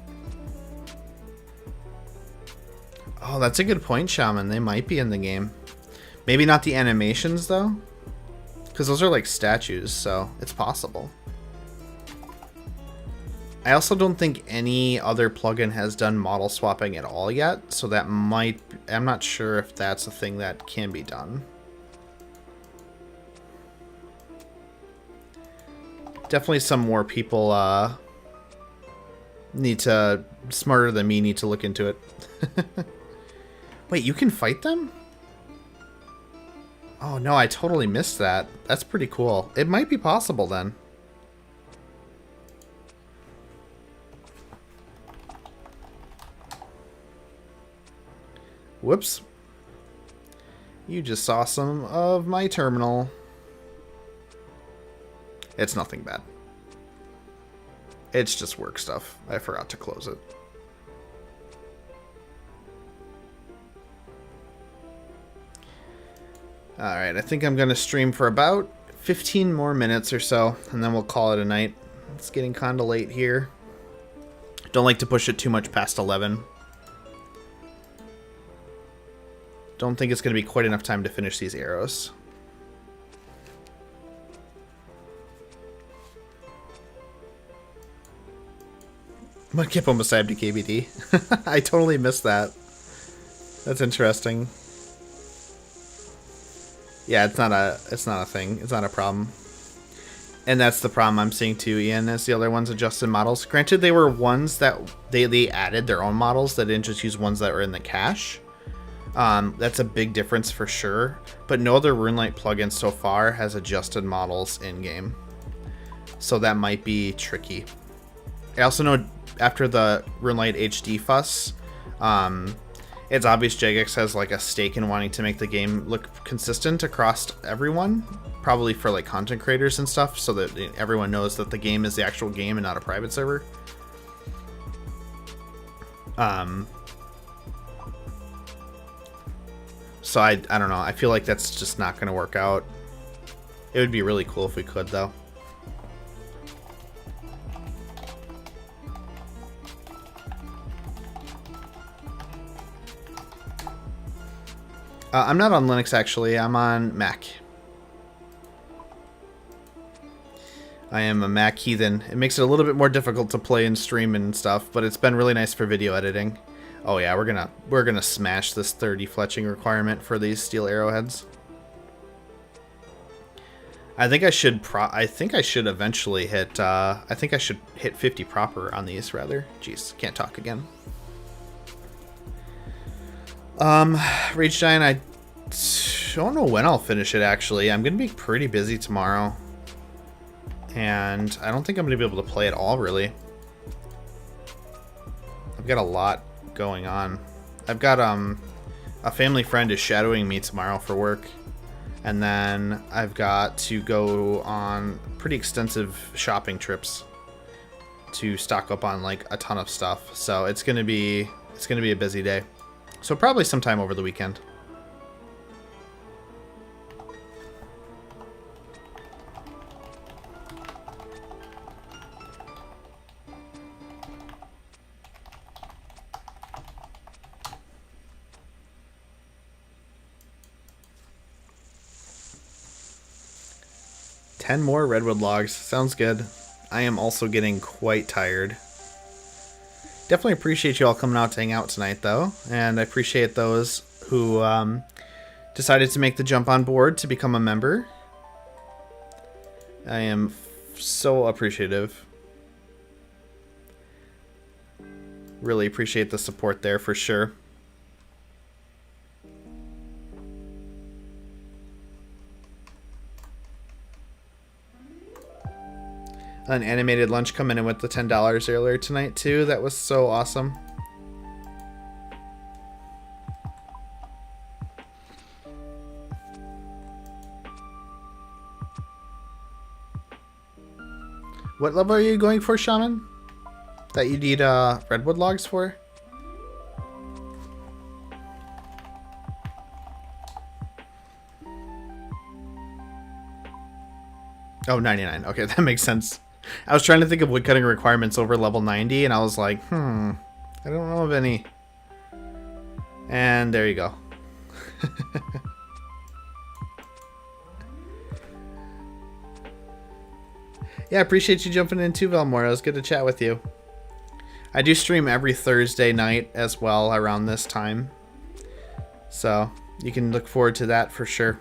Oh, that's a good point, Shaman. They might be in the game. Maybe not the animations, though. Because those are like statues, so it's possible. I also don't think any other plugin has done model swapping at all yet, so that might... I'm not sure if that's a thing that can be done. Definitely some more people smarter than me need to look into it. Wait, you can fight them? Oh no, I totally missed that. That's pretty cool. It might be possible then. Whoops. You just saw some of my terminal. It's nothing bad. It's just work stuff. I forgot to close it. Alright, I think I'm going to stream for about 15 more minutes or so, and then we'll call it a night. It's getting kind of late here. Don't like to push it too much past 11. Don't think it's going to be quite enough time to finish these arrows. Mudkip almost sabbed to KBD. I totally missed that. That's interesting. Yeah, it's not a thing. It's not a problem. And that's the problem I'm seeing too, Ian, as the other ones adjusted models. Granted, they were ones that they added their own models. They didn't just use ones that were in the cache. That's a big difference for sure. But no other RuneLite plugin so far has adjusted models in-game. So that might be tricky. I also know after the RuneLite HD fuss, it's obvious Jagex has like a stake in wanting to make the game look consistent across everyone, probably for like content creators and stuff, so that everyone knows that the game is the actual game and not a private server. So I don't know. I feel like that's just not going to work out. It would be really cool if we could, though. I'm not on Linux, actually. I'm on Mac. I am a Mac heathen. It makes it a little bit more difficult to play and stream and stuff, but it's been really nice for video editing. Oh yeah, we're gonna smash this 30 fletching requirement for these steel arrowheads. I think I should eventually hit I think I should hit 50 proper on these rather. Jeez, can't talk again. Rage Giant, I don't know when I'll finish it actually. I'm gonna be pretty busy tomorrow. And I don't think I'm gonna be able to play it all really. I've got a lot going on. I've got a family friend is shadowing me tomorrow for work. And then I've got to go on pretty extensive shopping trips to stock up on like a ton of stuff. So it's gonna be a busy day. So probably sometime over the weekend. Ten more redwood logs. Sounds good. I am also getting quite tired. Definitely appreciate you all coming out to hang out tonight, though. And I appreciate those who decided to make the jump on board to become a member. I am so appreciative. Really appreciate the support there for sure. An animated lunch coming in with the $10 earlier tonight too. That was so awesome. What level are you going for, Shaman? That you need redwood logs for? Oh, 99. Okay, that makes sense. I was trying to think of woodcutting requirements over level 90, and I was like, I don't know of any. And there you go. Yeah, I appreciate you jumping in too, Velmore. It was good to chat with you. I do stream every Thursday night as well around this time. So you can look forward to that for sure.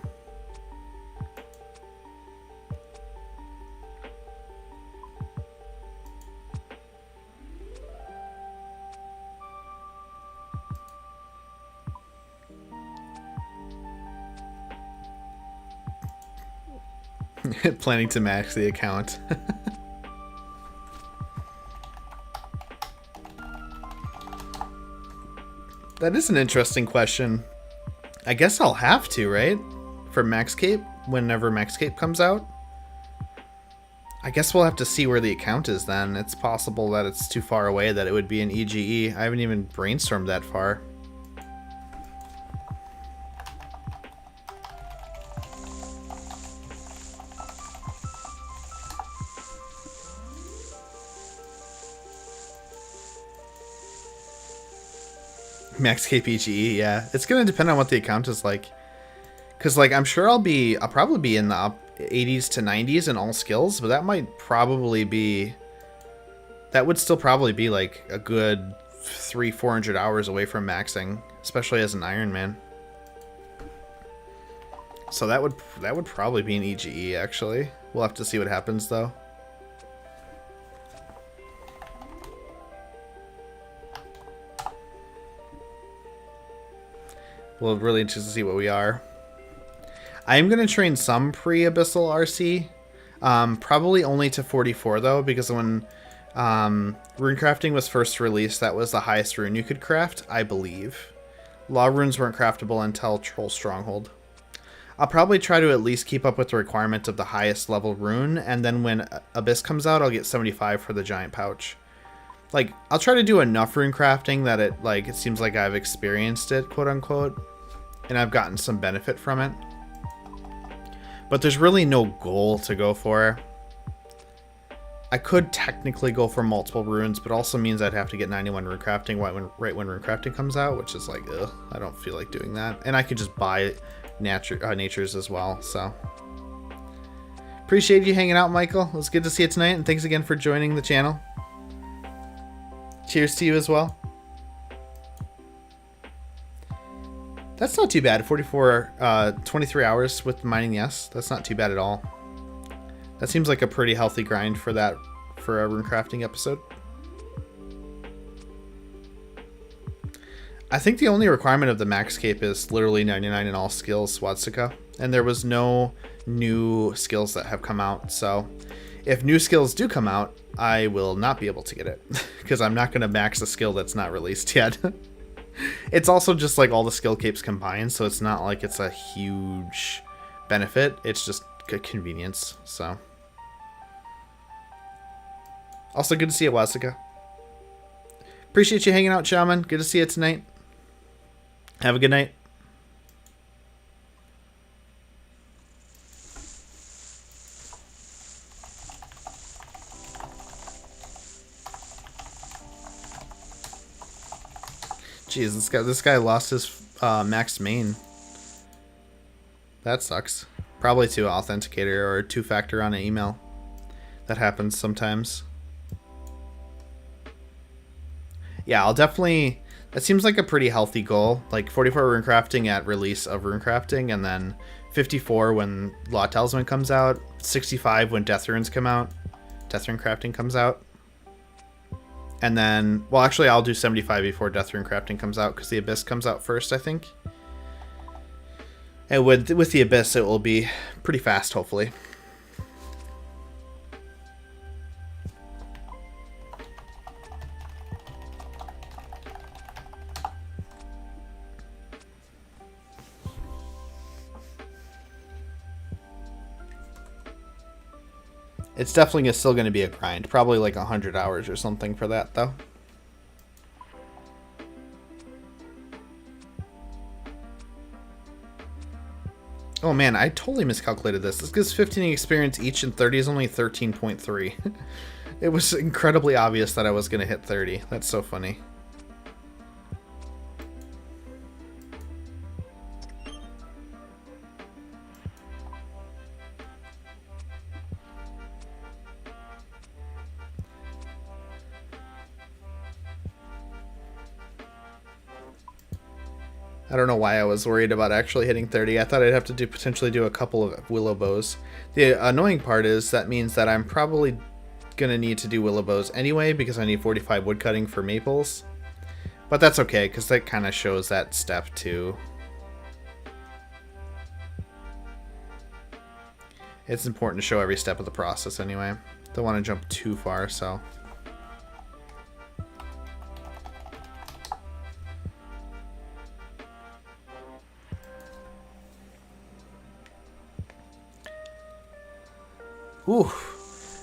Planning to max the account. That is an interesting question. I guess I'll have to, right? For Maxcape, whenever Maxcape comes out. I guess we'll have to see where the account is then. It's possible that it's too far away that it would be an EGE. I haven't even brainstormed that far. Maxcape EGE, yeah. It's gonna depend on what the account is like. Cause like I'm sure I'll probably be in the up 80s to 90s in all skills, but that might probably be, that would still probably be like a good 300-400 hours away from maxing, especially as an Ironman. So that would probably be an EGE actually. We'll have to see what happens though. We'll really interested to see what we are. I am going to train some pre-Abyssal RC. Probably only to 44 though, because when runecrafting was first released, that was the highest rune you could craft, I believe. Law runes weren't craftable until Troll Stronghold. I'll probably try to at least keep up with the requirement of the highest level rune, and then when Abyss comes out, I'll get 75 for the giant pouch. Like, I'll try to do enough rune crafting that it seems like I've experienced it, quote unquote, and I've gotten some benefit from it. But there's really no goal to go for. I could technically go for multiple runes, but also means I'd have to get 91 rune crafting right when rune crafting comes out, which is like, ugh, I don't feel like doing that. And I could just buy natures as well, so. Appreciate you hanging out, Michael. It was good to see you tonight, and thanks again for joining the channel. Cheers to you as well. That's not too bad. 23 hours with mining, yes. That's not too bad at all. That seems like a pretty healthy grind for a rune crafting episode. I think the only requirement of the Maxcape is literally 99 in all skills, Swastika. And there was no new skills that have come out. So if new skills do come out, I will not be able to get it. Because I'm not going to max a skill that's not released yet. It's also just like all the skill capes combined, so it's not like it's a huge benefit. It's just a convenience, so. Also good to see you, Wasika. Appreciate you hanging out, Shaman. Good to see you tonight. Have a good night. Jeez, this guy lost his max main. That sucks. Probably to authenticator or two-factor on an email. That happens sometimes. Yeah, I'll definitely. That seems like a pretty healthy goal. Like 44 runecrafting at release of runecrafting, and then 54 when Law Talisman comes out, 65 when Death Runes come out, Death Rune Crafting comes out. And then, well, actually, I'll do 75 before Death Rune Crafting comes out, because the Abyss comes out first, I think. And with the Abyss, it will be pretty fast, hopefully. It's definitely still going to be a grind. Probably like 100 hours or something for that, though. Oh man, I totally miscalculated this. This gives 15 experience each and 30 is only 13.3. It was incredibly obvious that I was going to hit 30. That's so funny. I don't know why I was worried about actually hitting 30. I thought I'd have to potentially do a couple of willow bows. The annoying part is that means that I'm probably going to need to do willow bows anyway because I need 45 wood cutting for maples. But that's okay because that kind of shows that step too. It's important to show every step of the process anyway. Don't want to jump too far, so... Ooh,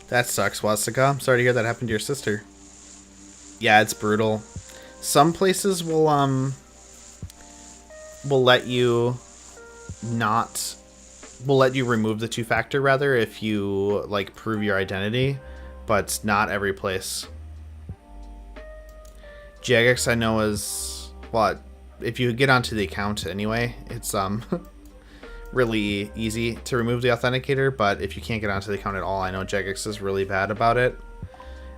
that sucks, Wasaka. I'm sorry to hear that happened to your sister. Yeah, it's brutal. Some places will let you remove the two-factor rather if you like prove your identity, but not every place. Jagex I know is if you get onto the account anyway, it's really easy to remove the authenticator, but if you can't get onto the account at all, I know Jagex is really bad about it.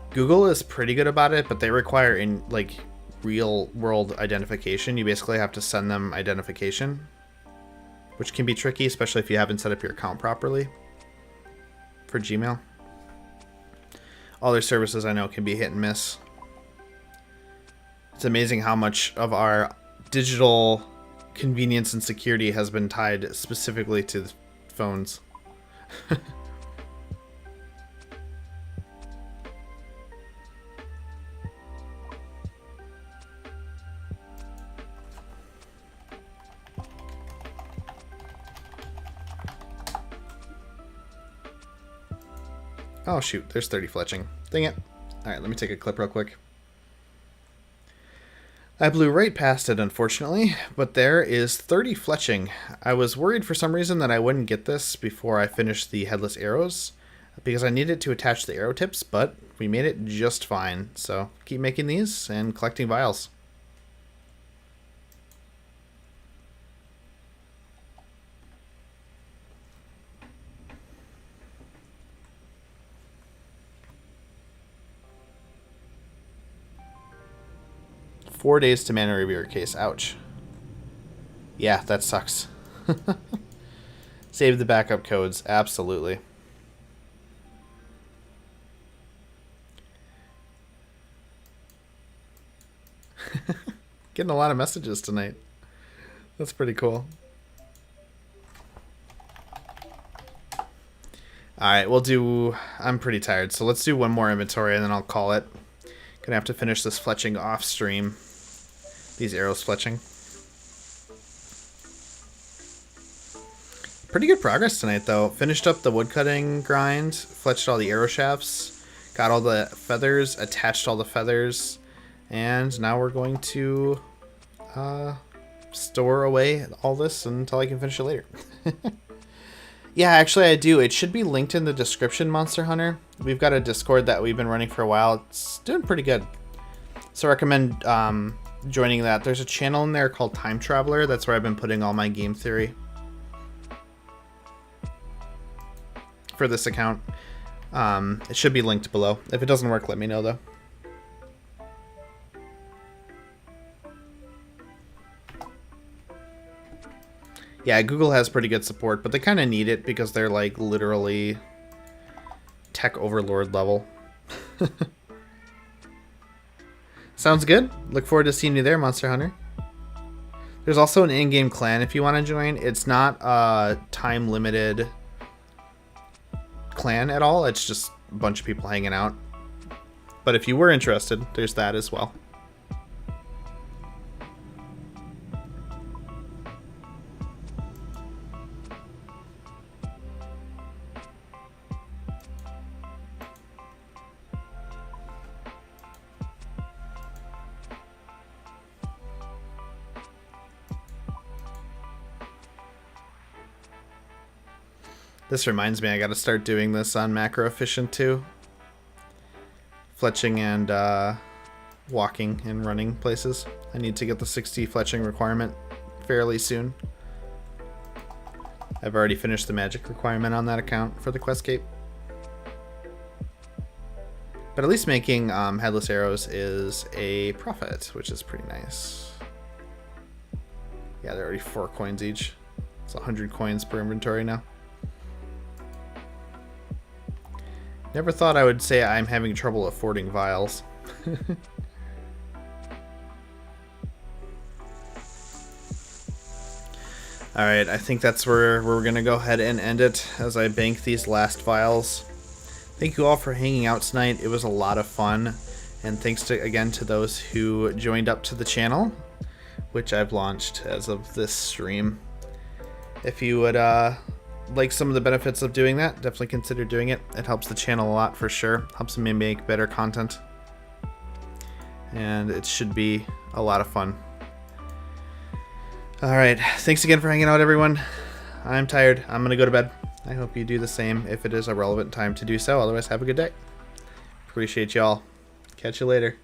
Google is pretty good about it, but they require in like real world identification. You basically have to send them identification, which can be tricky, especially if you haven't set up your account properly for Gmail. All their services I know can be hit and miss. It's amazing how much of our digital convenience and security has been tied specifically to the phones. Oh shoot, there's 30 fletching. Dang it. Alright, let me take a clip real quick. I blew right past it, unfortunately, but there is 30 fletching. I was worried for some reason that I wouldn't get this before I finished the headless arrows, because I needed to attach the arrow tips, but we made it just fine. So keep making these and collecting vials. Four days to mana review your case. Ouch. Yeah, that sucks. Save the backup codes. Absolutely. Getting a lot of messages tonight. That's pretty cool. Alright, we'll do... I'm pretty tired, so let's do one more inventory and then I'll call it. Gonna have to finish this fletching off stream. These arrows fletching. Pretty good progress tonight, though. Finished up the woodcutting grind, fletched all the arrow shafts, got all the feathers, attached all the feathers, and now we're going to store away all this until I can finish it later. Yeah, actually I do. It should be linked in the description, Monster Hunter. We've got a Discord that we've been running for a while. It's doing pretty good. So I recommend joining that. There's a channel in there called Time Traveler. That's where I've been putting all my game theory for this account. It should be linked below. If it doesn't work, let me know, though. Yeah, Google has pretty good support, but they kind of need it because they're like literally tech overlord level. Sounds good. Look forward to seeing you there, Monster Hunter. There's also an in-game clan if you want to join. It's not a time-limited clan at all. It's just a bunch of people hanging out. But if you were interested, there's that as well. This reminds me, I gotta start doing this on macro efficient too. Fletching and walking and running places. I need to get the 60 fletching requirement fairly soon. I've already finished the magic requirement on that account for the quest cape. But at least making headless arrows is a profit, which is pretty nice. Yeah, they're already 4 coins each. It's 100 coins per inventory now. Never thought I would say I'm having trouble affording vials. Alright, I think that's where we're going to go ahead and end it as I bank these last vials. Thank you all for hanging out tonight. It was a lot of fun. And thanks again to those who joined up to the channel, which I've launched as of this stream. If you would like some of the benefits of doing that, definitely consider doing it. It helps the channel a lot for sure. Helps me make better content. And it should be a lot of fun. Alright, thanks again for hanging out, everyone. I'm tired. I'm going to go to bed. I hope you do the same if it is a relevant time to do so. Otherwise, have a good day. Appreciate y'all. Catch you later.